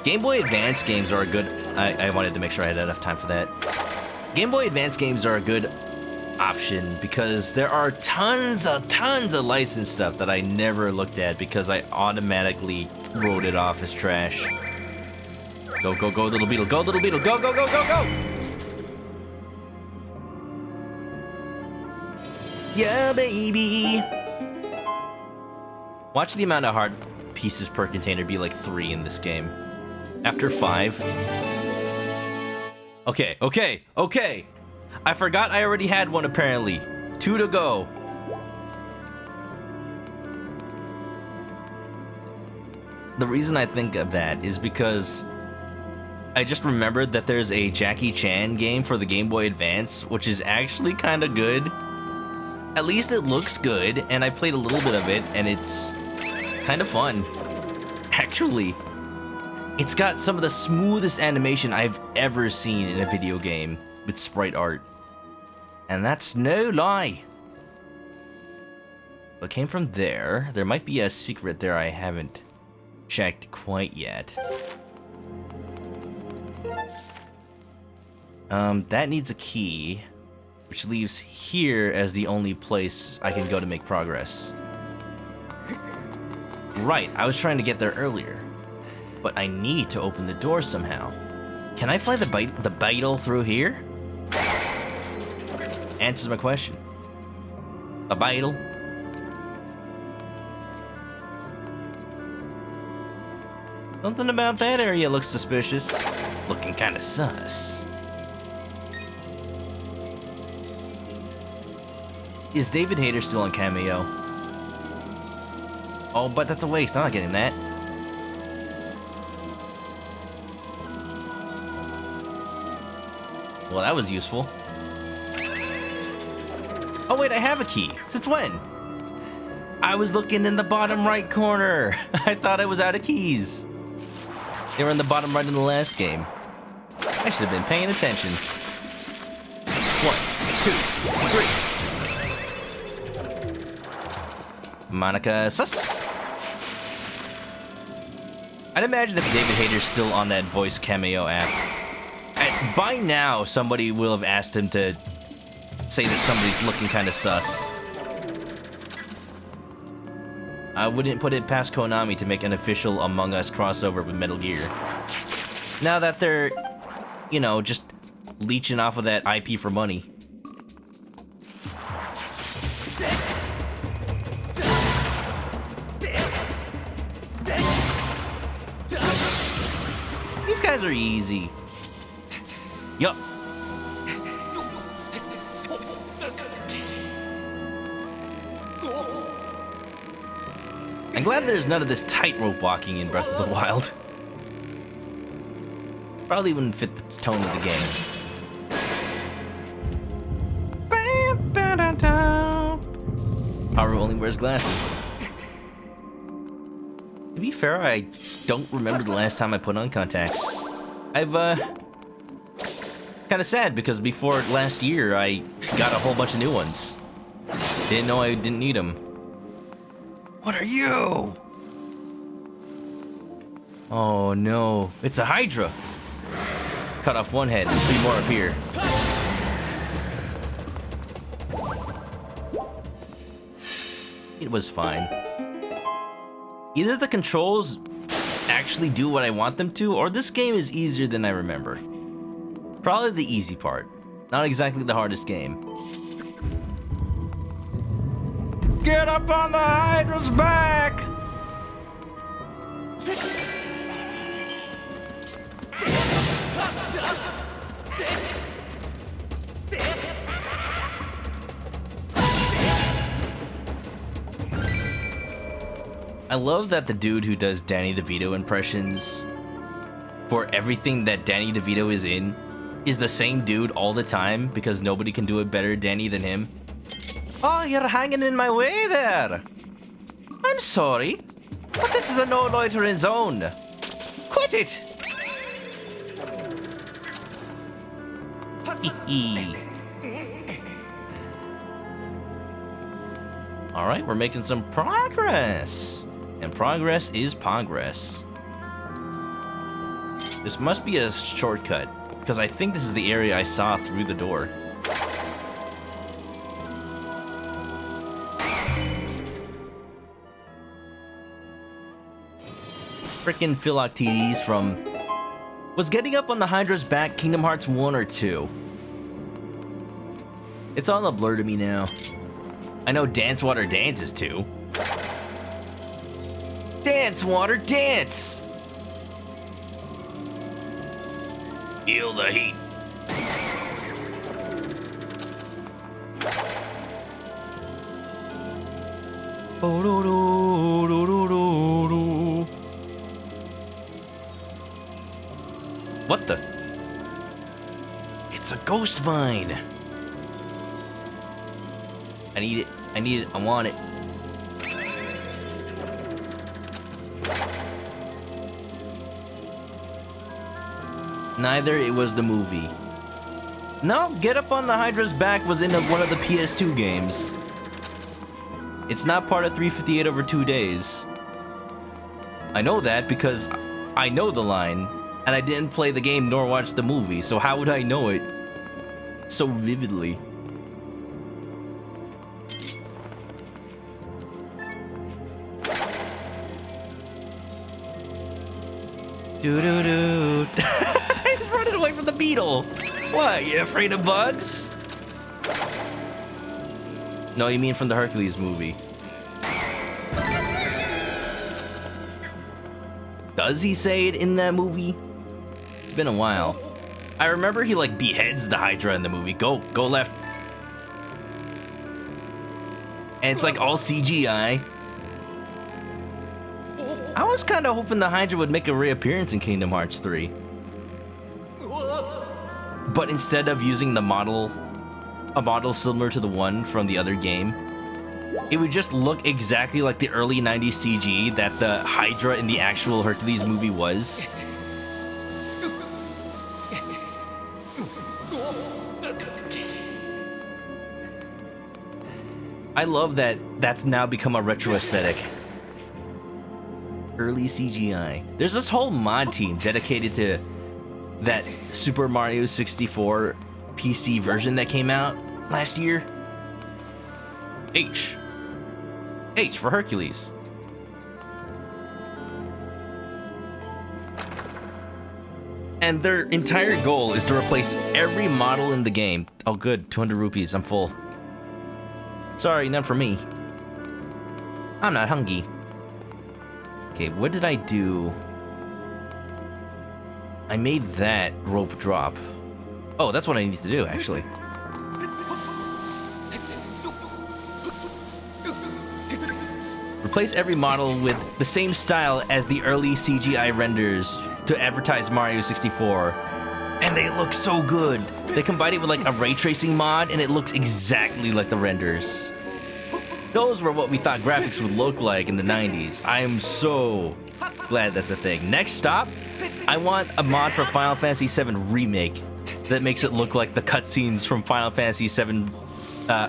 Game Boy Advance games are a good... I wanted to make sure I had enough time for that. Game Boy Advance games are a good option because there are tons of licensed stuff that I never looked at because I automatically wrote it off as trash. Go, go, go, little beetle. Go, little beetle. Go, go, go, go, go! Yeah, baby! Watch the amount of heart pieces per container be like 3 in this game. After 5... Okay. I forgot I already had one apparently. 2 to go. The reason I think of that is because I just remembered that there's a Jackie Chan game for the Game Boy Advance, which is actually kind of good. At least it looks good, and I played a little bit of it, and it's kind of fun. Actually, it's got some of the smoothest animation I've ever seen in a video game with sprite art. And that's no lie. It came from there. There might be a secret there I haven't checked quite yet. That needs a key, which leaves here as the only place I can go to make progress. Right, I was trying to get there earlier, but I need to open the door somehow. Can I fly the beetle through here? Answers my question. A beetle? Something about that area looks suspicious. Looking kinda sus. Is David Hayter still on Cameo? Oh, but that's a waste. I'm not getting that. Well, that was useful. Oh wait, I have a key. Since when? I was looking in the bottom right corner. I thought I was out of keys. They were in the bottom right in the last game. I should have been paying attention. 1, 2, 3. Monica sus. I'd imagine if David Hayter's still on that voice cameo app, by now somebody will have asked him to say that somebody's looking kind of sus. I wouldn't put it past Konami to make an official Among Us crossover with Metal Gear. Now that they're, you know, just leeching off of that IP for money. These guys are easy. Yup. I'm glad there's none of this tightrope walking in Breath of the Wild. Probably wouldn't fit the tone of the game. Haru only wears glasses. To be fair, I don't remember the last time I put on contacts. I've, kind of sad because before last year, I got a whole bunch of new ones. Didn't know I didn't need them. What are you? Oh no, it's a Hydra. Cut off one head, there's 3 more up here. It was fine. Either the controls actually do what I want them to, or this game is easier than I remember. Probably the easy part. Not exactly the hardest game. Get up on the Hydra's back! I love that the dude who does Danny DeVito impressions for everything that Danny DeVito is in is the same dude all the time because nobody can do it better, Danny, than him. Oh, you're hanging in my way there. I'm sorry, but this is a no loitering zone. Quit it. All right, we're making some progress. And progress is progress. This must be a shortcut, because I think this is the area I saw through the door. Frickin' Philoctetes from... Was getting up on the Hydra's back Kingdom Hearts 1 or 2? It's all a blur to me now. I know Dance Water Dance is 2. Dance, water, dance! Feel the heat. What the? It's a ghost vine. I need it. I need it. I want it. Neither it was the movie. No, Get Up on the Hydra's Back was in one of the PS2 games. It's not part of 358 over 2 days. I know that because I know the line, and I didn't play the game nor watch the movie, so how would I know it so vividly? Doo-doo-doo. He's running away from the beetle. What, you afraid of bugs? No, you mean from the Hercules movie. Does he say it in that movie? It's been a while. I remember he like beheads the Hydra in the movie. Go left. And it's like all CGI. I was kind of hoping the Hydra would make a reappearance in Kingdom Hearts 3. But instead of using the model, a model similar to the one from the other game, it would just look exactly like the early 90s CG that the Hydra in the actual Hercules movie was. I love that that's now become a retro aesthetic. Early CGI. There's this whole mod team dedicated to that Super Mario 64 PC version that came out last year. H for Hercules. And their entire goal is to replace every model in the game. Oh good, 200 rupees, I'm full. Sorry, not for me. I'm not hungry. Okay, what did I do? I made that rope drop. Oh, that's what I need to do, actually. Replace every model with the same style as the early CGI renders to advertise Mario 64. And they look so good. They combined it with like a ray tracing mod and it looks exactly like the renders. Those were what we thought graphics would look like in the 90s. I am so glad that's a thing. Next stop, I want a mod for Final Fantasy VII Remake. that makes it look like the cutscenes from Final Fantasy VII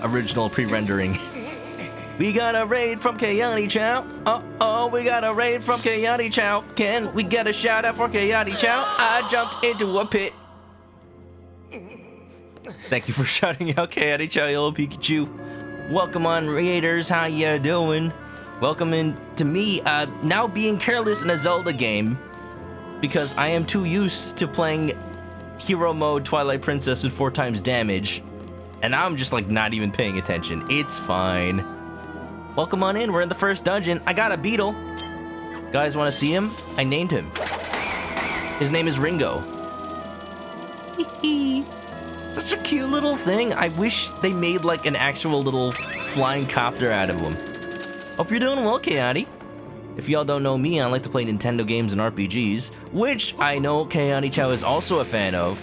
original pre-rendering. We got a raid from Kayani Chow. Oh, we got a raid from Kayani Chow. Can we get a shout out for Kayani Chow? I jumped into a pit. Thank you for shouting out Kayani Chow, Yellow Pikachu. Welcome on, Raiders. How ya doing? Welcome in to me now being careless in a Zelda game because I am too used to playing hero mode Twilight Princess with 4 times damage, and I'm just like not even paying attention. It's fine. Welcome on in. We're in the first dungeon. I got a beetle. Guys, want to see him? I named him. His name is Ringo. Such a cute little thing. I wish they made like an actual little flying copter out of him. Hope you're doing well, Kayani. If y'all don't know me, I like to play Nintendo games and RPGs, which I know Kayani Chow is also a fan of.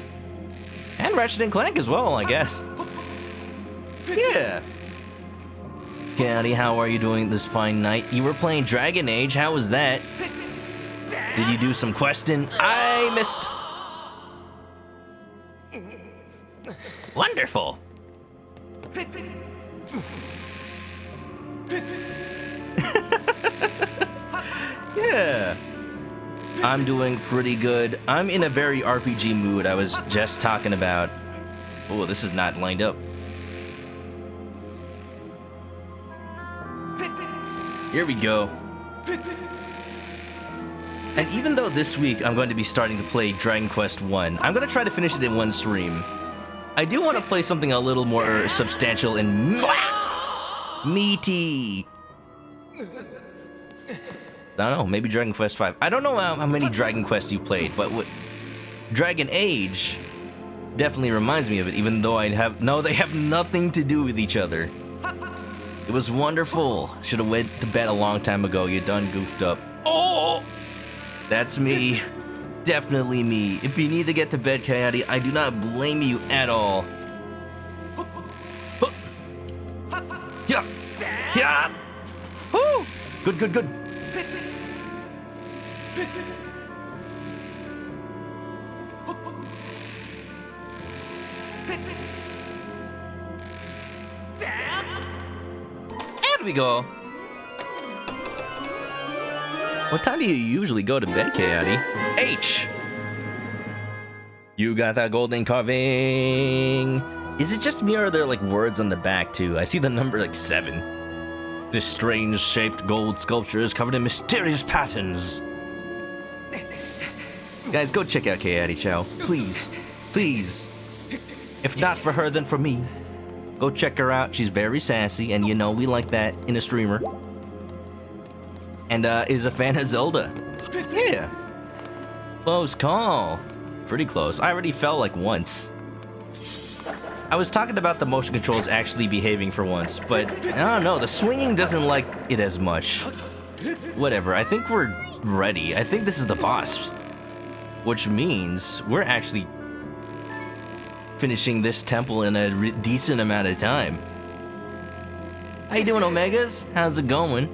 And Ratchet & Clank as well, I guess. Yeah. Kayani, how are you doing this fine night? You were playing Dragon Age, how was that? Did you do some questing? I missed. Wonderful. Yeah. I'm doing pretty good. I'm in a very RPG mood. I was just talking about... Oh, this is not lined up. Here we go. And even though this week I'm going to be starting to play Dragon Quest 1, I'm going to try to finish it in one stream. I do want to play something a little more substantial and meaty. I don't know, maybe Dragon Quest 5. I don't know how many Dragon Quests you've played, but Dragon Age definitely reminds me of it, even though they have nothing to do with each other. It was wonderful. Should have went to bed a long time ago. You done goofed up. Oh! That's me. Definitely me. If you need to get to bed, Coyote, I do not blame you at all. Yeah! Yeah! Woo! Good, good, good. There we go. What time do you usually go to bed, Coyote? H! You got that golden carving. Is it just me or are there like words on the back too? I see the number like 7. This strange shaped gold sculpture is covered in mysterious patterns. Guys, go check out Kayati Chow. Please. Please. If not for her, then for me. Go check her out. She's very sassy, and you know we like that in a streamer. And is a fan of Zelda. Yeah. Close call. Pretty close. I already fell like once. I was talking about the motion controls actually behaving for once, but I don't know, the swinging doesn't like it as much. Whatever, I think we're ready. I think this is the boss. Which means we're actually finishing this temple in a decent amount of time. How you doing, Omegas? How's it going?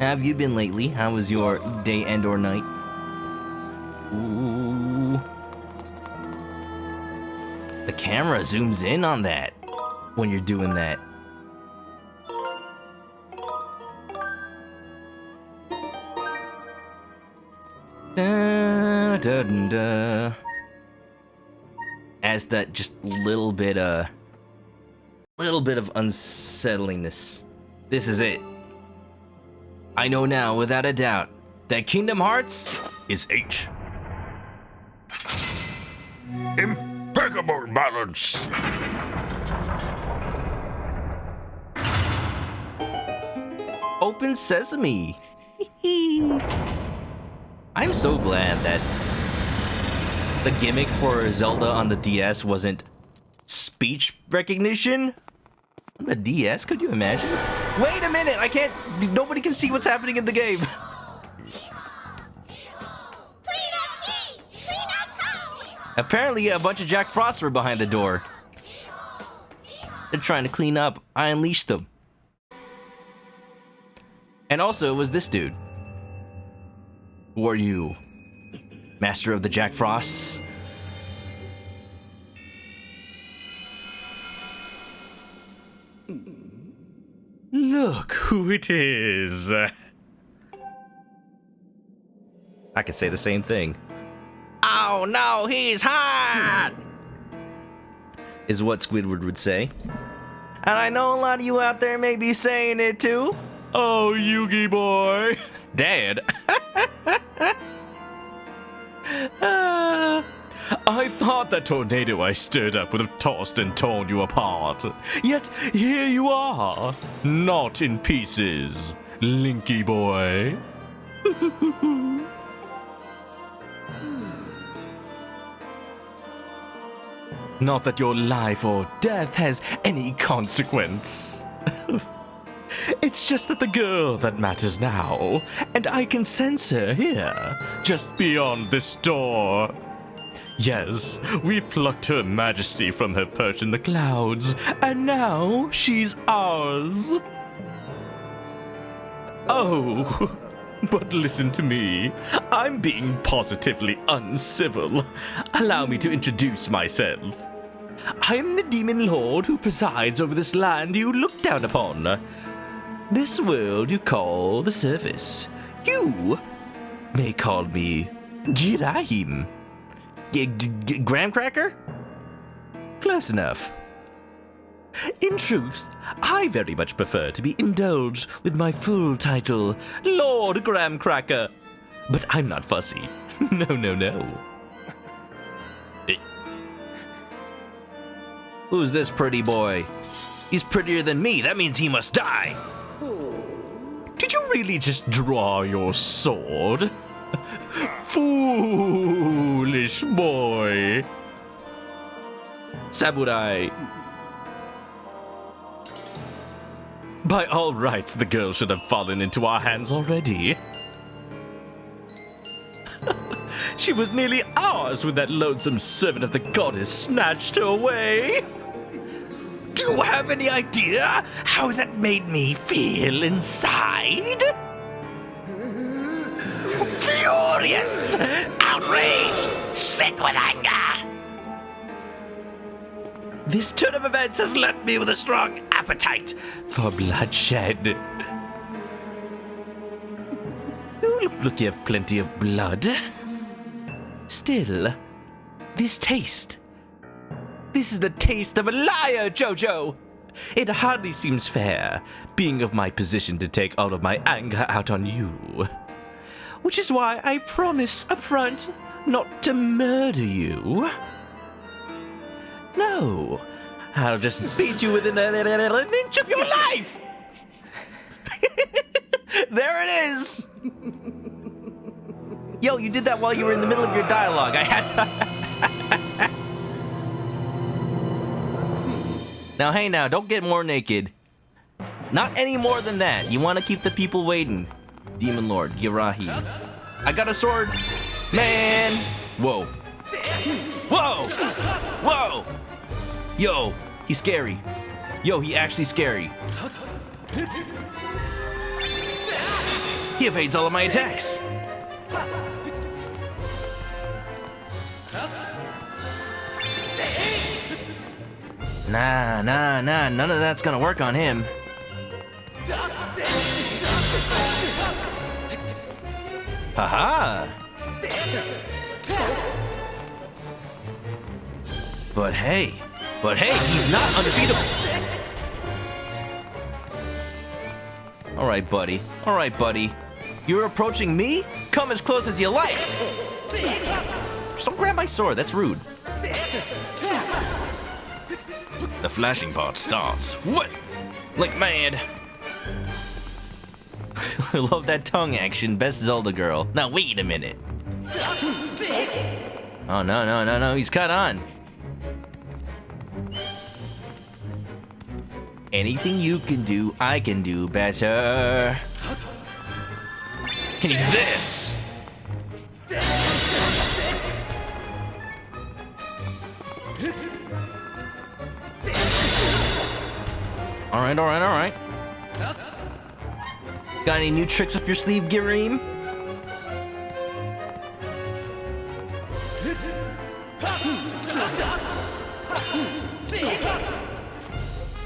How have you been lately? How was your day and or night? Ooh. The camera zooms in on that when you're doing that. Da, da, da, da. As that just little bit of unsettlingness. This is it. I know now, without a doubt, that Kingdom Hearts is H. Impeccable balance. Open sesame. I'm so glad that the gimmick for Zelda on the DS wasn't speech recognition. On the DS, could you imagine? Wait a minute, I can't, nobody can see what's happening in the game. Apparently a bunch of Jack Frosts were behind the door. They're trying to clean up. I unleashed them. And also, it was this dude. Who are you? Master of the Jack Frosts? who it is. I could say the same thing. Oh no, he's hot! Is what Squidward would say. And I know a lot of you out there may be saying it too. Oh, Yugi boy. Dad. I thought that tornado I stirred up would have tossed and torn you apart. Yet here you are, not in pieces, Linky boy. Not that your life or death has any consequence. It's just that the girl that matters now, and I can sense her here, just beyond this door. Yes, we plucked her majesty from her perch in the clouds, and now she's ours. Oh, but listen to me. I'm being positively uncivil. Allow me to introduce myself. I am the demon lord who presides over this land you look down upon. This world you call the surface. You may call me Girahim. Graham cracker? Close enough. In truth, I very much prefer to be indulged with my full title, Lord Graham Cracker. But I'm not fussy. No. Who's this pretty boy? He's prettier than me. That means he must die. Did you really just draw your sword? Foolish boy. Samurai. By all rights, the girl should have fallen into our hands already. She was nearly ours when that lonesome servant of the goddess snatched her away. Do you have any idea how that made me feel inside? Furious, outraged, sick with anger. This turn of events has left me with a strong appetite for bloodshed. You look like you have plenty of blood. Still, this taste. This is the taste of a liar, Jojo. It hardly seems fair, being of my position to take all of my anger out on you. Which is why I promise up front not to murder you. No, I'll just beat you within an inch of your life. There it is. Yo, you did that while you were in the middle of your dialogue. I had to... Now, hey now, don't get more naked. Not any more than that. You want to keep the people waiting. Demon Lord, Yirahi. I got a sword. Man. Whoa. Whoa. Whoa. Yo, he's scary. Yo, he actually scary. He evades all of my attacks. Nah, none of that's gonna work on him. Haha! But hey, he's not undefeatable. All right, buddy. You're approaching me? Come as close as you like. Just don't grab my sword, that's rude. The flashing part starts. What? Like mad. I love that tongue action. Best Zelda girl. Now wait a minute. Oh no. He's caught on. Anything you can do, I can do better. Can you do this? All right. Got any new tricks up your sleeve, Gireem?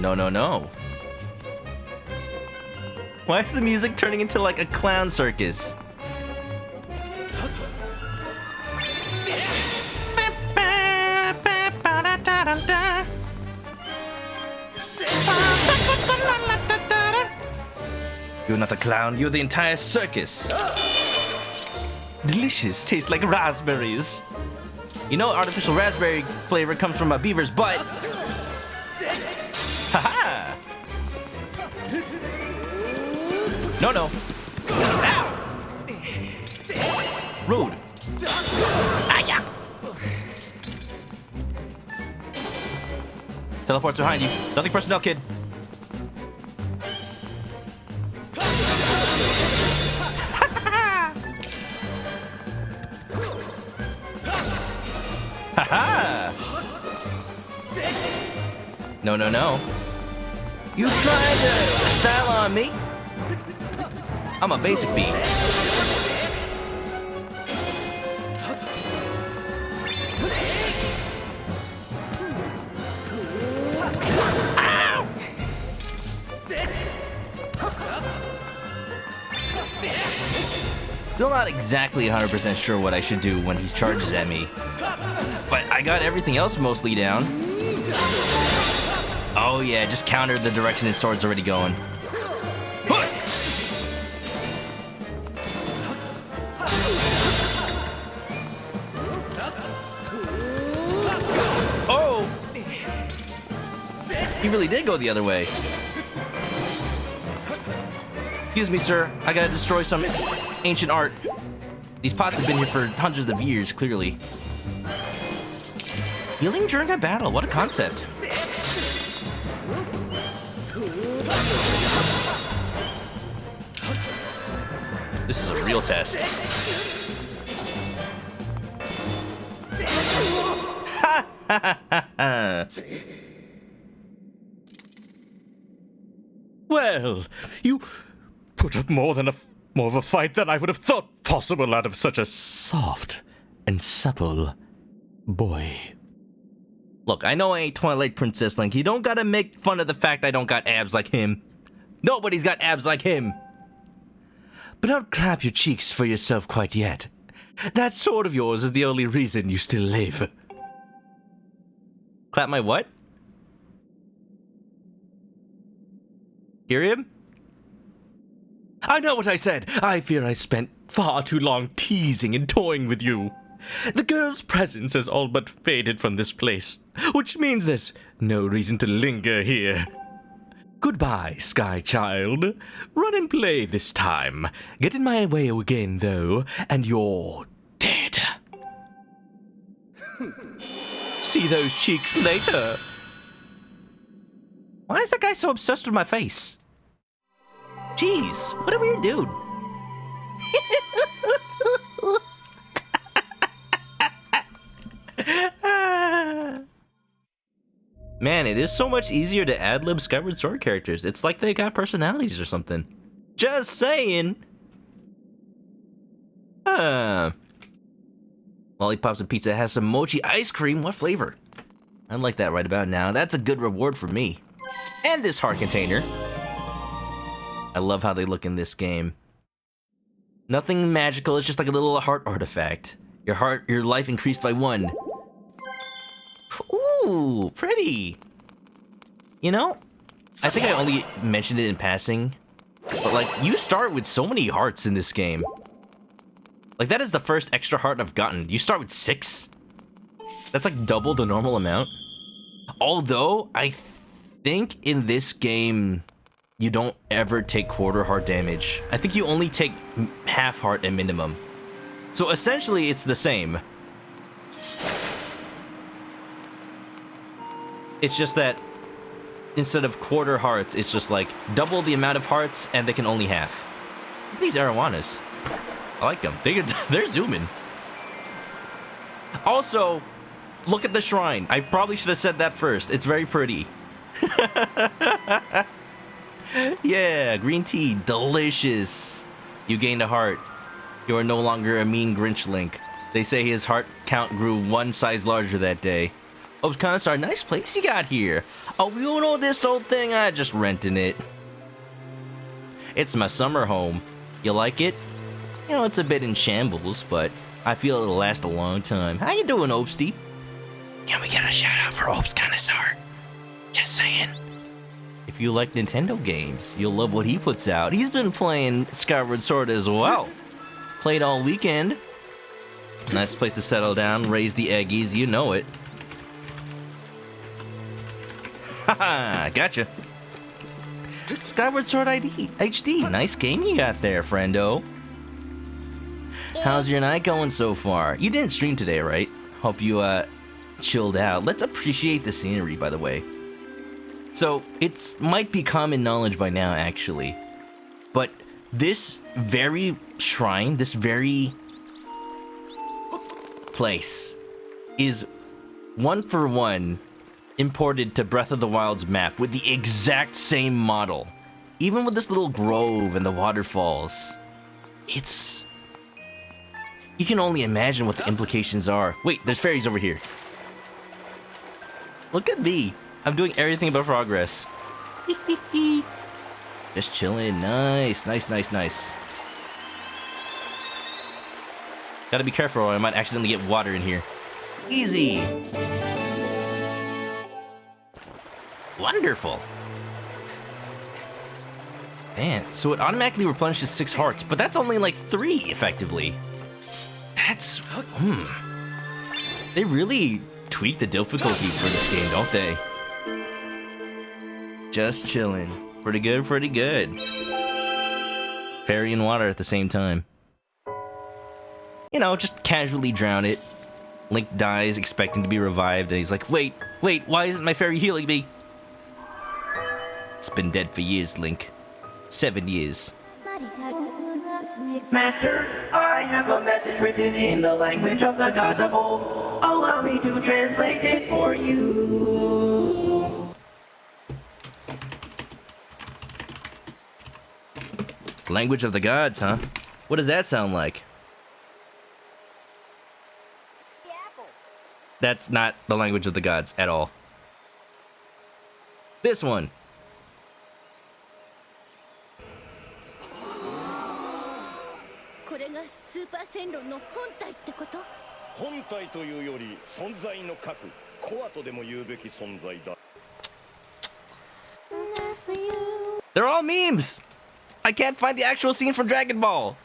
No. Why is the music turning into like a clown circus? You're not a clown, you're the entire circus. Delicious, tastes like raspberries. You know artificial raspberry flavor comes from a beaver's butt. Haha! No, no. Ow! Rude. Ah, yeah. Teleports behind you. Nothing personnel, kid. Haha! No, no, no. You tried to style on me? I'm a basic bee. Ow! Still not exactly 100% sure what I should do when he charges at me. But I got everything else mostly down. Oh yeah, just counter the direction his sword's already going. Oh! He really did go the other way. Excuse me, sir. I gotta destroy some ancient art. These pots have been here for hundreds of years, clearly. Healing during a battle, what a concept. This is a real test. Well, you put up more of a fight than I would have thought possible out of such a soft and supple boy. Look, I know I ain't Twilight Princess Link. You don't gotta make fun of the fact I don't got abs like him. Nobody's got abs like him. But don't clap your cheeks for yourself quite yet. That sword of yours is the only reason you still live. Clap my what? Hear him? I know what I said. I fear I spent far too long teasing and toying with you. The girl's presence has all but faded from this place, which means there's no reason to linger here. Goodbye, Sky Child. Run and play this time. Get in my way again, though, and you're dead. See those cheeks later. Why is that guy so obsessed with my face? Jeez, what a weird dude. Man, it is so much easier to ad-lib Skyward Sword characters. It's like they got personalities or something. Just saying. Lollipops and pizza has some mochi ice cream. What flavor? I like that right about now. That's a good reward for me. And this heart container. I love how they look in this game. Nothing magical, it's just like a little heart artifact. Your life increased by 1. Ooh, pretty. You know, I think I only mentioned it in passing, but like, you start with so many hearts in this game. Like, that is the first extra heart I've gotten. You start with 6? That's like double the normal amount. Although, I think in this game, you don't ever take quarter heart damage. I think you only take half heart at minimum. So essentially, it's the same. It's just that instead of quarter hearts, it's just like double the amount of hearts, and they can only half. Look at these arowanas. I like them. They're zooming. Also, look at the shrine. I probably should have said that first. It's very pretty. Yeah, green tea, delicious. You gained a heart. You are no longer a mean Grinch Link. They say his heart count grew 1 size larger that day. Oh, Conistar, nice place you got here. Oh, you know this old thing? I just renting it. It's my summer home. You like it? You know, it's a bit in shambles, but I feel it'll last a long time. How you doing, Opsty? Can we get a shout out for Opes Connoisseur? Just saying. If you like Nintendo games, you'll love what he puts out. He's been playing Skyward Sword as well. Played all weekend. Nice place to settle down, raise the eggies, you know it. Haha, gotcha. Skyward Sword HD, nice game you got there, friendo. How's your night going so far? You didn't stream today, right? Hope you, chilled out. Let's appreciate the scenery, by the way. So, it might be common knowledge by now, actually. But this very shrine, this very place, is one for one imported to Breath of the Wild's map with the exact same model. Even with this little grove and the waterfalls. It's... You can only imagine what the implications are. Wait, there's fairies over here. Look at me. I'm doing everything but progress. Just chilling. Nice, nice, nice, nice. Gotta be careful or I might accidentally get water in here. Easy. Wonderful. Man, so it automatically replenishes 6 hearts, but that's only like 3 effectively. That's... They really tweak the difficulty for this game, don't they? Just chilling. Pretty good, pretty good. Fairy and water at the same time. You know, just casually drown it. Link dies expecting to be revived, and he's like, wait, why isn't my fairy healing me? It's been dead for years, Link. 7 years. Master, I have a message written in the language of the gods of old. Allow me to translate it for you. Language of the gods, huh? What does that sound like? That's not the language of the gods at all. This one. They're all memes. I can't find the actual scene from Dragon Ball.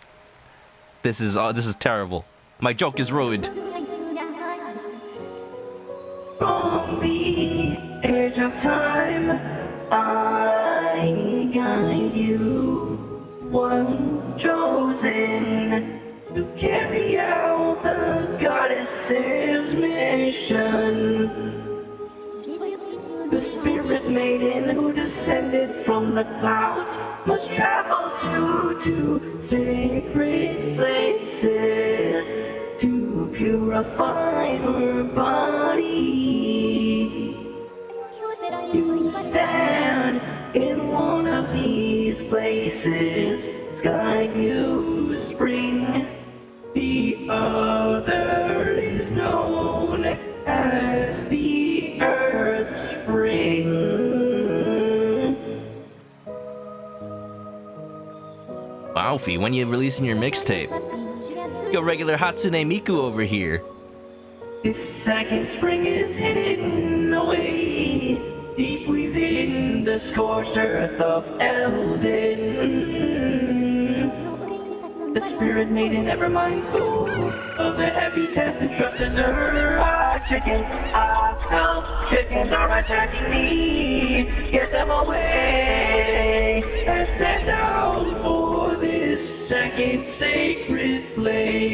This is terrible. My joke is ruined. From the edge of time, I guide you, one chosen to carry out the goddess's mission. The spirit maiden who descended from the clouds must travel to 2 sacred places to purify her body. You stand in one of these places, Skyview Spring. The other is known as the Earth Spring. Wow, Fee, when you releasing your mixtape? Yo, regular Hatsune Miku over here. This second spring is hidden away deep within the scorched earth of Elden. The spirit maiden ever mindful of the heavy task entrusted to her. Chickens are attacking me. Get them away and set down for this second sacred place.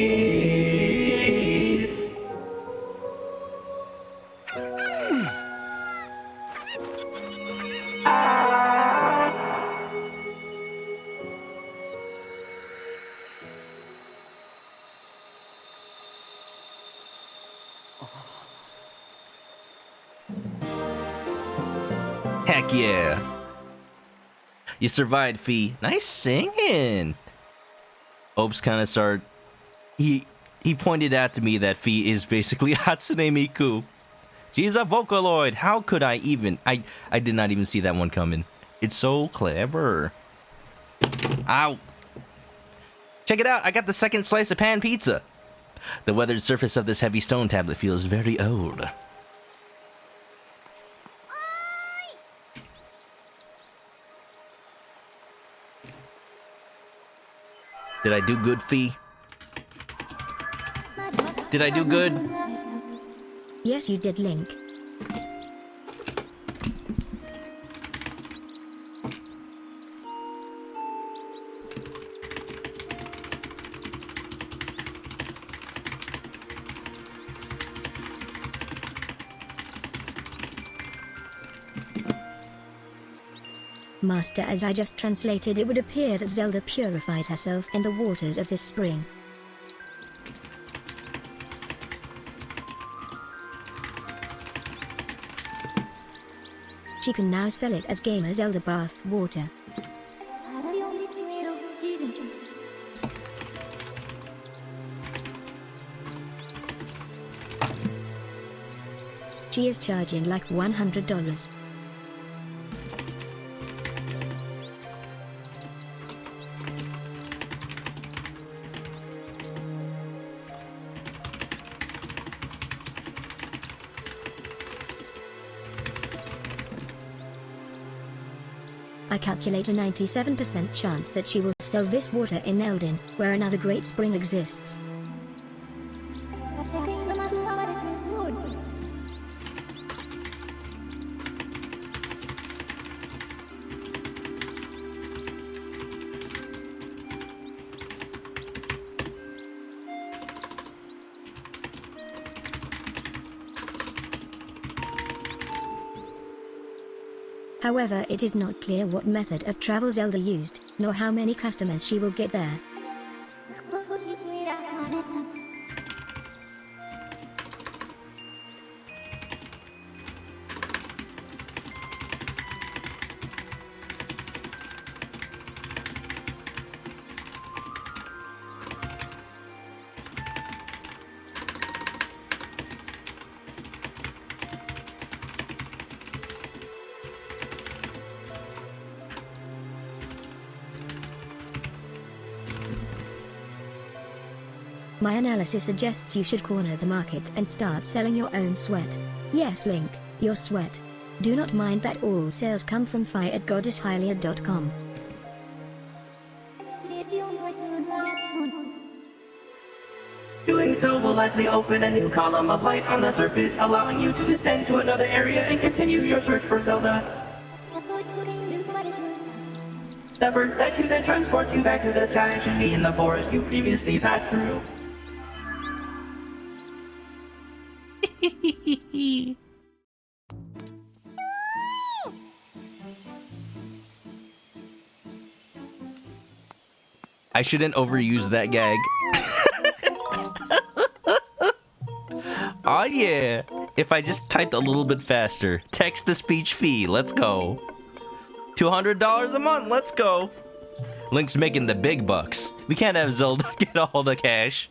Heck yeah. You survived, Fee. Nice singing. Opes Connoisseur, he pointed out to me that Fee is basically Hatsune Miku. She's a Vocaloid. How could I even? I did not even see that one coming. It's so clever. Ow. Check it out, I got the second slice of pan pizza. The weathered surface of this heavy stone tablet feels very old. Did I do good, Fee? Did I do good? Yes, you did, Link. Master, as I just translated, it would appear that Zelda purified herself in the waters of this spring. She can now sell it as Gamer Zelda bath water. She is charging like $100. I calculate a 97% chance that she will sell this water in Eldin, where another great spring exists. However, it is not clear what method of travel Zelda used, nor how many customers she will get there. My analysis suggests you should corner the market and start selling your own sweat. Yes, Link, your sweat. Do not mind that all sales come from Fi at goddesshylia.com. Doing so will likely open a new column of light on the surface, allowing you to descend to another area and continue your search for Zelda. The bird statue that transports you back to the sky should be in the forest you previously passed through. I shouldn't overuse that gag. Oh yeah, if I just typed a little bit faster. Text-to-speech fee, let's go. $200 a month, let's go. Link's making the big bucks. We can't have Zelda get all the cash.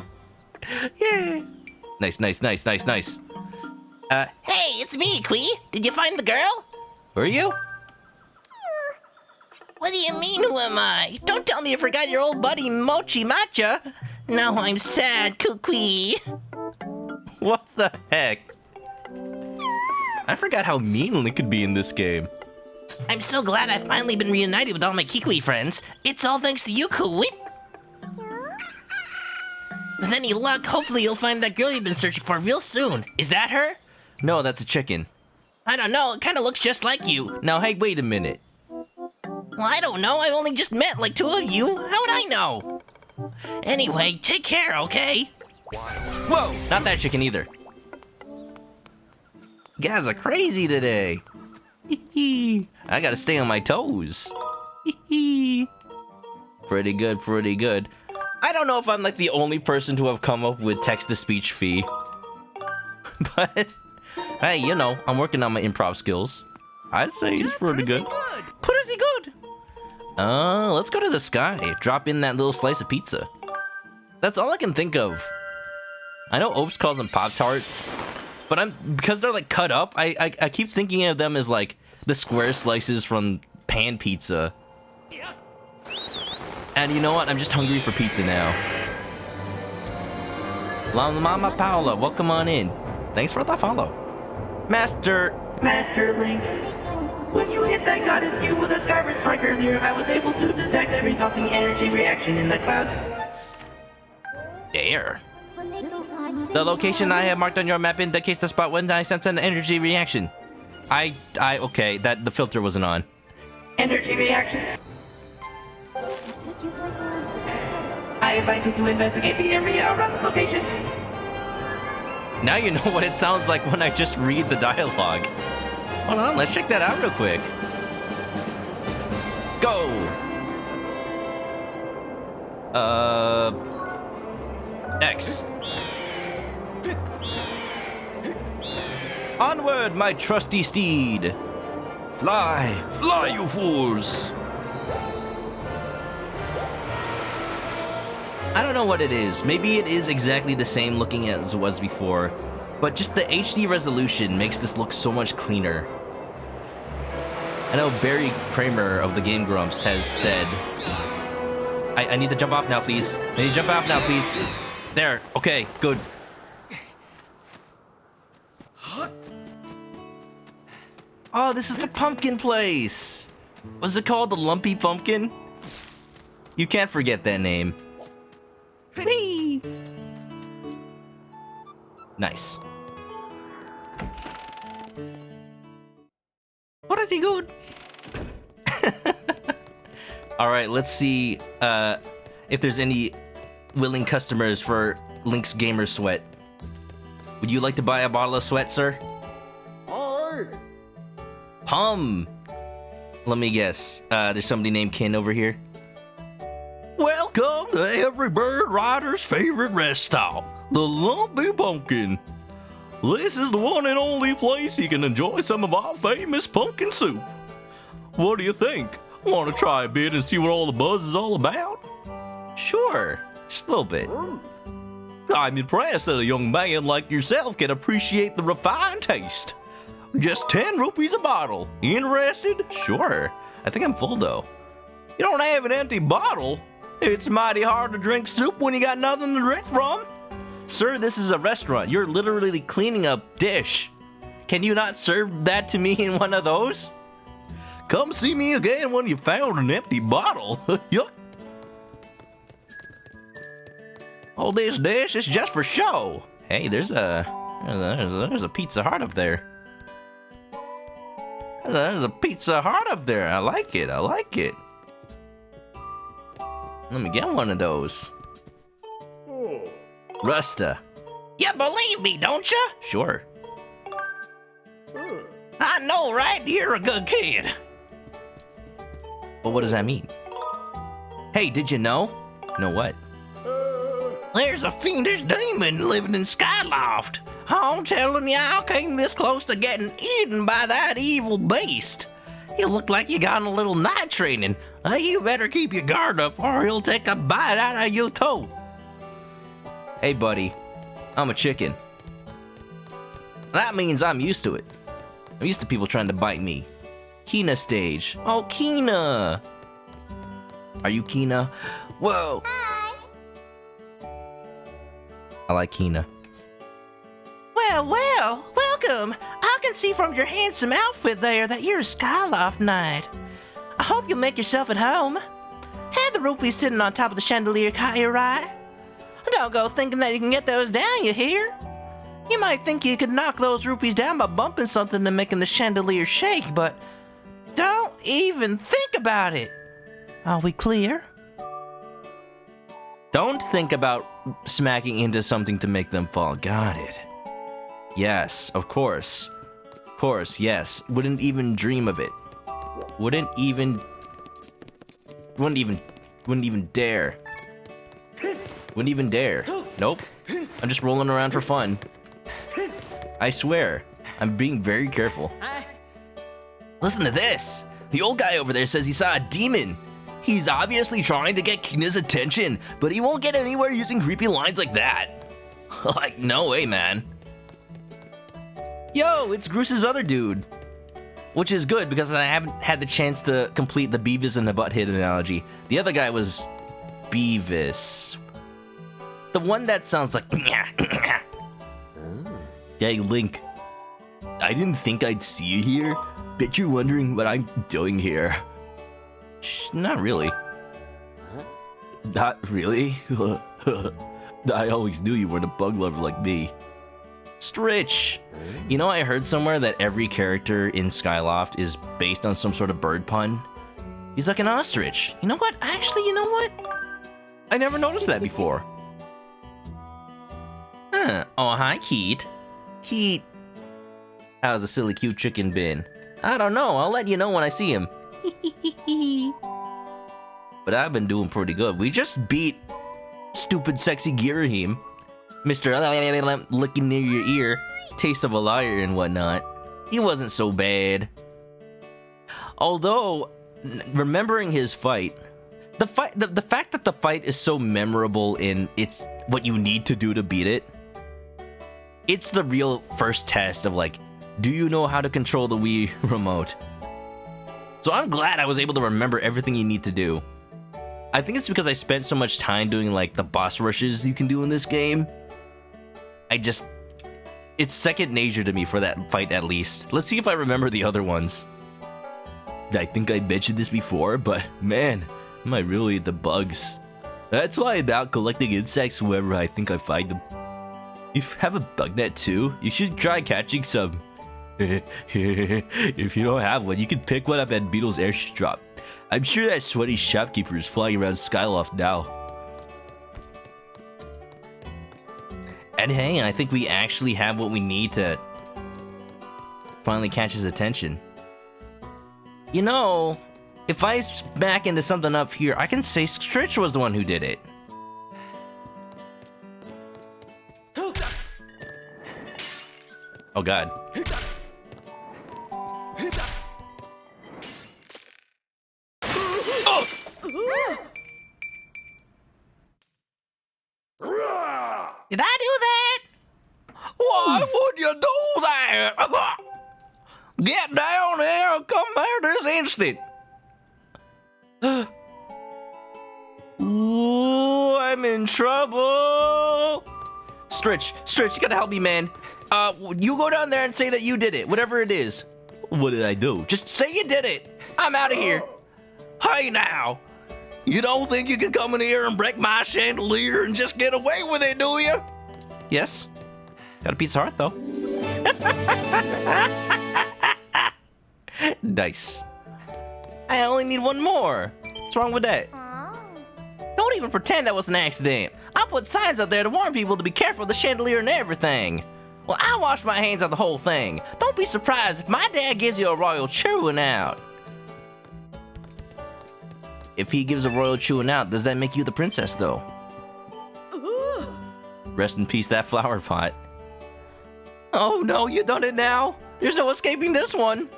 Yeah. Nice. Hey, it's me, Kui. Did you find the girl? Where are you? What do you mean, who am I? Don't tell me you forgot your old buddy Mochi Matcha. Now I'm sad, Kukui. What the heck? I forgot how mean Link could be in this game. I'm so glad I've finally been reunited with all my Kikui friends. It's all thanks to you, Kui. With any luck, hopefully you'll find that girl you've been searching for real soon. Is that her? No, that's a chicken. I don't know, it kinda looks just like you. Now, hey, wait a minute. Well, I don't know, I've only just met like two of you. How would I know? Anyway, take care, okay? Whoa, not that chicken either. You guys are crazy today. I gotta stay on my toes. Pretty good. I don't know if I'm like the only person to have come up with text-to-speech fee. But, hey, you know, I'm working on my improv skills. I'd say it's pretty good. Pretty good. Let's go to the sky. Drop in that little slice of pizza. That's all I can think of. I know Opes calls them Pop-Tarts, but because they're like cut up, I keep thinking of them as like the square slices from pan pizza. And you know what? I'm just hungry for pizza now. La Mama Paula, welcome on in. Thanks for the follow. Master Link. When you hit that goddess cube with a Skyward strike earlier, I was able to detect a resulting energy reaction in the clouds. there. The location I have marked on your map indicates the spot when I sense an energy reaction. Okay, the filter wasn't on. Energy reaction. I advise you to investigate the area around this location. Now you know what it sounds like when I just read the dialogue. Hold on, let's check that out real quick. Go! X. Onward, my trusty steed! Fly! Fly, you fools! I don't know what it is. Maybe it is exactly the same looking as it was before, but just the HD resolution makes this look so much cleaner. I know Barry Kramer of the Game Grumps has said... I need to jump off now, please. I need to jump off now, please. There. Okay, good. Oh, this is the pumpkin place. Was it called the Lumpy Pumpkin? You can't forget that name. Whee! Nice. Pretty good. Alright, let's see if there's any willing customers for Link's Gamer Sweat. Would you like to buy a bottle of sweat, sir? Pum! Let me guess. There's somebody named Ken over here. Welcome to every bird rider's favorite rest stop, the Lumpy Pumpkin. This is the one and only place you can enjoy some of our famous pumpkin soup. What do you think? Want to try a bit and see what all the buzz is all about? Sure, just a little bit. I'm impressed that a young man like yourself can appreciate the refined taste. Just 10 rupees a bottle. Interested? Sure. I think I'm full though. You don't have an empty bottle? It's mighty hard to drink soup when you got nothing to drink from. Sir, this is a restaurant. You're literally cleaning a dish. Can you not serve that to me in one of those? Come see me again when you found an empty bottle. Yuck. Oh, this dish is just for show. Hey, there's a Pizza Hut up there. There's a Pizza Hut up there. I like it. I like it. Let me get one of those. Rusta. You believe me, don't you? Sure. I know, right? You're a good kid. But what does that mean? Hey, did you know? Know what? There's a fiendish demon living in Skyloft. I'm telling you, I came this close to getting eaten by that evil beast. You look like you got in a little night training. You better keep your guard up or he'll take a bite out of your toe. Hey, buddy. I'm a chicken. That means I'm used to it. I'm used to people trying to bite me. Kina stage. Oh, Kina. Are you Kina? Whoa. Hi. I like Kina. Well, welcome. I can see from your handsome outfit there that you're a Skyloft knight. I hope you'll make yourself at home. Have the rupees sitting on top of the chandelier caught you right? Don't go thinking that you can get those down, you hear? You might think you could knock those rupees down by bumping something and making the chandelier shake, but don't even think about it. Are we clear? Don't think about smacking into something to make them fall. Got it. Yes, of course. Of course, yes. Wouldn't even dream of it. Wouldn't even dare. Wouldn't even dare. Nope. I'm just rolling around for fun. I swear. I'm being very careful. Listen to this. The old guy over there says he saw a demon. He's obviously trying to get Kina's attention, but he won't get anywhere using creepy lines like that. Like, no way, man. Yo, it's Groos's other dude. Which is good because I haven't had the chance to complete the Beavis and the Butthead analogy. The other guy was Beavis. The one that sounds like... Hey, Link. I didn't think I'd see you here. Bet you're wondering what I'm doing here. Not really. Not really? I always knew you weren't a bug lover like me. Stritch! You know, I heard somewhere that every character in Skyloft is based on some sort of bird pun. He's like an ostrich. You know what? Actually, you know what? I never noticed that before. Huh. Oh, hi, Keat. Keat. How's the silly cute chicken been? I don't know. I'll let you know when I see him. But I've been doing pretty good. We just beat stupid sexy Girahim. Mr. Licking near your ear. Taste of a liar and whatnot. He wasn't so bad. Although, remembering his fight, the fact that the fight is so memorable in it's what you need to do to beat it, it's the real first test of like, do you know how to control the Wii remote? So I'm glad I was able to remember everything you need to do. I think it's because I spent so much time doing like the boss rushes you can do in this game. It's second nature to me for that fight at least. Let's see if I remember the other ones. I think I mentioned this before, but man, am I really into bugs. That's why I'm out collecting insects wherever I think I find them. If you have a bug net too, you should try catching some. If you don't have one, you can pick one up at Beetle's Airstrop. I'm sure that sweaty shopkeeper is flying around Skyloft now. And hey, I think we actually have what we need to finally catch his attention. You know, if I back into something up here, I can say Stritch was the one who did it. Oh god. Did I do that? Why would you do that? Get down here and come here this instant. Ooh, I'm in trouble. Stritch, you gotta help me, man. You go down there and say that you did it, whatever it is. What did I do? Just say you did it. I'm out of here. Hey now, you don't think you can come in here and break my chandelier and just get away with it, do you? Yes. Got a piece of heart, though. Nice. I only need one more. What's wrong with that? Don't even pretend that was an accident. I put signs out there to warn people to be careful of the chandelier and everything. Well, I washed my hands of the whole thing. Don't be surprised if my dad gives you a royal chewing out. If he gives a royal chewing out, does that make you the princess, though? Rest in peace, that flower pot. Oh no, you done it now? There's no escaping this one.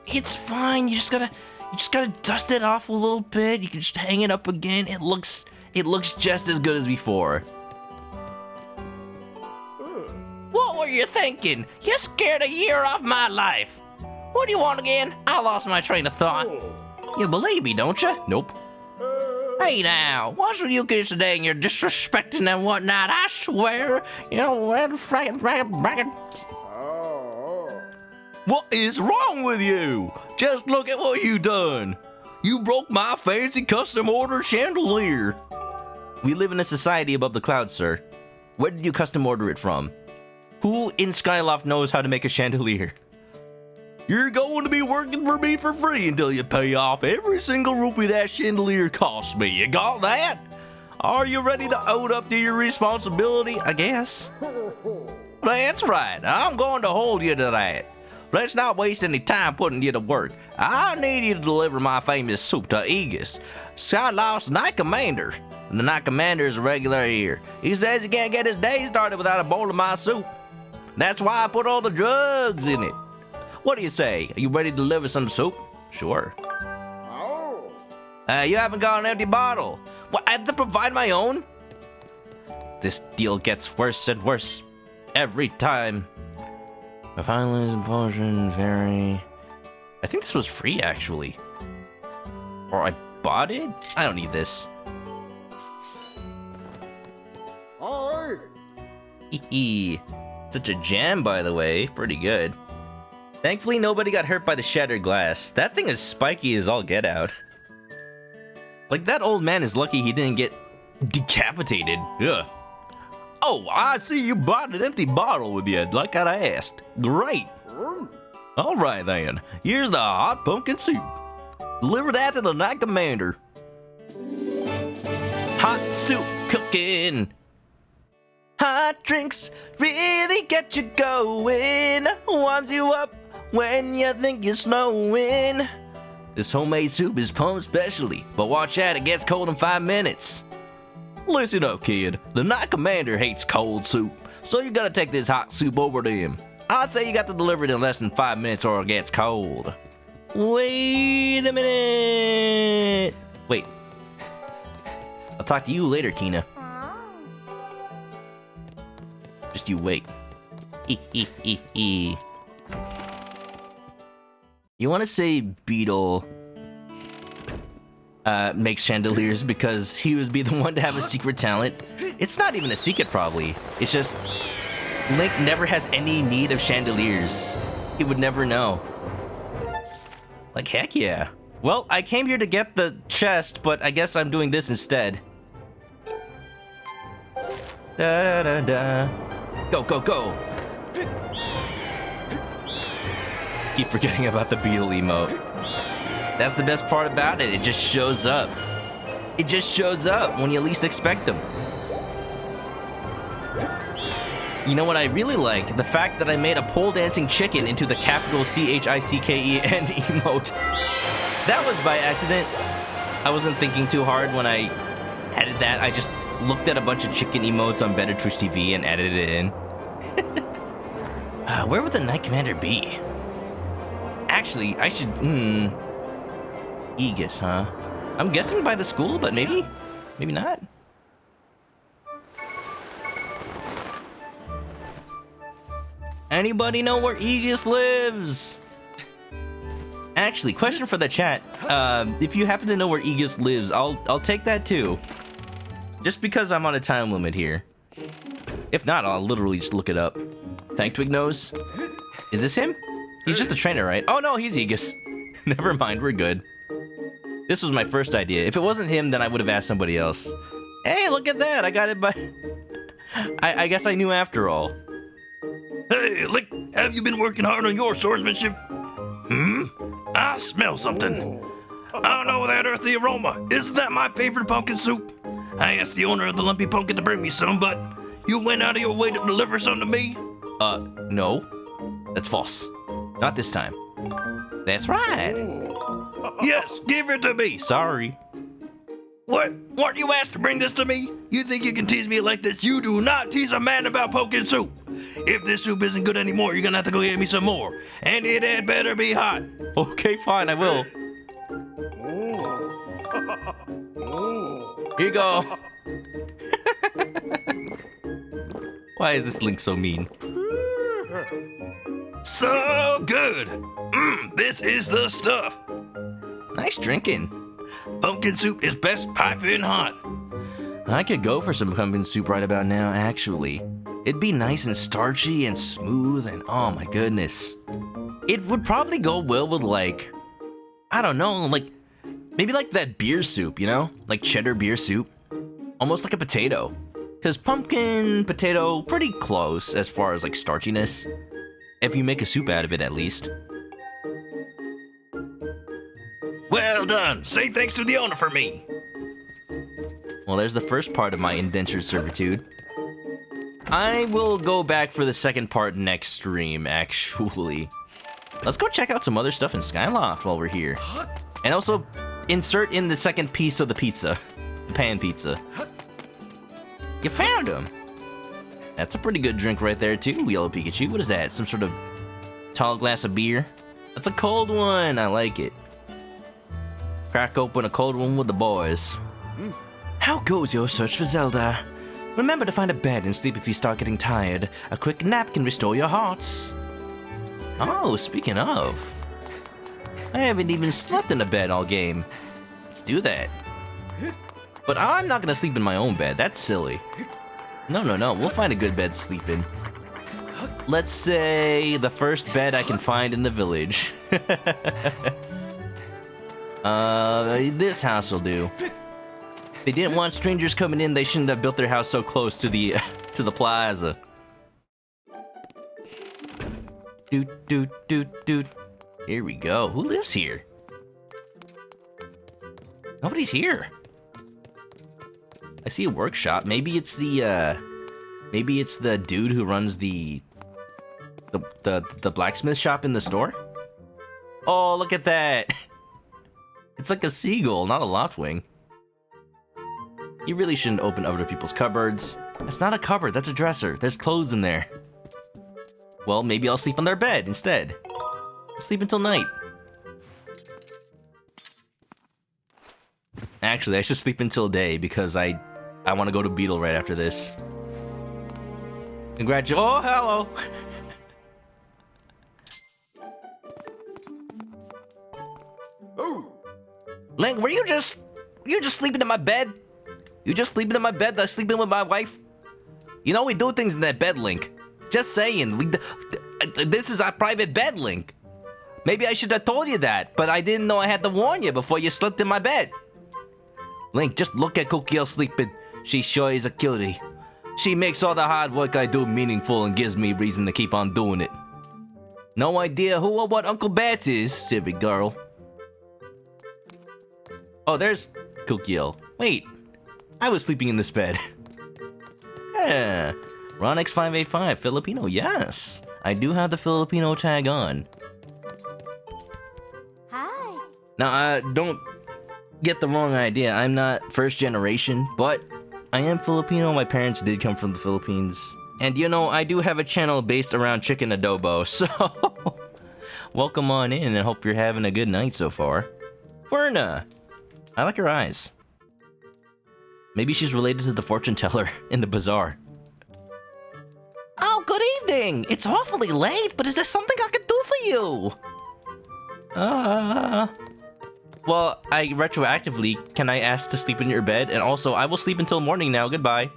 It's fine. You just gotta dust it off a little bit. You can just hang it up again. It looks just as good as before. What were you thinking? You scared a year off my life. What do you want again? I lost my train of thought. You believe me, don't you? Nope. Hey now, what's with you kids today and you're disrespecting and whatnot? I swear, you know what? What is wrong with you? Just look at what you done. You broke my fancy custom order chandelier. We live in a society above the clouds, sir. Where did you custom order it from? Who in Skyloft knows how to make a chandelier? You're going to be working for me for free until you pay off every single rupee that chandelier cost me. You got that? Are you ready to own up to your responsibility? I guess. That's right. I'm going to hold you to that. Let's not waste any time putting you to work. I need you to deliver my famous soup to Aegis, Skyloft's Knight Commander. The Knight Commander is a regular here. He says he can't get his day started without a bowl of my soup. That's why I put all the drugs in it. What do you say? Are you ready to deliver some soup? Sure. You haven't got an empty bottle. What, I have to provide my own? This deal gets worse and worse every time. A violence potion, very... I think this was free, actually. Or I bought it? I don't need this. Hee. Such a gem, by the way. Pretty good. Thankfully, nobody got hurt by the shattered glass. That thing is spiky as all get out. Like, that old man is lucky he didn't get decapitated. Yeah. Oh, I see you brought an empty bottle with you, like I asked. Great. All right, then. Here's the hot pumpkin soup. Deliver that to the Night Commander. Hot soup cooking. Hot drinks really get you going. Warms you up when you think you're snowing. This homemade soup is pumped specially, but watch out, it gets cold in 5 minutes. Listen up, kid. The Night Commander hates cold soup, so you gotta take this hot soup over to him. I'd say you got to deliver it in less than 5 minutes or it gets cold. Wait a minute. Wait. I'll talk to you later, Tina. Just you wait. You want to say Beetle makes chandeliers because he would be the one to have a secret talent? It's not even a secret, probably. It's just Link never has any need of chandeliers. He would never know. Like, heck yeah. Well, I came here to get the chest, but I guess I'm doing this instead. Da da da da. Go, go, go! Keep forgetting about the beetle emote. That's the best part about it, it just shows up. It just shows up when you least expect them. You know what I really like? The fact that I made a pole dancing chicken into the capital CHICKEN emote. That was by accident. I wasn't thinking too hard when I added that. I just looked at a bunch of chicken emotes on Better Twitch TV and added it in. Where would the Night Commander be? Actually, I should... Aegis, huh? I'm guessing by the school, but maybe? Maybe not? Anybody know where Aegis lives? Actually, question for the chat. If you happen to know where Aegis lives, I'll take that too. Just because I'm on a time limit here. If not, I'll literally just look it up. Thank Twig Nose. Is this him? He's just a trainer, right? Oh no, he's Aegis. Never mind, we're good. This was my first idea. If it wasn't him, then I would have asked somebody else. Hey, look at that! I got it by... I guess I knew after all. Hey, Link, have you been working hard on your swordsmanship? I smell something. I know that earthy aroma. Isn't that my favorite pumpkin soup? I asked the owner of the lumpy pumpkin to bring me some, but you went out of your way to deliver some to me? No. That's false. Not this time. That's right. Yes, give it to me. Sorry. What? Weren't you asked to bring this to me? You think you can tease me like this? You do not tease a man about pumpkin soup. If this soup isn't good anymore, you're gonna have to go get me some more. And it had better be hot. Okay, fine, I will. Here you go. Why is this Link so mean? So good. This is the stuff. Nice drinking. Pumpkin soup is best piping hot. I could go for some pumpkin soup right about now, actually. It'd be nice and starchy and smooth and oh my goodness. It would probably go well with like, I don't know, like, maybe like that beer soup, you know? Like cheddar beer soup. Almost like a potato. Because pumpkin, potato, pretty close as far as like starchiness. If you make a soup out of it, at least. Well done. Say thanks to the owner for me. Well, there's the first part of my indentured servitude. I will go back for the second part next stream, actually. Let's go check out some other stuff in Skyloft while we're here. And also, insert in the second piece of the pizza. The pan pizza. You found him! That's a pretty good drink right there, too, Yellow Pikachu. What is that? Some sort of tall glass of beer? That's a cold one! I like it. Crack open a cold one with the boys. How goes your search for Zelda? Remember to find a bed and sleep if you start getting tired. A quick nap can restore your hearts. Oh, speaking of. I haven't even slept in a bed all game. Let's do that. But I'm not gonna sleep in my own bed. That's silly. No. We'll find a good bed to sleep in. Let's say the first bed I can find in the village. This house will do. If they didn't want strangers coming in, they shouldn't have built their house so close to the to the plaza. Doot. Here we go. Who lives here? Nobody's here. I see a workshop. Maybe it's the dude who runs the blacksmith shop in the store. Oh, look at that. It's like a seagull, not a loftwing. You really shouldn't open other people's cupboards. That's not a cupboard, that's a dresser. There's clothes in there. Well, maybe I'll sleep on their bed instead. Sleep until night. Actually, I should sleep until day because I want to go to Beetle right after this. Oh, hello. Link, were you just sleeping in my bed? You just sleeping in my bed? That's sleeping with my wife? You know we do things in that bed, Link. Just saying. This is our private bed, Link. Maybe I should have told you that, but I didn't know I had to warn you before you slept in my bed. Link, just look at Kukio sleeping. She sure is a cutie. She makes all the hard work I do meaningful and gives me reason to keep on doing it. No idea who or what Uncle Bats is, silly girl. Oh, there's Kukio. Wait, I was sleeping in this bed. Yeah, Ronix585, Filipino, yes. I do have the Filipino tag on. Hi. Now, don't get the wrong idea. I'm not first generation, but I am Filipino. My parents did come from the Philippines. And you know, I do have a channel based around chicken adobo, so welcome on in and hope you're having a good night so far. Verna, I like her eyes. Maybe she's related to the fortune teller in the bazaar. Oh, good evening! It's awfully late, but is there something I could do for you? Well, I retroactively, can I ask to sleep in your bed? And also, I will sleep until morning now, goodbye.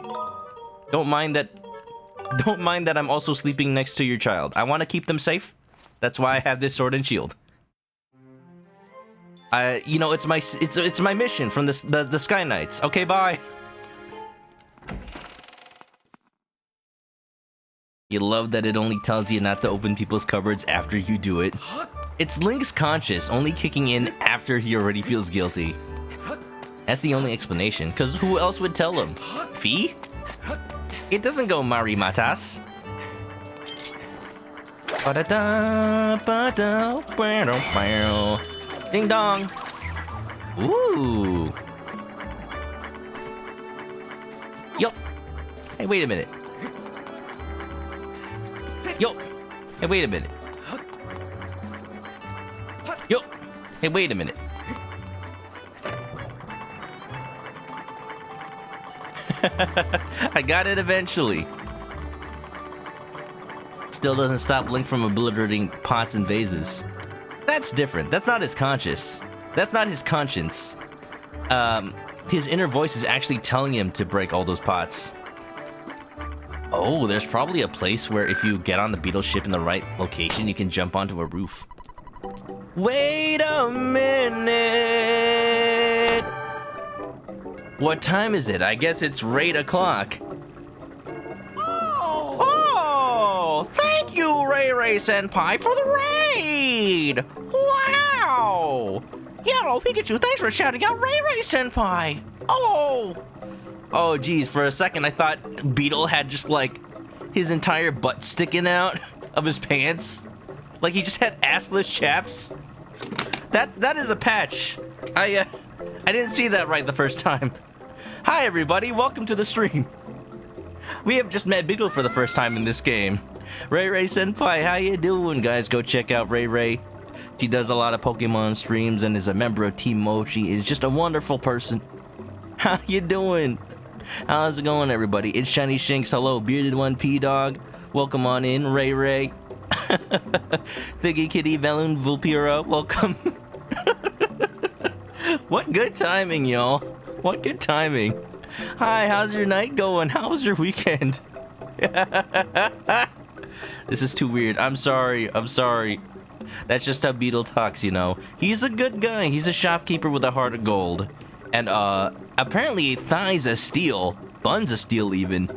Don't mind that I'm also sleeping next to your child. I want to keep them safe. That's why I have this sword and shield. You know, it's my mission from the Sky Knights. Okay, bye. You love that it only tells you not to open people's cupboards after you do it. It's Link's conscience only kicking in after he already feels guilty. That's the only explanation, because who else would tell him? Fee? It doesn't go Marimatas. Ding dong. Ooh. Yo. Hey, wait a minute. Yo. Hey, wait a minute. Yo. Hey, wait a minute. I got it eventually. Still doesn't stop Link from obliterating pots and vases. That's different. That's not his conscience. That's not his conscience. His inner voice is actually telling him to break all those pots. Oh, there's probably a place where if you get on the beetle ship in the right location, you can jump onto a roof. Wait a minute! What time is it? I guess it's 8 o'clock. Oh! Thank you, Ray Senpai, for the raid! Wow! Yellow Pikachu, thanks for shouting out Ray Senpai! Oh! Oh, geez, for a second I thought Beetle had just, like, his entire butt sticking out of his pants. Like, he just had assless chaps. That is a patch. I didn't see that right the first time. Hi, everybody. Welcome to the stream. We have just met Beetle for the first time in this game. Ray Senpai, how you doing, guys? Go check out Ray. She does a lot of Pokemon streams and is a member of Team Mochi. Is just a wonderful person. How you doing? How's it going, everybody? It's Shiny Shinx. Hello, Bearded One P-Dog. Welcome on in, Ray. Figgy Kitty Velun Vulpira. Welcome. What good timing, y'all. What good timing. Hi, how's your night going? How was your weekend? This is too weird. I'm sorry. That's just how Beetle talks, you know. He's a good guy. He's a shopkeeper with a heart of gold. And, apparently thighs of steel. Buns of steel, even.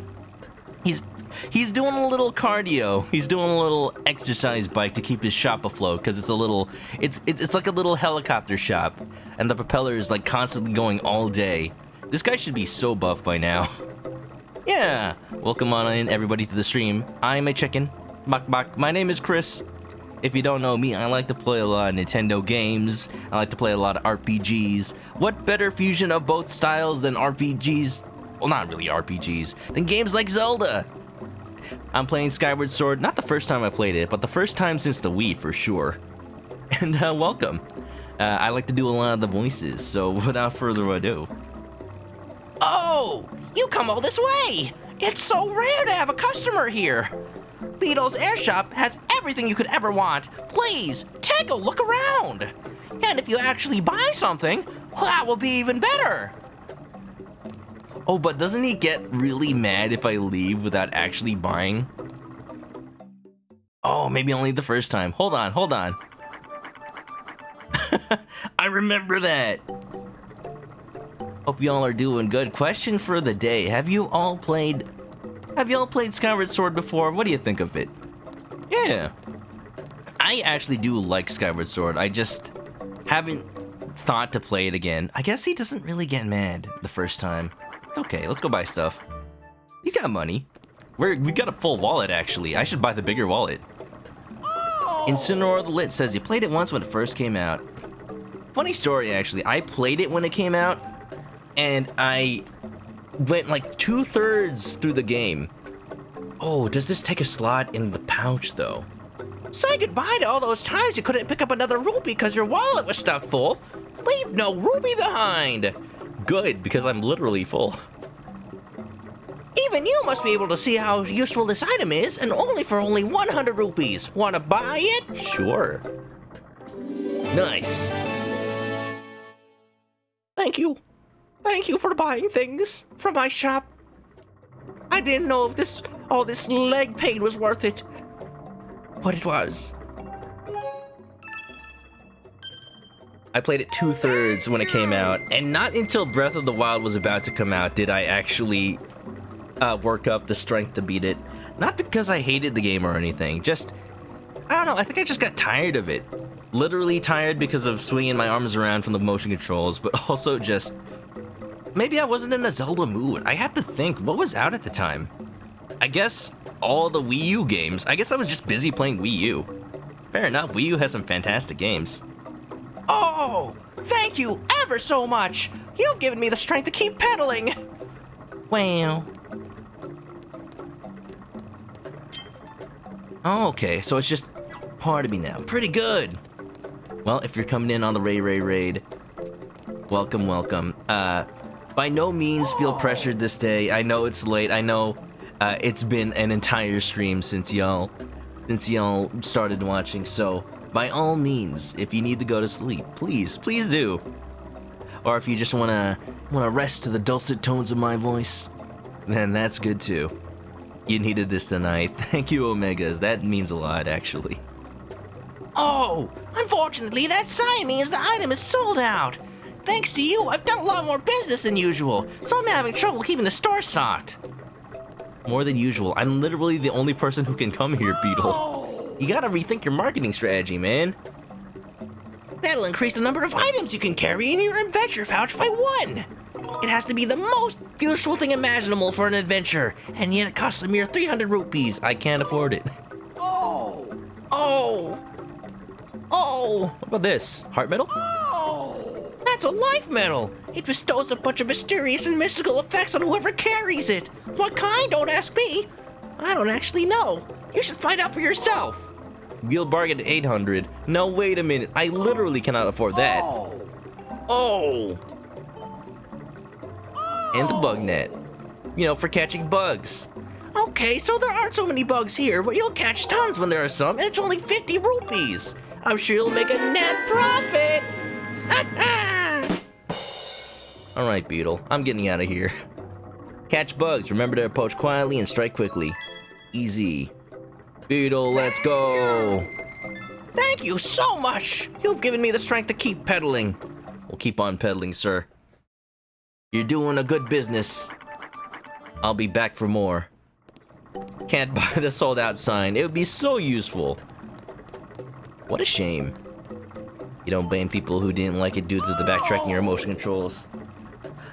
He's doing a little cardio. He's doing a little exercise bike to keep his shop afloat, because it's a little... It's like a little helicopter shop. And the propeller is, like, constantly going all day. This guy should be so buff by now. Yeah! Welcome on in, everybody, to the stream. I'm a chicken. Bak bak. My name is Chris. If you don't know me, I like to play a lot of Nintendo games. I like to play a lot of RPGs. What better fusion of both styles than RPGs? Well, not really RPGs. Than games like Zelda. I'm playing Skyward Sword. Not the first time I played it, but the first time since the Wii, for sure. And welcome. I like to do a lot of the voices, so without further ado. Oh, you come all this way. It's so rare to have a customer here. Beetle's Air Shop has everything you could ever want. Please, take a look around. And if you actually buy something, well, that will be even better. Oh, but doesn't he get really mad if I leave without actually buying? Oh, maybe only the first time. Hold on. I remember that. Hope y'all are doing good. Question for the day. Have you all played Skyward Sword before? What do you think of it? Yeah. I actually do like Skyward Sword. I just haven't thought to play it again. I guess he doesn't really get mad the first time. Okay, let's go buy stuff. You got money. We got a full wallet, actually. I should buy the bigger wallet. Incineroar the Lit says you played it once when it first came out. Funny story, actually. I played it when it came out, and I went like 2/3 through the game. Oh, does this take a slot in the pouch, though? Say goodbye to all those times you couldn't pick up another rupee because your wallet was stuffed full. Leave no rupee behind. Good, because I'm literally full. Even you must be able to see how useful this item is, and only for 100 rupees. Wanna buy it? Sure. Nice. Thank you. Thank you for buying things from my shop. I didn't know if all this leg pain was worth it, but it was. I played it 2/3 when it came out, and not until Breath of the Wild was about to come out did I actually work up the strength to beat it. Not because I hated the game or anything, just, I don't know, I think I just got tired of it. Literally tired because of swinging my arms around from the motion controls, but also just, maybe I wasn't in a Zelda mood. I had to think, what was out at the time? I guess all the Wii U games. I guess I was just busy playing Wii U. Fair enough, Wii U has some fantastic games. Oh, thank you ever so much. You've given me the strength to keep pedaling. Well. Oh, okay, so it's just part of me now. Pretty good. Well, if you're coming in on the raid, welcome. By no means feel pressured this day. I know it's late. I know it's been an entire stream since y'all started watching, so by all means, if you need to go to sleep, please do. Or if you just wanna rest to the dulcet tones of my voice, then that's good too. You needed this tonight. Thank you, Omegas. That means a lot, actually. Oh, unfortunately, that sign means the item is sold out. Thanks to you, I've done a lot more business than usual, so I'm having trouble keeping the store stocked. More than usual. I'm literally the only person who can come here, Beetle. You gotta rethink your marketing strategy, man. That'll increase the number of items you can carry in your adventure pouch by 1. It has to be the most useful thing imaginable for an adventure, and yet it costs a mere 300 rupees. I can't afford it. Oh! What about this? Heart medal? That's a life medal! It bestows a bunch of mysterious and mystical effects on whoever carries it. What kind? Don't ask me. I don't actually know. You should find out for yourself. We'll bargain at 800. No, wait a minute. I literally cannot afford that. Oh! And the bug net. You know, for catching bugs. Okay, so there aren't so many bugs here, but you'll catch tons when there are some, and it's only 50 rupees. I'm sure you'll make a net profit. Alright, Beetle. I'm getting out of here. Catch bugs, remember to approach quietly and strike quickly. Easy. Beetle, let's go! Thank you so much! You've given me the strength to keep pedaling. We'll keep on pedaling, sir. You're doing a good business. I'll be back for more. Can't buy the sold out sign. It would be so useful. What a shame. You don't blame people who didn't like it due to the backtracking or motion controls.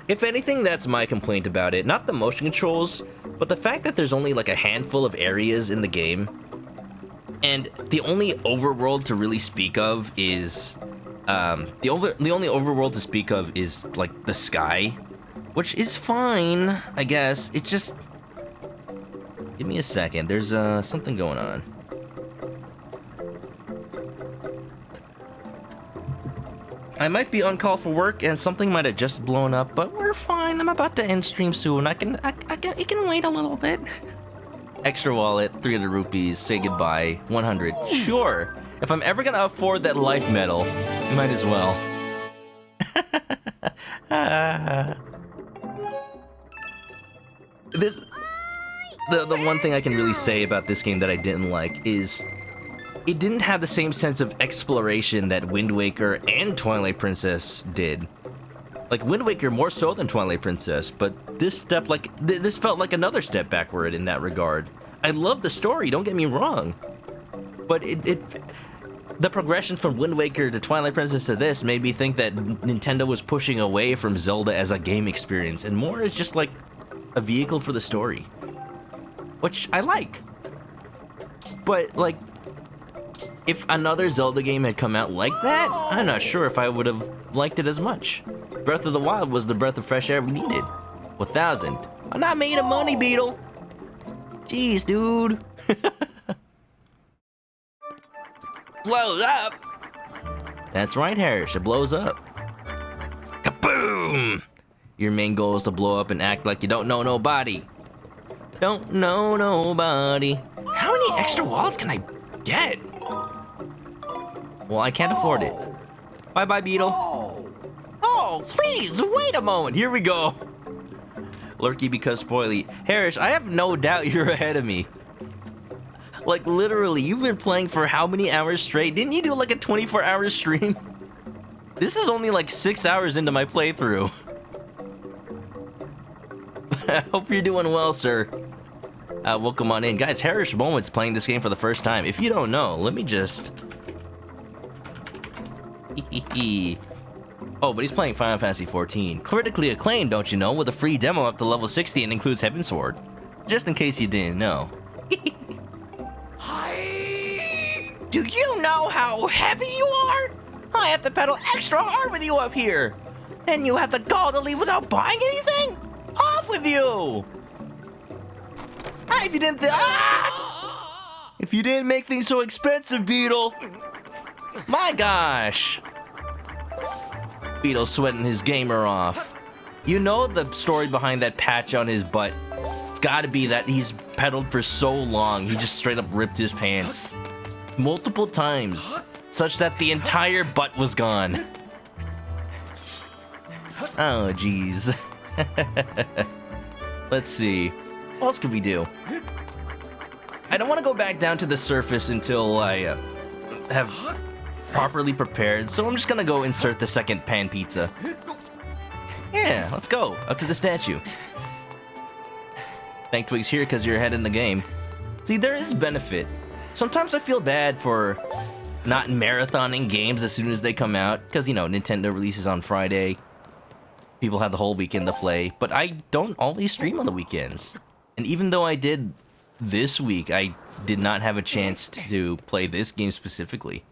If anything, that's my complaint about it. Not the motion controls, but the fact that there's only like a handful of areas in the game. And the only overworld to really speak of is... the only overworld to speak of is like the sky. Which is fine, I guess. It's just... Give me a second. There's something going on. I might be on call for work and something might have just blown up, but we're fine. I'm about to end stream soon. It can wait a little bit. Extra wallet, 300 rupees, say goodbye, 100. Sure. If I'm ever gonna afford that life medal, might as well. The one thing I can really say about this game that I didn't like is it didn't have the same sense of exploration that Wind Waker and Twilight Princess did. Like Wind Waker more so than Twilight Princess, but this felt like another step backward in that regard. I love the story, don't get me wrong, but the progression from Wind Waker to Twilight Princess to this made me think that Nintendo was pushing away from Zelda as a game experience and more as just like a vehicle for the story, which I like. But like, if another Zelda game had come out like that, I'm not sure if I would have liked it as much. Breath of the Wild was the breath of fresh air we needed. 1,000. I'm not made of money, Beetle. Jeez, dude. Blows up. That's right, Harris. It blows up. Kaboom! Your main goal is to blow up and act like you don't know nobody. Don't know nobody. How many extra wallets can I get? Well, I can't afford it. Bye-bye, Beetle. Oh, please, wait a moment. Here we go. Lurky because spoily. Harris, I have no doubt you're ahead of me. Like, literally, you've been playing for how many hours straight? Didn't you do like a 24-hour stream? This is only like 6 hours into my playthrough. I hope you're doing well, sir. Welcome on in. Guys, Harris Moment's playing this game for the first time. If you don't know, let me just... Oh, but he's playing Final Fantasy XIV. Critically acclaimed, don't you know, with a free demo up to level 60 and includes Heavensward. Just in case you didn't know. Do you know how heavy you are? I have to pedal extra hard with you up here. And you have the gall to leave without buying anything? Off with you! If you didn't if you didn't make things so expensive, Beetle. My gosh. Beetle's sweating his gamer off. You know the story behind that patch on his butt. It's gotta be that he's pedaled for so long, he just straight up ripped his pants. Multiple times, such that the entire butt was gone. Oh, jeez. Let's see. What else could we do? I don't want to go back down to the surface until I have properly prepared, so I'm just gonna go insert the second pan pizza. Yeah, let's go. Up to the statue. Thank Twig's here because you're ahead in the game. See, there is benefit. Sometimes I feel bad for not marathoning games as soon as they come out, because, you know, Nintendo releases on Friday. People have the whole weekend to play, but I don't always stream on the weekends. And even though I did this week, I did not have a chance to play this game specifically.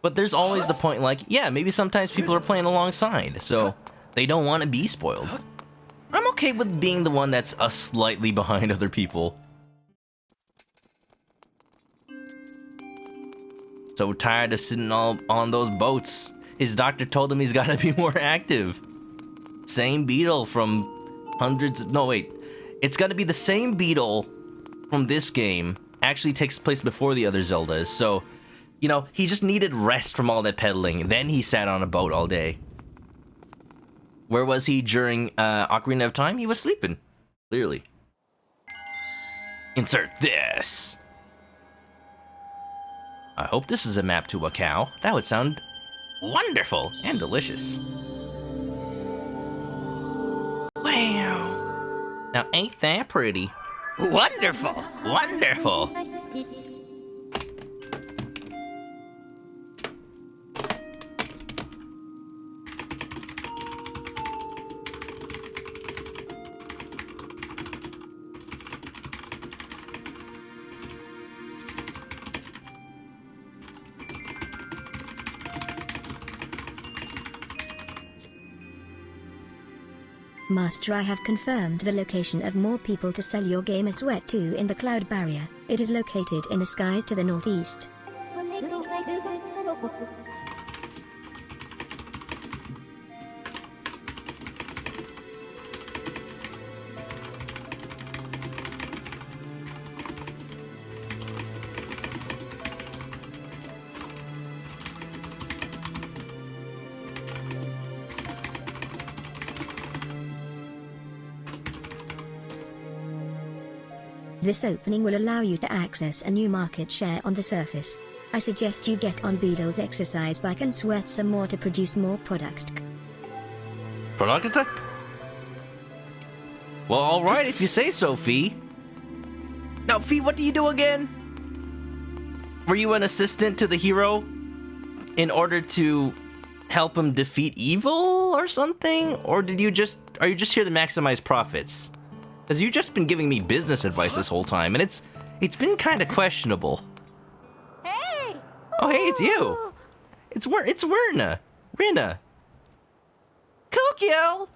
But there's always the point, like, yeah, maybe sometimes people are playing alongside, so they don't want to be spoiled. I'm okay with being the one that's slightly behind other people. So tired of sitting all on those boats. His doctor told him he's gotta be more active. Same Beetle from hundreds... No, wait. It's gotta be the same Beetle from this game. Actually takes place before the other Zeldas, so... You know, he just needed rest from all that pedaling, and then he sat on a boat all day. Where was he during Ocarina of Time? He was sleeping. Clearly. Insert this. I hope this is a map to a cow. That would sound wonderful and delicious. Wow. Now, ain't that pretty? Wonderful. Wonderful. Master, I have confirmed the location of more people to sell your game as Sweat 2 in the cloud barrier. It is located in the skies to the northeast. This opening will allow you to access a new market share on the surface. I suggest you get on Beedle's exercise bike and sweat some more to produce more product. Product? Well, alright if you say so, Fee. Now, Fee, what do you do again? Were you an assistant to the hero in order to help him defeat evil or something? Or are you just here to maximize profits? Because you've just been giving me business advice this whole time, and it's been kind of questionable. Hey! Oh, hey, it's you. It's Rina. Kukyo!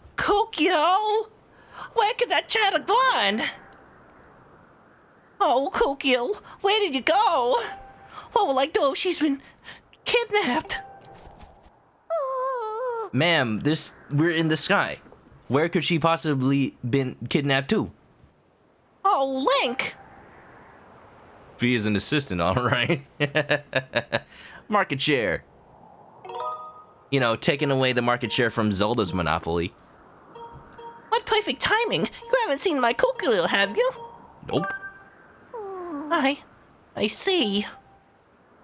Where could that child have gone? Oh, Kukyo, where did you go? What will I do if she's been kidnapped? Ma'am, we're in the sky. Where could she possibly been kidnapped to? Oh, Link! Fee is an assistant, alright. Market share. You know, taking away the market share from Zelda's monopoly. What perfect timing! You haven't seen my Kukyo, have you? Nope. I see.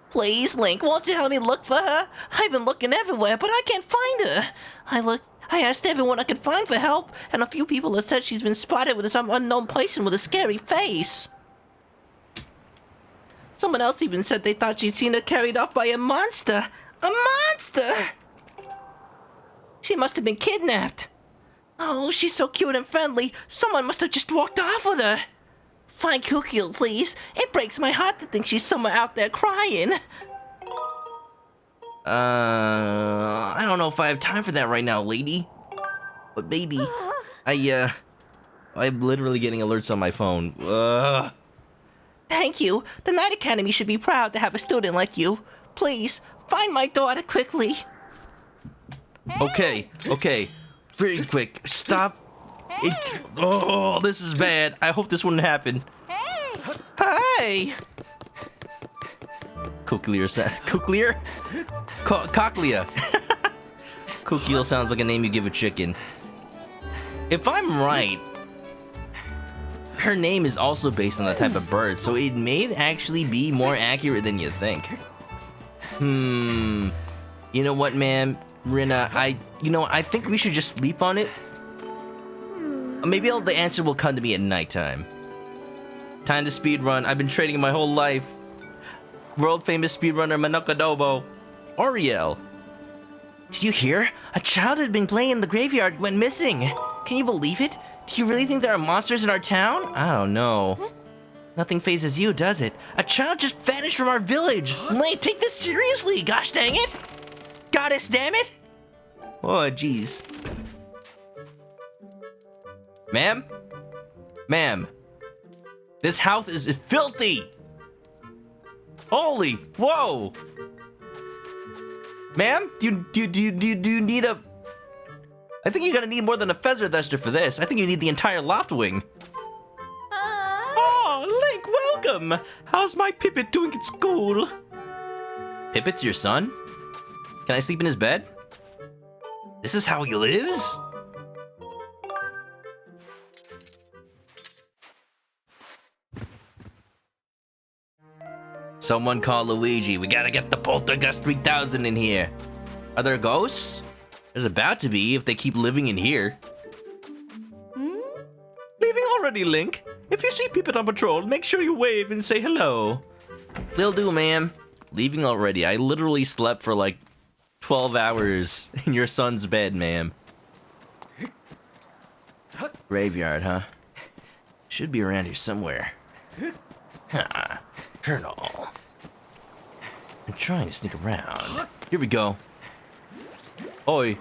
Please, Link, won't you help me look for her? I've been looking everywhere, but I can't find her. I asked everyone I could find for help, and a few people have said she's been spotted with some unknown person with a scary face. Someone else even said they thought she'd seen her carried off by a monster. A monster! She must have been kidnapped. Oh, she's so cute and friendly. Someone must have just walked off with her. Find Kukyo, please. It breaks my heart to think she's somewhere out there crying. I don't know if I have time for that right now, lady. But maybe. I'm literally getting alerts on my phone. Thank you. The Night Academy should be proud to have a student like you. Please, find my daughter quickly. Okay. Very quick. Stop. Oh, this is bad. I hope this wouldn't happen. Hey! Cochlear. Cochlea. Kukyo sounds like a name you give a chicken. If I'm right, her name is also based on the type of bird, so it may actually be more accurate than you think. You know what, ma'am? Rina, I think we should just sleep on it. Maybe the answer will come to me at nighttime. Time to speedrun. I've been trading my whole life. World famous speedrunner ManokAdobo. Oriel. Did you hear? A child had been playing in the graveyard went missing. Can you believe it? Do you really think there are monsters in our town? I don't know. Nothing phases you, does it? A child just vanished from our village. Lane, take this seriously. Gosh dang it. Goddess damn it. Oh, jeez. Ma'am? Ma'am. This house is filthy. Holy, whoa. Ma'am, do you need a... I think you're gonna need more than a feather duster for this. I think you need the entire loft wing. Oh, Link, welcome. How's my Pippet doing at school? Pippet's your son? Can I sleep in his bed? This is how he lives? Someone call Luigi. We gotta get the Poltergust 3000 in here. Are there ghosts? There's about to be if they keep living in here. Leaving already, Link? If you see people on patrol, make sure you wave and say hello. Will do, ma'am. Leaving already. I literally slept for like 12 hours in your son's bed, ma'am. Graveyard, huh? Should be around here somewhere. Huh. Colonel. I'm trying to sneak around. Here we go. Oi.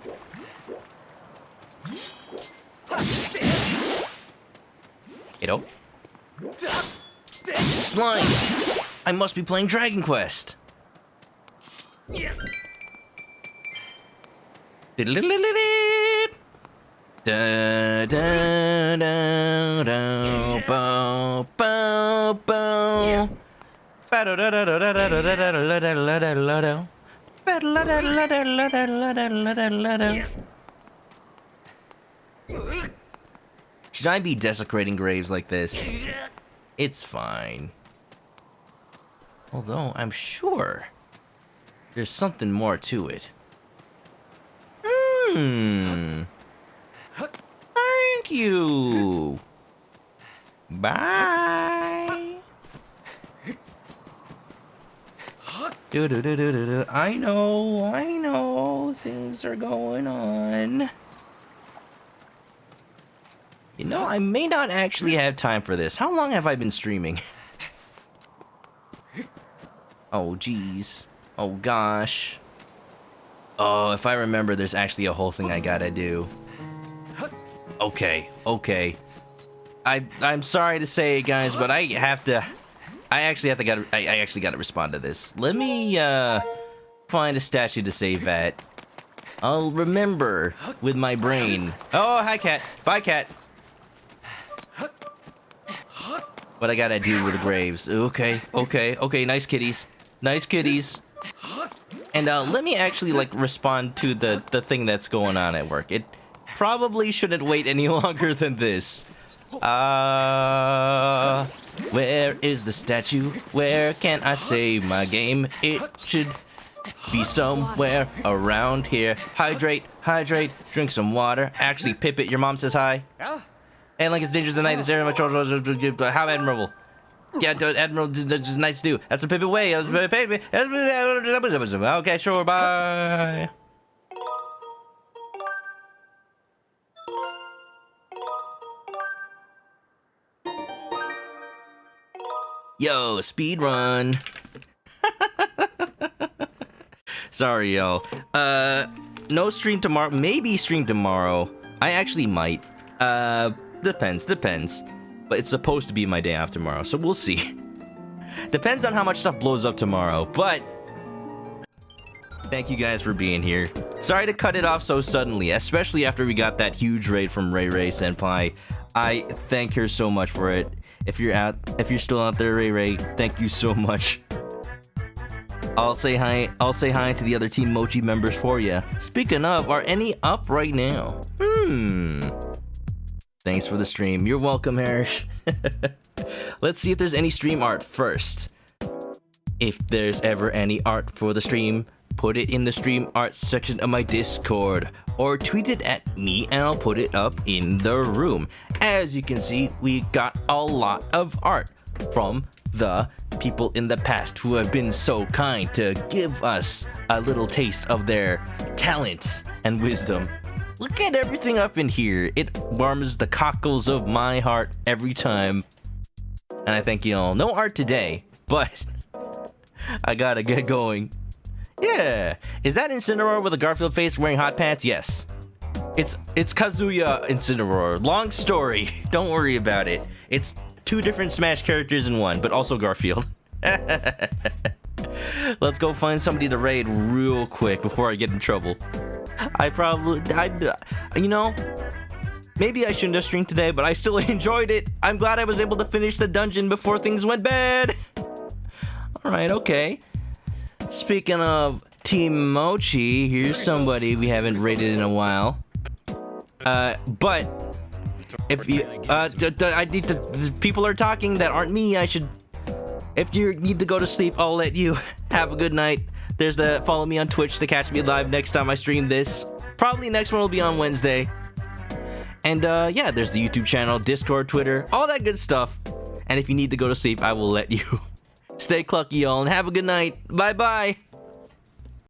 Kiddo. Slimes! I must be playing Dragon Quest. Diddle-diddle-diddle-diddle. Da da da da bo bo bo. Should I be desecrating graves like this? It's fine. Although I'm sure there's something more to it. Thank you. Bye. Do. I know. Things are going on. You know, I may not actually have time for this. How long have I been streaming? Oh, geez. Oh, gosh. Oh, if I remember, there's actually a whole thing I gotta do. Okay. I'm sorry to say it, guys, but I actually gotta respond to this. Let me, find a statue to save at. I'll remember with my brain. Oh, hi, cat. Bye, cat. What I gotta do with the graves. Okay. Nice kitties. And let me actually like respond to the thing that's going on at work. It probably shouldn't wait any longer than this. Where is the statue? Where can I save my game? It should be somewhere around here. Hydrate, drink some water. Actually, Pippet, your mom says hi. And like it's dangerous at night, this area, how admirable. Yeah, Admiral, that's nice to do. That's a Pippet way. Okay, sure, bye. Yo, speed run. Sorry, y'all. No stream tomorrow. Maybe stream tomorrow. I actually might. Depends. But it's supposed to be my day off tomorrow, so we'll see. Depends on how much stuff blows up tomorrow, but thank you guys for being here. Sorry to cut it off so suddenly, especially after we got that huge raid from Ray Senpai. I thank her so much for it. If you're still out there, Ray, thank you so much. I'll say hi to the other Team Mochi members for you. Speaking of, are any up right now? Thanks for the stream. You're welcome, Harish. Let's see if there's any stream art first. If there's ever any art for the stream, put it in the stream art section of my Discord, or tweet it at me and I'll put it up in the room. As you can see, we got a lot of art from the people in the past who have been so kind to give us a little taste of their talent and wisdom. Look at everything up in here. It warms the cockles of my heart every time. And I thank you all. No art today, but I gotta get going. Yeah. Is that Incineroar with a Garfield face wearing hot pants? Yes. It's Kazuya Incineroar. Long story. Don't worry about it. It's two different Smash characters in one, but also Garfield. Let's go find somebody to raid real quick before I get in trouble. You know, maybe I shouldn't have streamed today, but I still enjoyed it. I'm glad I was able to finish the dungeon before things went bad. Alright, okay. Speaking of Team Mochi, here's somebody we haven't raided in a while. But if you, I need to, people are talking that aren't me, I should, If you need to go to sleep, I'll let you. Have a good night. There's the follow me on Twitch to catch me live next time I stream this. Probably next one will be on Wednesday. And yeah, there's the YouTube channel, Discord, Twitter, all that good stuff. And if you need to go to sleep, I will let you. Stay clucky, y'all, and have a good night. Bye-bye.